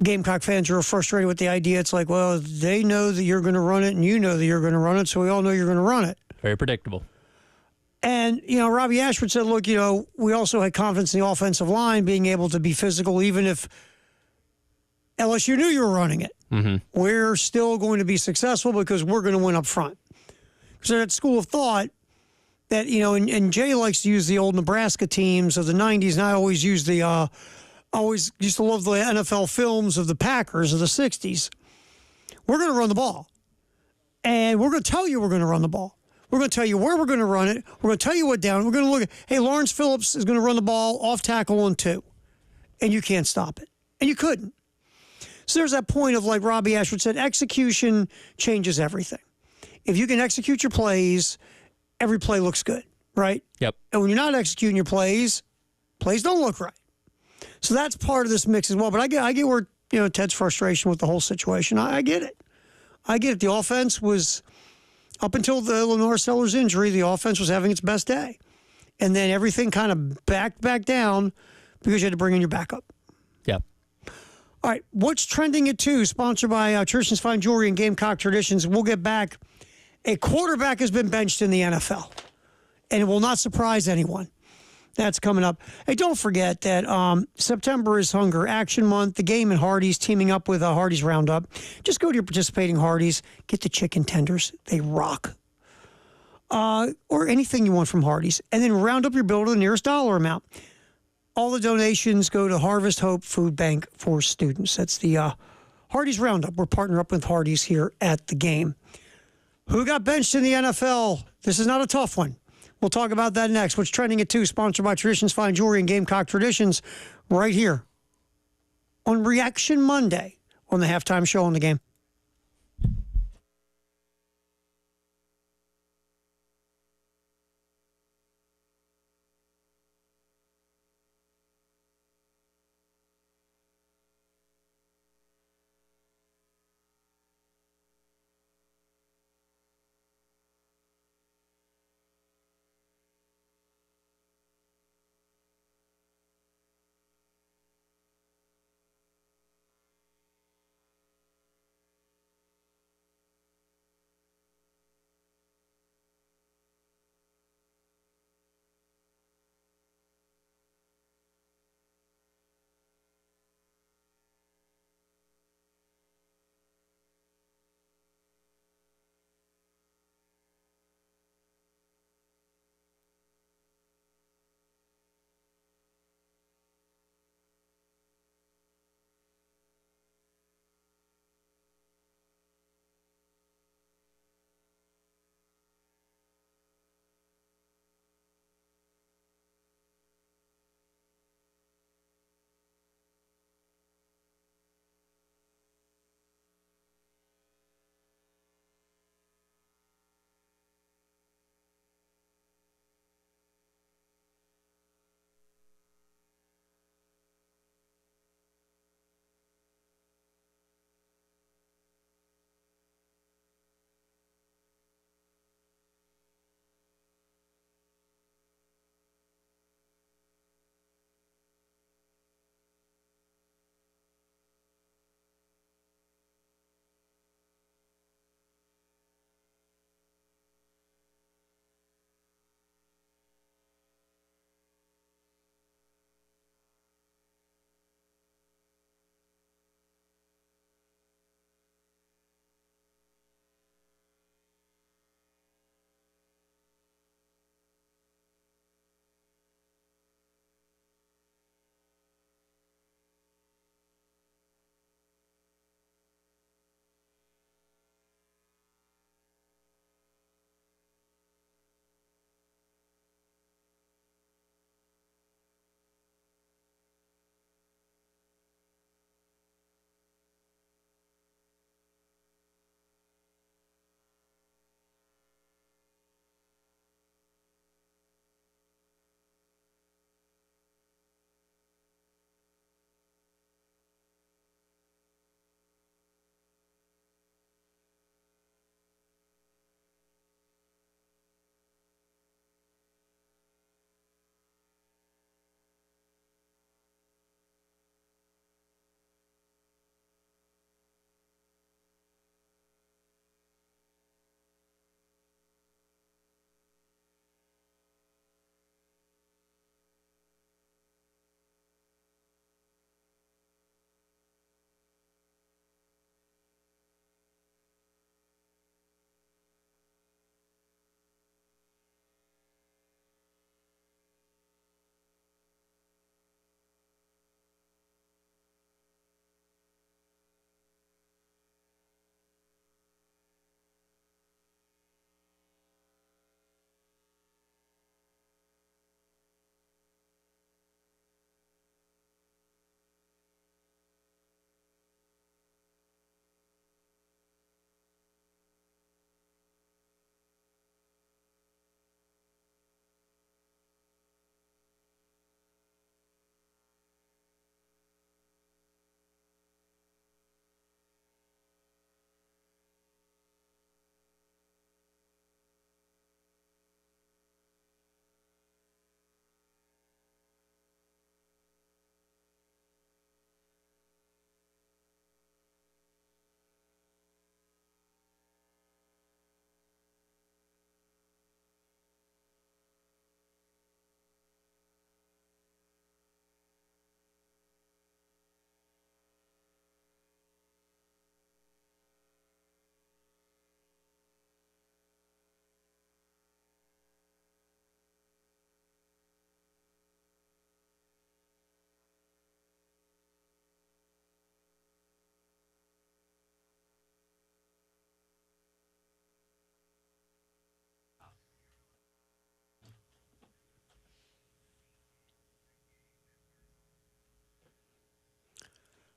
Gamecock fans who are frustrated with the idea. It's like, well, they know that you're going to run it and you know that you're going to run it, so we all know you're going to run it. Very predictable. And, Robbie Ashford said, look, we also had confidence in the offensive line being able to be physical even if LSU knew you were running it. Mm-hmm. We're still going to be successful because we're going to win up front. So that school of thought that, and Jay likes to use the old Nebraska teams of the 90s, and I always use always used to love the NFL films of the Packers of the 60s. We're going to run the ball. And we're going to tell you we're going to run the ball. We're going to tell you where we're going to run it. We're going to tell you what down. We're going to look at, hey, Lawrence Phillips is going to run the ball off tackle on 2. And you can't stop it. And you couldn't. So there's that point of, like Robbie Ashford said, execution changes everything. If you can execute your plays, every play looks good, right? Yep. And when you're not executing your plays don't look right. So that's part of this mix as well. But I get where, Ted's frustration with the whole situation. I get it. The offense was, up until the Lenore Sellers injury, the offense was having its best day. And then everything kind of backed back down because you had to bring in your backup. Yeah. All right, what's trending at 2? Sponsored by Traditions Fine Jewelry and Gamecock Traditions. We'll get back. A quarterback has been benched in the NFL, and it will not surprise anyone. That's coming up. Hey, don't forget that September is Hunger Action Month. The game at Hardee's teaming up with Hardee's Roundup. Just go to your participating Hardee's. Get the chicken tenders. They rock. Or anything you want from Hardee's. And then round up your bill to the nearest dollar amount. All the donations go to Harvest Hope Food Bank for students. That's the Hardee's Roundup. We're partnering up with Hardee's here at the game. Who got benched in the NFL? This is not a tough one. We'll talk about that next. What's trending at 2, sponsored by Traditions Fine Jewelry and Gamecock Traditions, right here on Reaction Monday on the Halftime Show on the Game.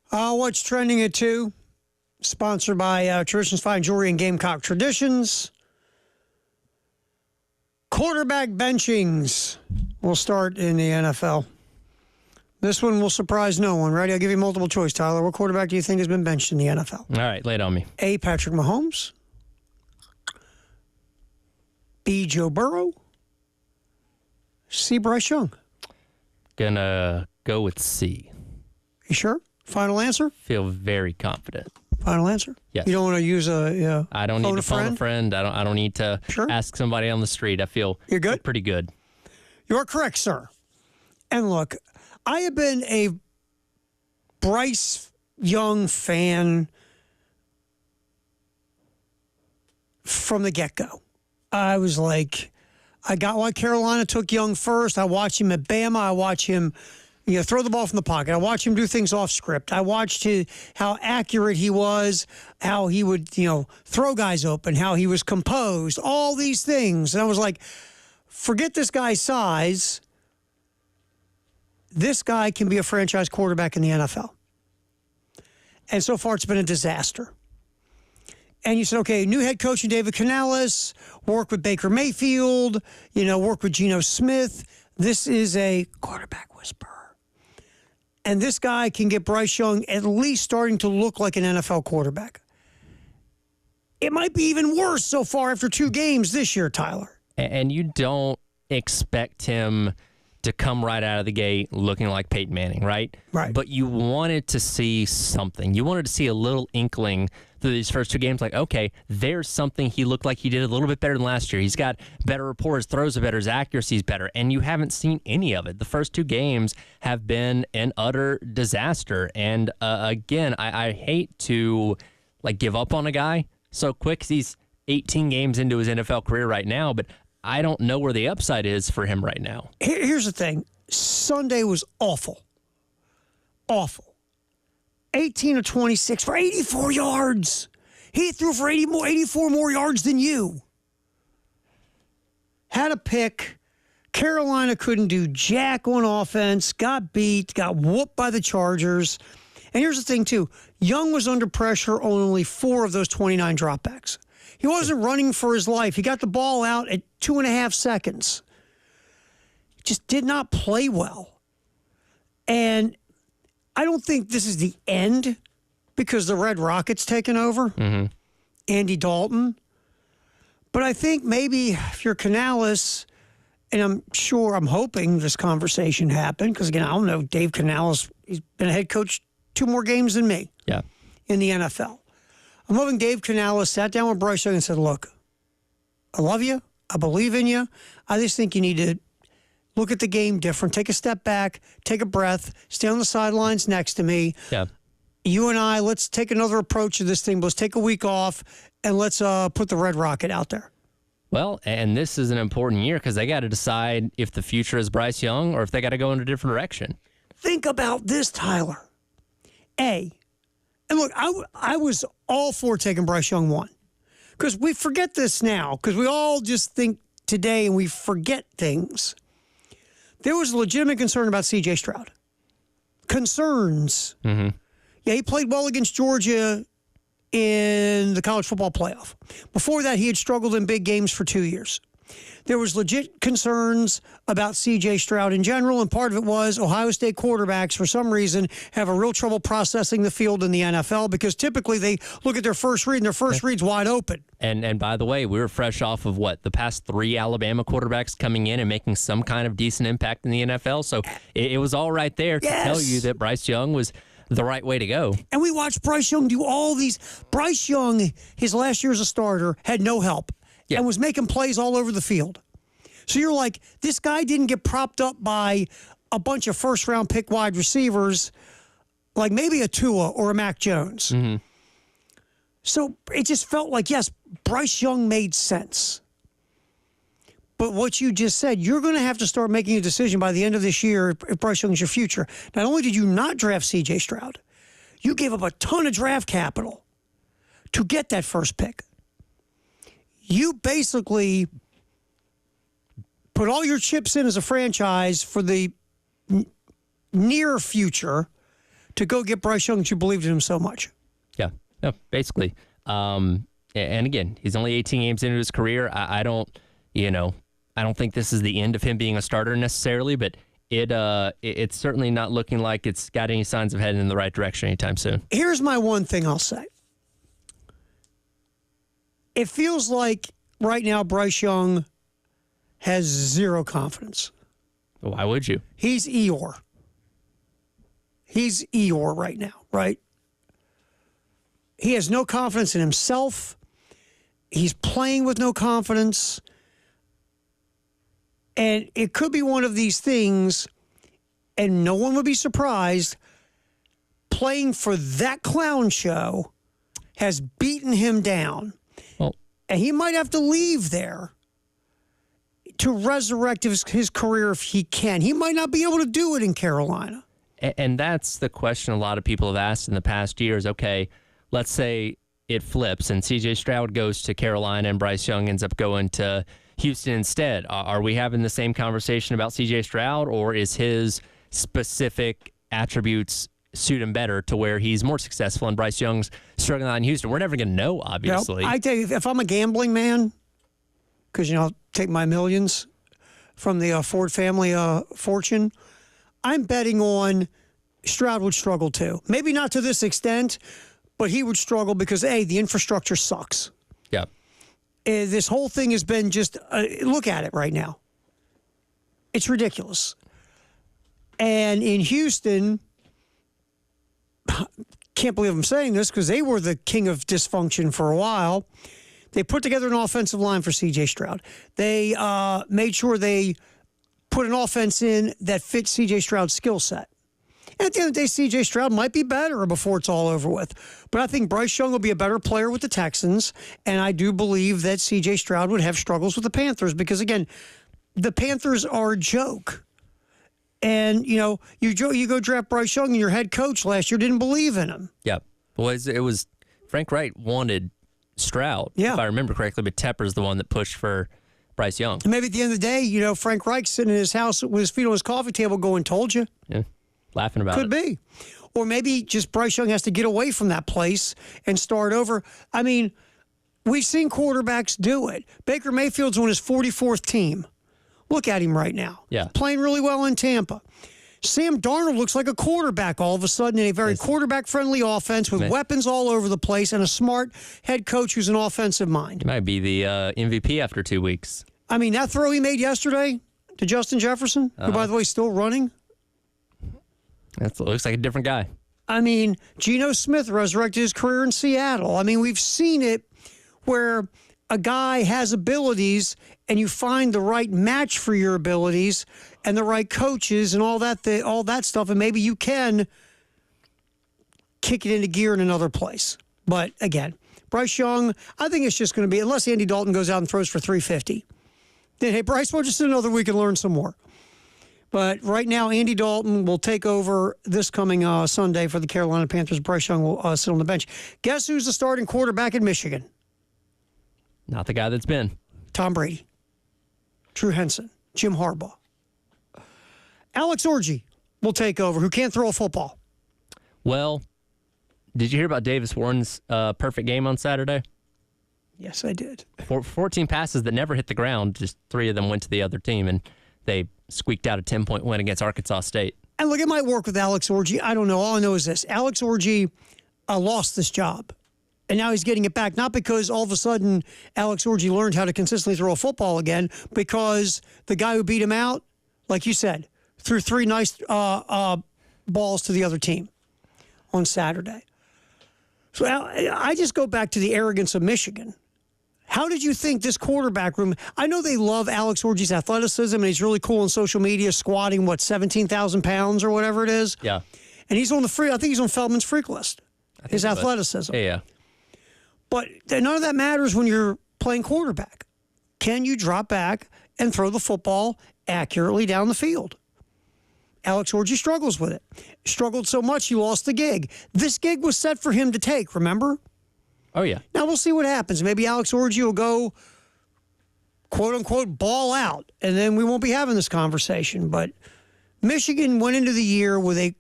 What's trending at 2? Sponsored by Traditions Fine Jewelry and Gamecock Traditions. Quarterback benchings will start in the NFL. This one will surprise no one. Ready? I'll give you multiple choice, Tyler. What quarterback do you think has been benched in the NFL? All right, lay it on me. A, Patrick Mahomes. B, Joe Burrow. C, Bryce Young. Gonna go with C. You sure? Final answer? Feel very confident. Final answer? Yes. You don't want to use a I don't need to phone a friend. I don't need to ask somebody on the street. I feel You're good? pretty good. You're correct, sir. And look, I have been a Bryce Young fan from the get-go. I was like, I got why Carolina took Young first. I watched him at Bama. I watched him throw the ball from the pocket. I watched him do things off script. I watched how accurate he was, how he would, throw guys open, how he was composed, all these things. And I was like, forget this guy's size. This guy can be a franchise quarterback in the NFL. And so far, it's been a disaster. And you said, okay, new head coach in David Canales, work with Baker Mayfield, work with Geno Smith. This is a quarterback whisperer. And this guy can get Bryce Young at least starting to look like an NFL quarterback. It might be even worse so far after 2 games this year, Tyler. And you don't expect him to come right out of the gate looking like Peyton Manning, right? Right. But you wanted to see something. You wanted to see a little inkling through these first 2 games, like, okay, there's something he looked like he did a little bit better than last year. He's got better rapport, his throws are better, his accuracy is better, and you haven't seen any of it. The first 2 games have been an utter disaster. And again, I hate to give up on a guy so quick, 'cause he's 18 games into his NFL career right now, but I don't know where the upside is for him right now. Here's the thing. Sunday was awful. Awful. 18 of 26 for 84 yards. He threw for 84 more yards than you. Had a pick. Carolina couldn't do jack on offense. Got beat. Got whooped by the Chargers. And here's the thing, too. Young was under pressure on only 4 of those 29 dropbacks. He wasn't running for his life. He got the ball out at 2.5 seconds. Just did not play well. And I don't think this is the end because the Red Rockets taken over. Mm-hmm. Andy Dalton. But I think maybe if you're Canales, and I'm hoping this conversation happened because, again, I don't know, Dave Canales, he's been a head coach 2 more games than me in the NFL. I'm hoping Dave Canales sat down with Bryce Young and said, look, I love you. I believe in you. I just think you need to look at the game different. Take a step back. Take a breath. Stay on the sidelines next to me. Yeah. You and I, let's take another approach to this thing. Let's take a week off, and let's put the Red Rocket out there. Well, and this is an important year because they got to decide if the future is Bryce Young or if they got to go in a different direction. Think about this, Tyler. And look, I was all for taking Bryce Young 1. Because we forget this now, because we all just think today and we forget things. There was legitimate concern about C.J. Stroud. Concerns. Mm-hmm. Yeah, he played well against Georgia in the college football playoff. Before that, he had struggled in big games for 2 years. There was legit concerns about C.J. Stroud in general, and part of it was Ohio State quarterbacks, for some reason, have a real trouble processing the field in the NFL because typically they look at their first read, and their first read's wide open. And by the way, we were fresh off of the past 3 Alabama quarterbacks coming in and making some kind of decent impact in the NFL, so it was all right there to tell you that Bryce Young was the right way to go. And we watched Bryce Young do all these. Bryce Young, his last year as a starter, had no help. And was making plays all over the field. So you're like, this guy didn't get propped up by a bunch of first-round pick wide receivers, like maybe a Tua or a Mac Jones. Mm-hmm. So it just felt like, yes, Bryce Young made sense. But what you just said, you're going to have to start making a decision by the end of this year if Bryce Young is your future. Not only did you not draft C.J. Stroud, you gave up a ton of draft capital to get that first pick. You basically put all your chips in as a franchise for the near future to go get Bryce Young that you believed in him so much? Yeah, no, basically. And again, he's only 18 games into his career. I don't think this is the end of him being a starter necessarily, but it's certainly not looking like it's got any signs of heading in the right direction anytime soon. Here's my one thing I'll say. It feels like right now Bryce Young has zero confidence. Why would you? He's Eeyore. He's Eeyore right now, right? He has no confidence in himself. He's playing with no confidence. And it could be one of these things, and no one would be surprised, playing for that clown show has beaten him down. Well, and he might have to leave there to resurrect his career if he can. He might not be able to do it in Carolina. And that's the question a lot of people have asked in the past years. Okay, let's say it flips and C.J. Stroud goes to Carolina and Bryce Young ends up going to Houston instead. Are we having the same conversation about C.J. Stroud, or is his specific attributes suit him better to where he's more successful and Bryce Young's struggling out in Houston? We're never going to know, obviously. I tell you, if I'm a gambling man, because, I'll take my millions from the Ford family fortune, I'm betting on Stroud would struggle too. Maybe not to this extent, but he would struggle because, A, the infrastructure sucks. Yeah. This whole thing has been just, look at it right now. It's ridiculous. And in Houston, can't believe I'm saying this because they were the king of dysfunction for a while. They put together an offensive line for C.J. Stroud. They made sure they put an offense in that fits C.J. Stroud's skill set. And at the end of the day, C.J. Stroud might be better before it's all over with. But I think Bryce Young will be a better player with the Texans, and I do believe that C.J. Stroud would have struggles with the Panthers because, again, the Panthers are a joke. And, you go draft Bryce Young, and your head coach last year didn't believe in him. Yeah. Well, it was Frank Wright wanted Stroud, if I remember correctly, but Tepper's the one that pushed for Bryce Young. And maybe at the end of the day, Frank Reich's sitting in his house with his feet on his coffee table going, told you. Yeah, laughing about it. Could be. Or maybe just Bryce Young has to get away from that place and start over. I mean, we've seen quarterbacks do it. Baker Mayfield's on his 44th team. Look at him right now. Yeah. Playing really well in Tampa. Sam Darnold looks like a quarterback all of a sudden in a very quarterback-friendly offense with weapons all over the place and a smart head coach who's an offensive mind. He might be the MVP after 2 weeks. I mean, that throw he made yesterday to Justin Jefferson, who, by the way, is still running. That looks like a different guy. I mean, Geno Smith resurrected his career in Seattle. I mean, we've seen it where a guy has abilities and you find the right match for your abilities and the right coaches and all that stuff, and maybe you can kick it into gear in another place. But again, Bryce Young, I think it's just going to be, unless Andy Dalton goes out and throws for 350, then, hey, Bryce, we'll just sit another week and learn some more. But right now, Andy Dalton will take over this coming Sunday for the Carolina Panthers. Bryce Young will sit on the bench. Guess who's the starting quarterback in Michigan? Not the guy that's been. Tom Brady, Drew Henson, Jim Harbaugh. Alex Orji will take over, who can't throw a football. Well, did you hear about Davis Warren's perfect game on Saturday? Yes, I did. 14 passes that never hit the ground. Just 3 of them went to the other team, and they squeaked out a 10-point win against Arkansas State. And look, it might work with Alex Orji. I don't know. All I know is this. Alex Orji lost this job, and now he's getting it back. Not because all of a sudden Alex Orji learned how to consistently throw a football again, because the guy who beat him out, like you said, threw 3 nice balls to the other team on Saturday. So I just go back to the arrogance of Michigan. How did you think this quarterback room? I know they love Alex Orji's athleticism, and he's really cool on social media, squatting, 17,000 pounds or whatever it is? Yeah. And he's on I think he's on Feldman's freak list, his athleticism. Yeah. But none of that matters when you're playing quarterback. Can you drop back and throw the football accurately down the field? Alex Orji struggles with it. Struggled so much he lost the gig. This gig was set for him to take, remember? Oh, yeah. Now we'll see what happens. Maybe Alex Orji will go, quote-unquote, ball out, and then we won't be having this conversation. But Michigan went into the year with a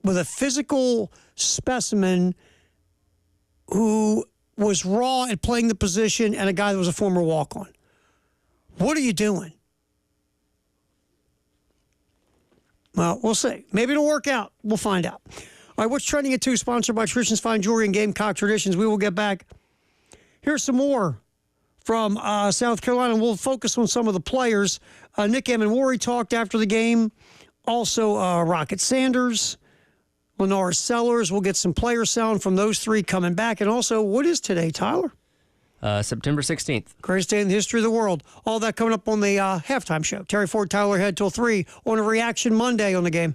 with a physical specimen who was raw at playing the position and a guy that was a former walk-on. What are you doing? Well, we'll see. Maybe it'll work out. We'll find out. All right, what's trending at 2, sponsored by Traditions Fine Jewelry and Gamecock Traditions. We will get back. Here's some more from South Carolina. We'll focus on some of the players. Nick Amenwori talked after the game. Also, Rocket Sanders, Lenora Sellers. We'll get some player sound from those three coming back. And also, what is today, Tyler? September 16th. Greatest day in the history of the world. All that coming up on the halftime show. Terry Ford, Tyler Head till 3 on a Reaction Monday on the game.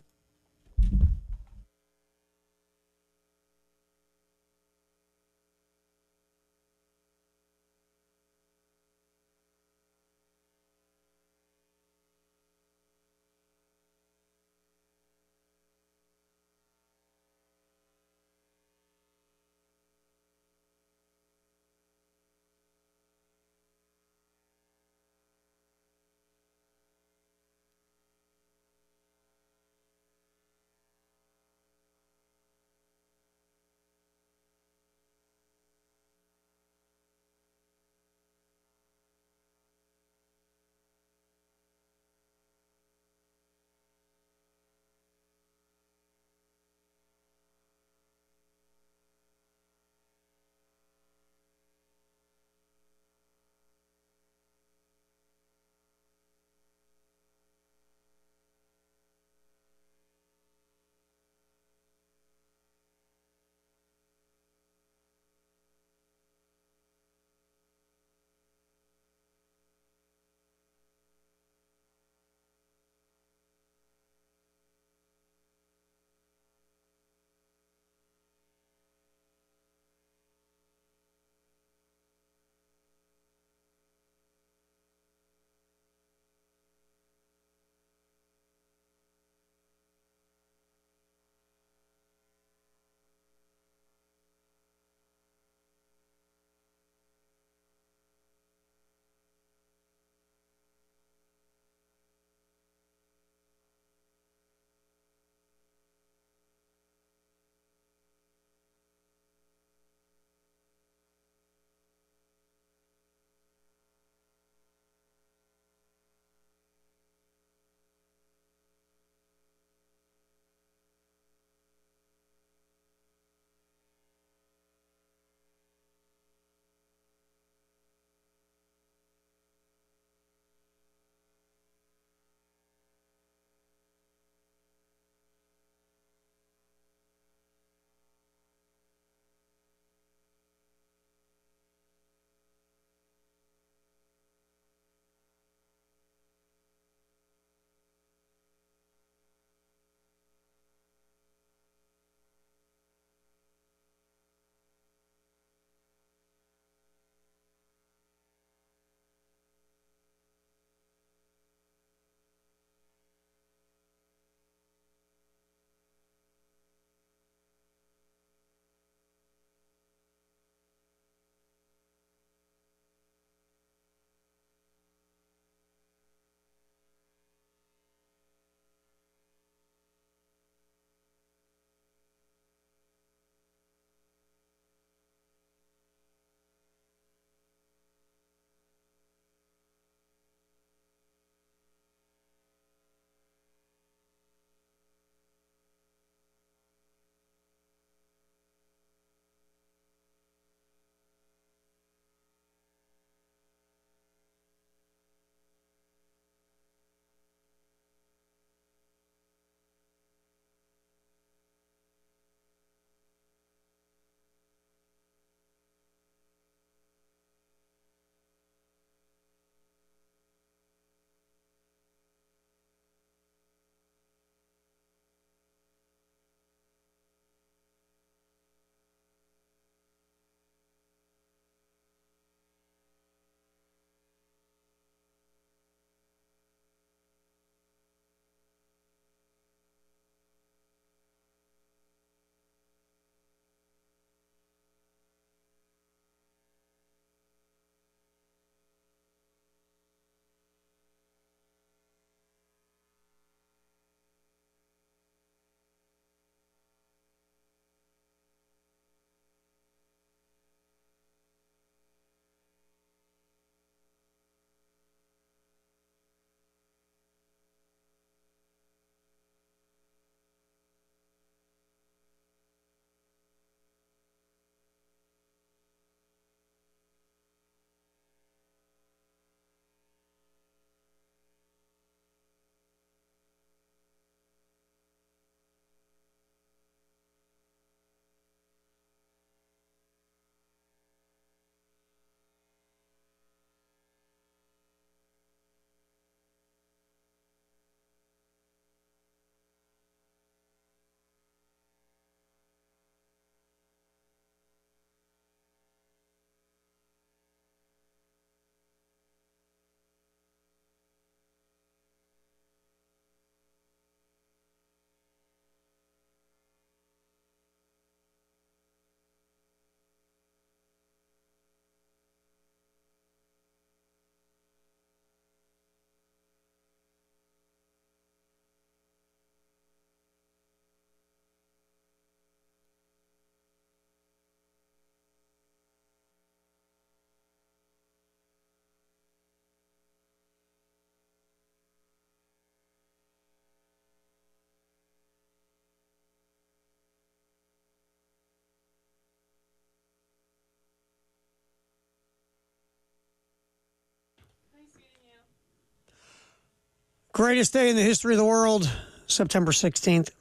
Greatest day in the history of the world, September 16th.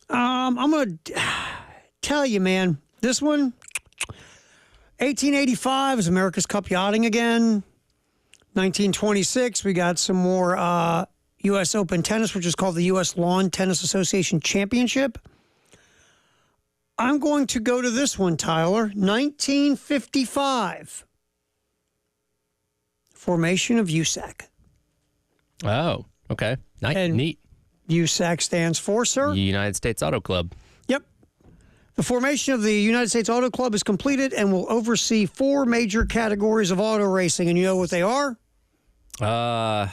I'm going to tell you, man, this one, 1885 is America's Cup yachting again. 1926, we got some more U.S. Open tennis, which is called the U.S. Lawn Tennis Association Championship. I'm going to go to this one, Tyler. 1955. Formation of USAC. Oh, okay. Neat. USAC stands for, sir? United States Auto Club. Yep. The formation of the United States Auto Club is completed and will oversee 4 major categories of auto racing. And you know what they are? I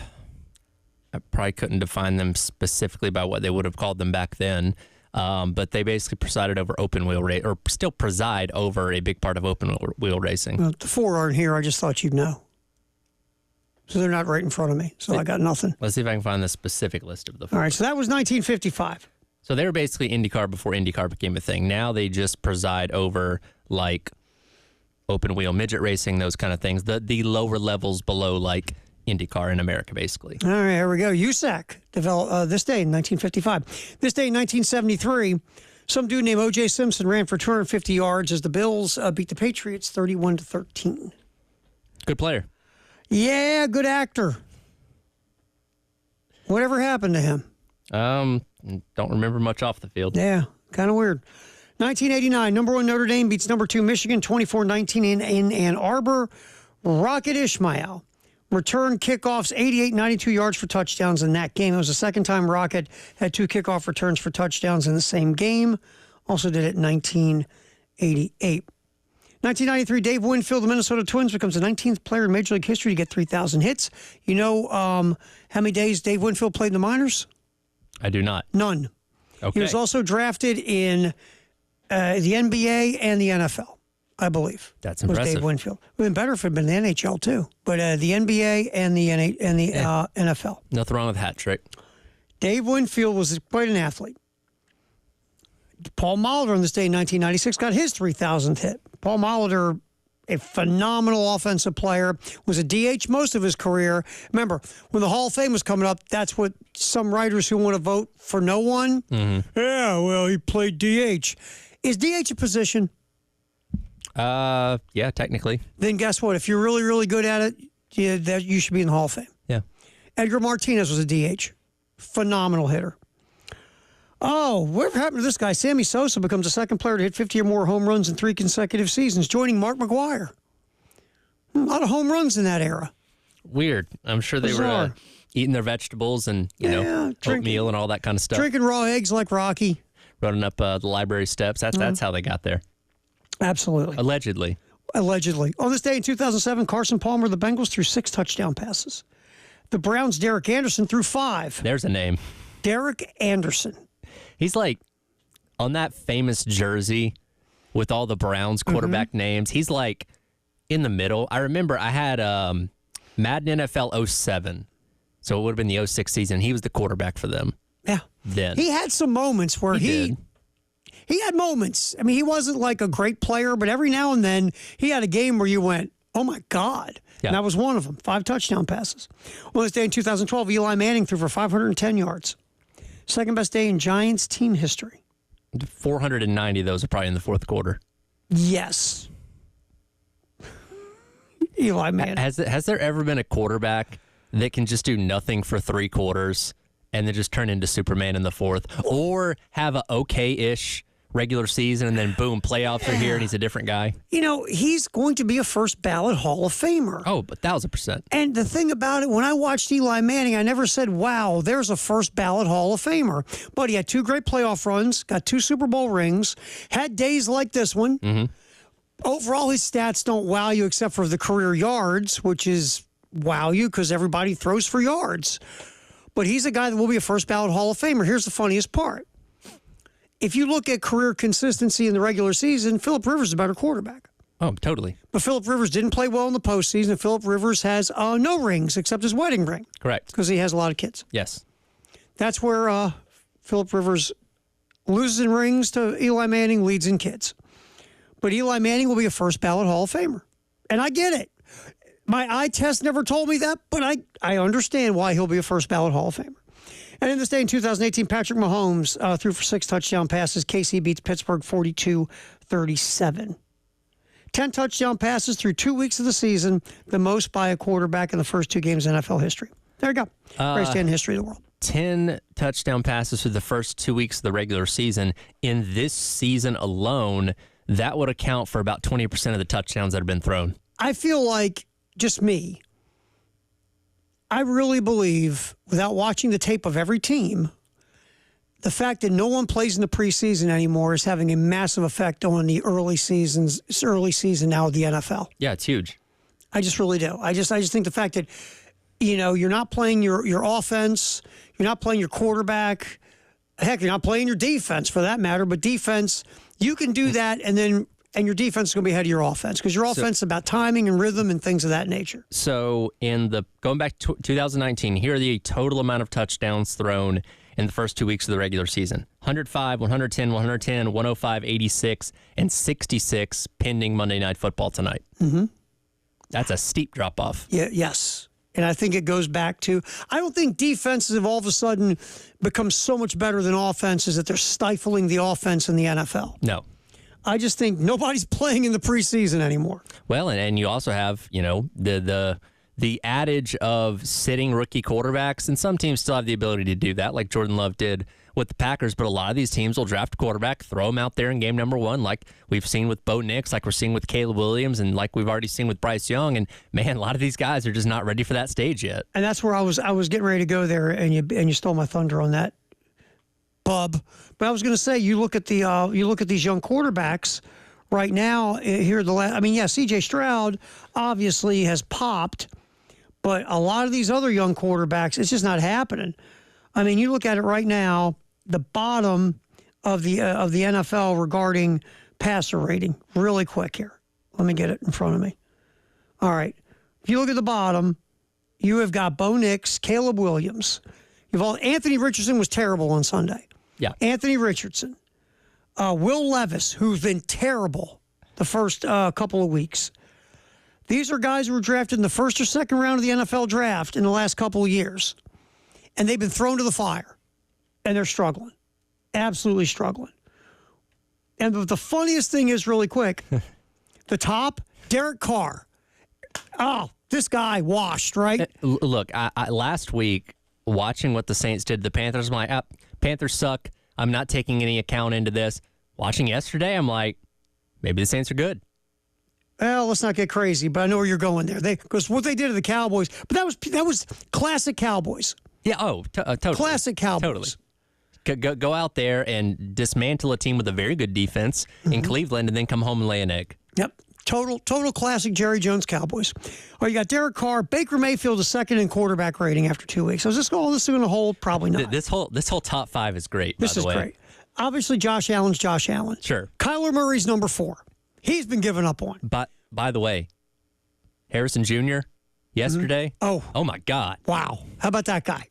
probably couldn't define them specifically by what they would have called them back then. But they basically presided over open wheel race, or still preside over a big part of open wheel racing. Well, the 4 aren't here. I just thought you'd know. So they're not right in front of me. So I got nothing. Let's see if I can find the specific list of the 4. All right. So that was 1955. So they were basically IndyCar before IndyCar became a thing. Now they just preside over like open wheel midget racing, those kind of things. The lower levels below like IndyCar in America, basically. All right, here we go. USAC developed this day in 1955. This day in 1973, some dude named O.J. Simpson ran for 250 yards as the Bills beat the Patriots 31-13. Good player. Yeah, good actor. Whatever happened to him? Don't remember much off the field. Yeah, kind of weird. 1989, number 1 Notre Dame beats number 2 Michigan 24-19 in Ann Arbor. Rocket Ismail return kickoffs, 88, 92 yards for touchdowns in that game. It was the second time Rocket had 2 kickoff returns for touchdowns in the same game. Also did it in 1988. 1993, Dave Winfield, the Minnesota Twins, becomes the 19th player in Major League history to get 3,000 hits. You know how many days Dave Winfield played in the minors? I do not. None. Okay. He was also drafted in the NBA and the NFL. I believe. That's impressive. Was Dave Winfield. It would have been better if it had been the NHL, too. But the NBA and the NFL. Nothing wrong with hat trick. Dave Winfield was quite an athlete. Paul Molitor on this day in 1996 got his 3,000th hit. Paul Molitor, a phenomenal offensive player, was a DH most of his career. Remember, when the Hall of Fame was coming up, that's what some writers who want to vote for no one. Mm-hmm. Yeah, well, he played DH. Is DH a position? Yeah, technically. Then guess what? If you're really, really good at it, you should be in the Hall of Fame. Yeah. Edgar Martinez was a DH. Phenomenal hitter. Oh, whatever happened to this guy? Sammy Sosa becomes the second player to hit 50 or more home runs in 3 consecutive seasons, joining Mark McGwire. A lot of home runs in that era. Weird. I'm sure they were eating their vegetables and, oatmeal and all that kind of stuff. Drinking raw eggs like Rocky. Running up the library steps. That's how they got there. Absolutely. Allegedly. On this day in 2007, Carson Palmer of the Bengals threw 6 touchdown passes. The Browns' Derek Anderson threw 5. There's a name. Derek Anderson. He's like on that famous jersey with all the Browns quarterback names. He's like in the middle. I remember I had Madden NFL 07. So it would have been the 06 season. He was the quarterback for them. Yeah. Then. He had some moments where he had moments. I mean, he wasn't like a great player, but every now and then he had a game where you went, oh my God. Yeah. And that was one of them. 5 touchdown passes. On this day in 2012, Eli Manning threw for 510 yards. Second best day in Giants team history. 490 of those are probably in the fourth quarter. Yes. Eli Manning. Has there ever been a quarterback that can just do nothing for 3 quarters and then just turn into Superman in the fourth? Or have a okay-ish regular season and then boom, playoffs are here and he's a different guy? He's going to be a first ballot Hall of Famer. Oh, 1,000%. And the thing about it, when I watched Eli Manning, I never said, wow, there's a first ballot Hall of Famer. But he had 2 great playoff runs, got 2 Super Bowl rings, had days like this one. Mm-hmm. Overall, his stats don't wow you except for the career yards, which is wow you because everybody throws for yards. But he's a guy that will be a first ballot Hall of Famer. Here's the funniest part. If you look at career consistency in the regular season, Phillip Rivers is a better quarterback. Oh, totally. But Phillip Rivers didn't play well in the postseason, and Phillip Rivers has no rings except his wedding ring. Correct. Because he has a lot of kids. Yes. That's where Phillip Rivers loses in rings to Eli Manning, leads in kids. But Eli Manning will be a first ballot Hall of Famer. And I get it. My eye test never told me that, but I understand why he'll be a first ballot Hall of Famer. And in this day in 2018, Patrick Mahomes threw for 6 touchdown passes. KC beats Pittsburgh 42-37. 10 touchdown passes through 2 weeks of the season, the most by a quarterback in the first 2 games in NFL history. There you go. Greatest day in the history of the world. 10 touchdown passes through the first 2 weeks of the regular season. In this season alone, that would account for about 20% of the touchdowns that have been thrown. I feel like, just me, I really believe, without watching the tape of every team, the fact that no one plays in the preseason anymore is having a massive effect on the early season now of the NFL. Yeah, it's huge. I just really do. I just think the fact that, you're not playing your offense, you're not playing your quarterback, heck, you're not playing your defense for that matter, but defense, you can do that and your defense is going to be ahead of your offense because your offense is about timing and rhythm and things of that nature. So going back to 2019, here are the total amount of touchdowns thrown in the first 2 weeks of the regular season. 105, 110, 110, 105, 86, and 66 pending Monday Night Football tonight. Mm-hmm. That's a steep drop-off. Yeah, yes. And I think it goes back to, I don't think defenses have all of a sudden become so much better than offenses that they're stifling the offense in the NFL. No. I just think nobody's playing in the preseason anymore. Well, and you also have, the adage of sitting rookie quarterbacks, and some teams still have the ability to do that, like Jordan Love did with the Packers, but a lot of these teams will draft a quarterback, throw him out there in game number 1, like we've seen with Bo Nix, like we're seeing with Caleb Williams, and like we've already seen with Bryce Young. And man, a lot of these guys are just not ready for that stage yet. And that's where I was getting ready to go there, and you stole my thunder on that, bub. But I was going to say, you look at these young quarterbacks right now. Here, C.J. Stroud obviously has popped, but a lot of these other young quarterbacks, it's just not happening. I mean, you look at it right now, the bottom of the NFL regarding passer rating. Really quick here. Let me get it in front of me. All right. If you look at the bottom, you have got Bo Nix, Caleb Williams. Anthony Richardson was terrible on Sunday. Yeah. Anthony Richardson. Will Levis, who's been terrible the first couple of weeks. These are guys who were drafted in the first or second round of the NFL draft in the last couple of years. And they've been thrown to the fire. And they're struggling. Absolutely struggling. And the funniest thing is, really quick, the top, Derek Carr. Oh, this guy washed, right? Look, I last week, watching what the Saints did to the Panthers, I'm like, Panthers suck. I'm not taking any account into this. Watching yesterday, I'm like, maybe the Saints are good. Well, let's not get crazy, but I know where you're going there. Because what they did to the Cowboys, but that was classic Cowboys. Yeah, totally. Classic Cowboys. Totally. Go out there and dismantle a team with a very good defense in Cleveland and then come home and lay an egg. Yep. Total classic Jerry Jones Cowboys. All right, you got Derek Carr. Baker Mayfield is second in quarterback rating after 2 weeks. So is this going to hold? Probably not. This whole top 5 is great, by the way. This is great. Obviously, Josh Allen's Josh Allen. Sure. Kyler Murray's number 4. He's been given up on. But by the way, Harrison Jr. yesterday. Mm-hmm. Oh my God. Wow. How about that guy?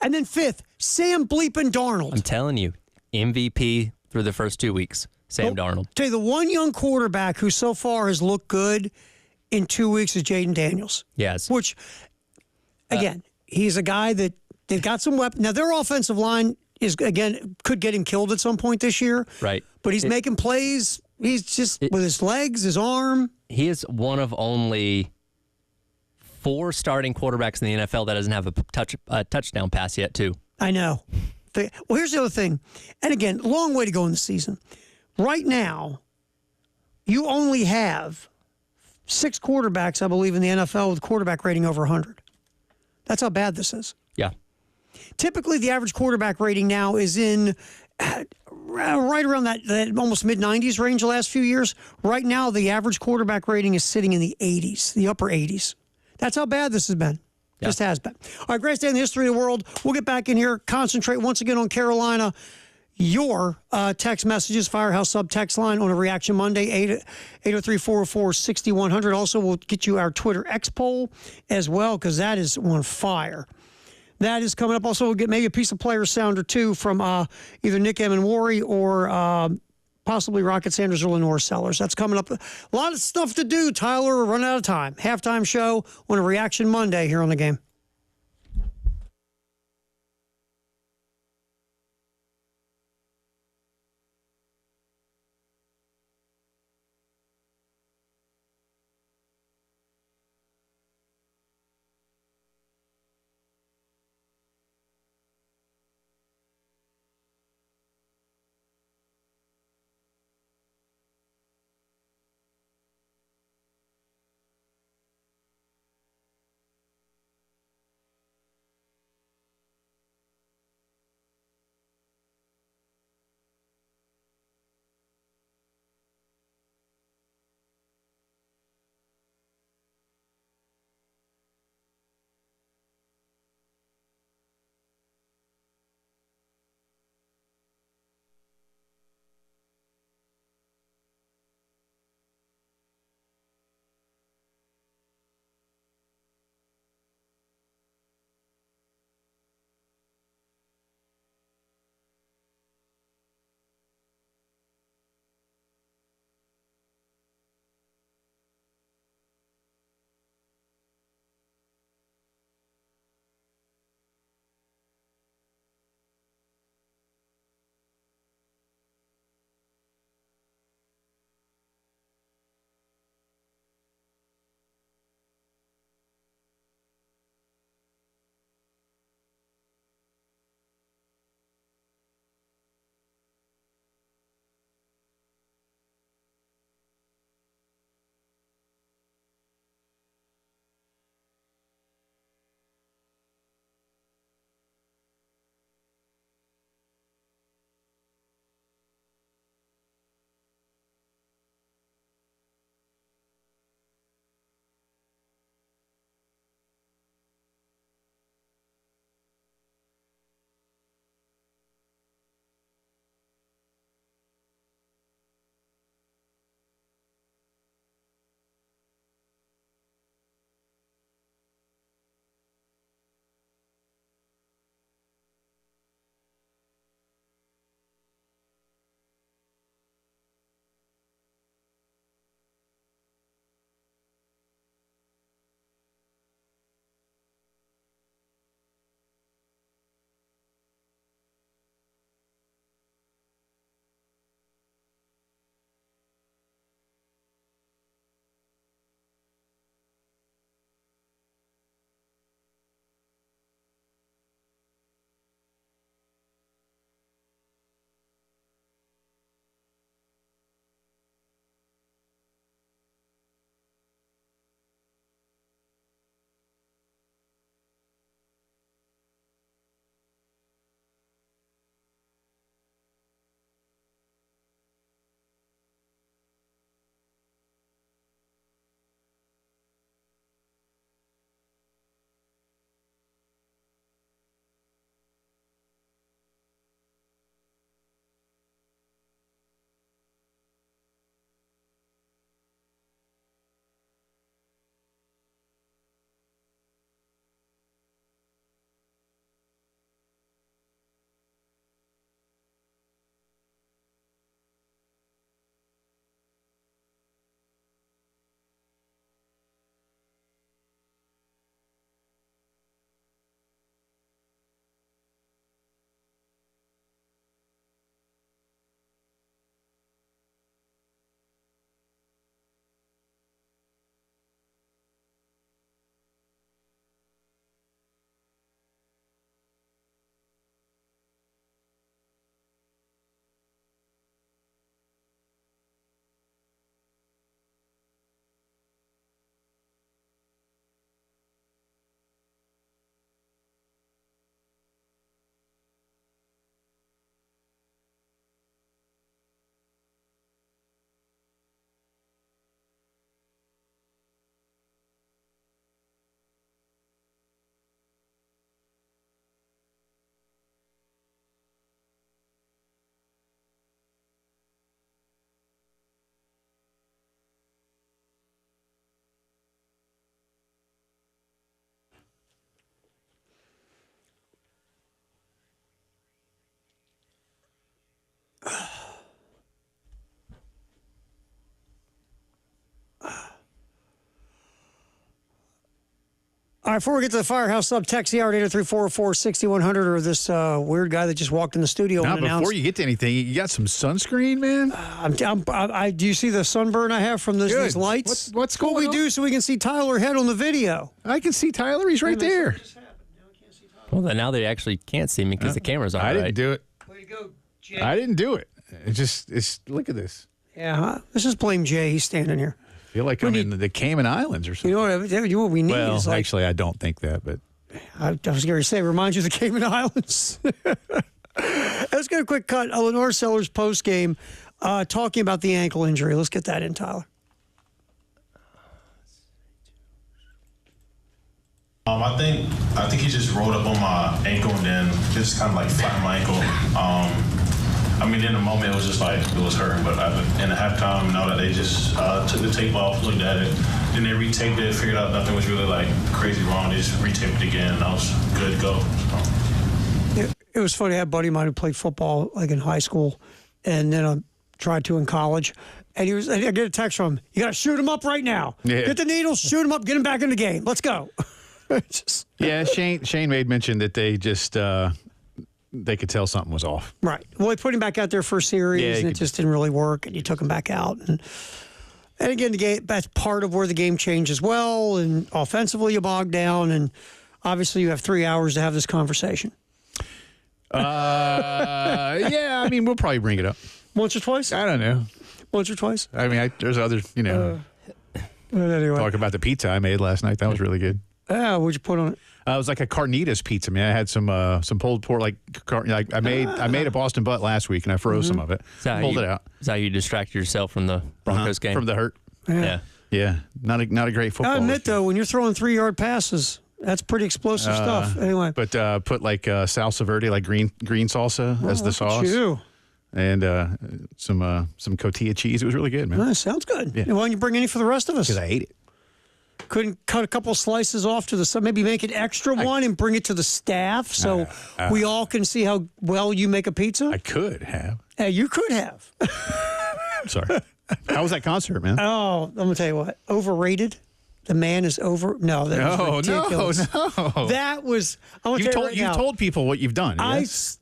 And then 5th, Sam Bleepin Darnold. I'm telling you, MVP through the first 2 weeks. Sam Darnold. Tell you, the one young quarterback who so far has looked good in 2 weeks is Jaden Daniels. Yes. Which, again, he's a guy that they've got some weapons. Now, their offensive line could get him killed at some point this year. Right. But he's making plays. He's just with his legs, his arm. He is one of only 4 starting quarterbacks in the NFL that doesn't have a touchdown pass yet, too. I know. Well, here's the other thing. And again, long way to go in the season. Right now, you only have 6 quarterbacks, I believe, in the NFL with quarterback rating over 100. That's how bad this is. Yeah. Typically, the average quarterback rating now is in right around that almost mid-90s range the last few years. Right now, the average quarterback rating is sitting in the 80s, the upper 80s. That's how bad this has been. Yeah. Just has been. All right, greatest day in the history of the world. We'll get back in here, concentrate once again on Carolina. Your text messages, Firehouse Sub text line on a Reaction Monday, 803-404-6100. Also, we'll get you our Twitter X poll as well, because that is on fire. That is coming up. Also, we'll get maybe a piece of player sound or two from either Nick Emanwari or possibly Rocket Sanders or Lenore Sellers. That's coming up. A lot of stuff to do, Tyler. We're running out of time. Halftime show on a Reaction Monday here on the game. All right, before we get to the Firehouse Sub, text the hour 803-404-6100 or this weird guy that just walked in the studio. Now, before you get to anything, you got some sunscreen, man? Do you see the sunburn I have from these lights? What's going on? What we do so we can see Tyler Head on the video. I can see Tyler. He's right there. Well, then now they actually can't see me because the camera's on. I didn't do it. Way to go, Jay. I didn't do it. It's look at this. Yeah, let's just blame Jay. He's standing here. I feel like I'm in the Cayman Islands or something. You know what we need well, is like, actually, I don't think that, but I was going to say, remind you of the Cayman Islands. Let's get a quick cut. Lenore Sellers post game talking about the ankle injury. Let's get that in, Tyler. I think he just rolled up on my ankle and then just kind of like flattened my ankle. In the moment, it was just like, it was hurting. But in the halftime, now that they just took the tape off, looked at it, then they retaped it, figured out nothing was really like crazy wrong. They just retaped it again, and I was good to go. So. It was funny. I had a buddy of mine who played football like in high school, and then I tried to in college. And I get a text from him, you got to shoot him up right now. Yeah. Get the needles, shoot him up, get him back in the game. Let's go. Yeah, Shane made mention that they just they could tell something was off. Right. Well, they put him back out there for a series, and it just didn't really work, and you took him back out. And again, the game, that's part of where the game changed as well, and offensively you bogged down, and obviously you have 3 hours to have this conversation. Yeah, we'll probably bring it up. Once or twice? I don't know. Once or twice? There's other, anyway. Talk about the pizza I made last night. That was really good. Yeah, what'd you put on it? It was like a carnitas pizza, man. I had some pulled pork, I made a Boston butt last week, and I froze some of it. Pulled it out. Is that how you distracted yourself from the Broncos game? From the hurt. Yeah. Not a great football. I admit, though, when you're throwing 3-yard passes, that's pretty explosive stuff. Anyway. But put like salsa verde, like green salsa as the sauce. You. And some cotija cheese. It was really good, man. Sounds good. Yeah. Why don't you bring any for the rest of us? Because I ate it. Couldn't cut a couple slices off to the side, maybe make an extra one and bring it to the staff so we all can see how well you make a pizza? I could have. You could have. Sorry. How was that concert, man? Oh, I'm going to tell you what. Overrated? The man is over? No, that was ridiculous. No. That was... You told people what you've done. Yes?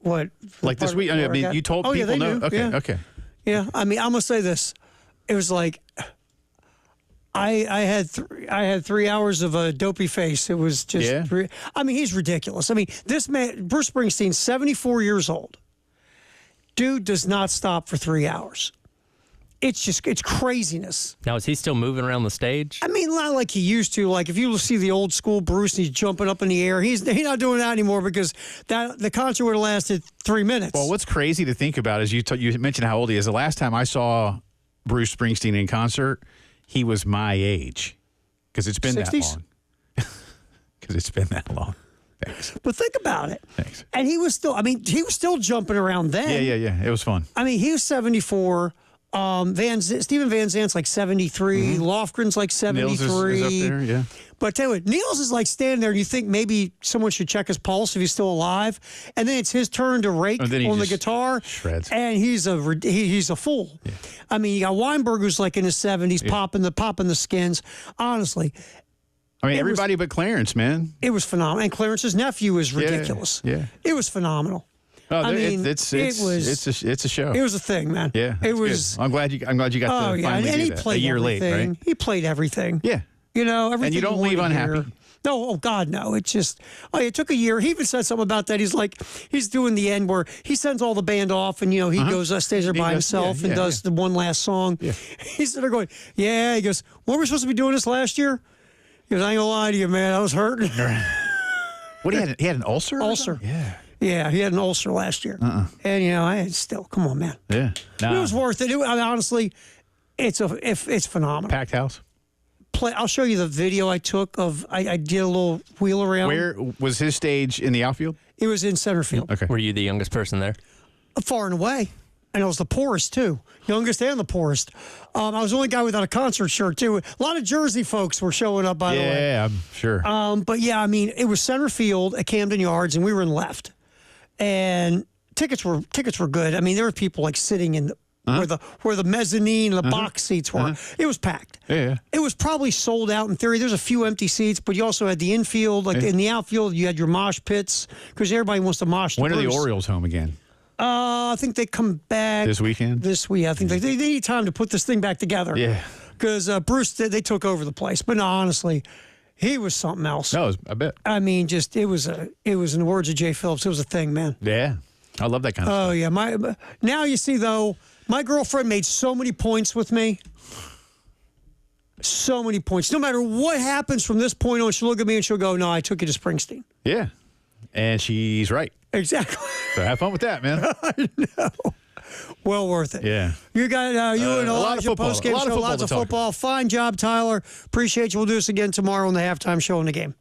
What? Like this week? You told people they no? knew. Okay. Yeah, I'm going to say this. It was like... I had 3 hours of a dopey face. It was just, he's ridiculous. This man, Bruce Springsteen, 74 years old. Dude does not stop for 3 hours. It's craziness. Now, is he still moving around the stage? Not like he used to. Like if you see the old school Bruce and he's jumping up in the air, he's not doing that anymore because the concert would have lasted 3 minutes. Well, what's crazy to think about is you mentioned how old he is. The last time I saw Bruce Springsteen in concert, he was my age, because it's been 60s? That long. Because it's been that long. Thanks. But think about it. Thanks. And he was still jumping around then. Yeah. It was fun. He was 74. Steven Van Zandt's like 73. Lofgren's like 73. Nils is up there, yeah. But I tell you what, Nils is like standing there and you think maybe someone should check his pulse if he's still alive. And then it's his turn to rake on the guitar. Shreds. And he's a fool. Yeah. You got Weinberg who's like in his 70s, popping the skins. Honestly. Everybody but Clarence, man. It was phenomenal. And Clarence's nephew is ridiculous. Yeah. It was phenomenal. Oh, it's a show. It was a thing, man. Yeah, it was. Good. I'm glad you got to finally do that. A year late, right? He played everything. Yeah, everything. And you don't leave unhappy. No, oh God, no. It's just, it took a year. He even said something about that. He's doing the end where he sends all the band off, and he goes, stays there by himself and does the one last song. Yeah. He's there going, He goes, weren't we supposed to be doing this last year? He goes, I ain't gonna lie to you, man. I was hurting. What he had an ulcer? Ulcer. Yeah. Yeah, he had an ulcer last year. And, I had come on, man. Yeah. It was worth it. Honestly, it's phenomenal. Packed house. I'll show you the video I took of, I did a little wheel around. Where was his stage in the outfield? It was in center field. Okay. Were you the youngest person there? Far and away. And I was the poorest, too. Youngest and the poorest. I was the only guy without a concert shirt, too. A lot of Jersey folks were showing up, by the way. Yeah, I'm sure. But, it was center field at Camden Yards, and we were in left. And tickets were good. There were people, sitting in where the mezzanine and the box seats were. It was packed. Yeah. It was probably sold out in theory. There's a few empty seats, but you also had the infield, in the outfield, you had your mosh pits because everybody wants to mosh. When are the Orioles home again? I think they come back this weekend. This week, I think they need time to put this thing back together. Yeah, because Bruce they took over the place. But no, honestly, he was something else. No, I bet. I mean, just it was in the words of Jay Phillips, it was a thing, man. Yeah, I love that kind of stuff. Oh yeah, now you see though, my girlfriend made so many points with me. So many points. No matter what happens from this point on, she'll look at me and she'll go, "No, I took you to Springsteen." Yeah, and she's right. Exactly. So have fun with that, man. I know. Well worth it. Yeah. You got you and Elijah post-game show, lots of football. Fine job, Tyler. Appreciate you. We'll do this again tomorrow on the halftime show in the game.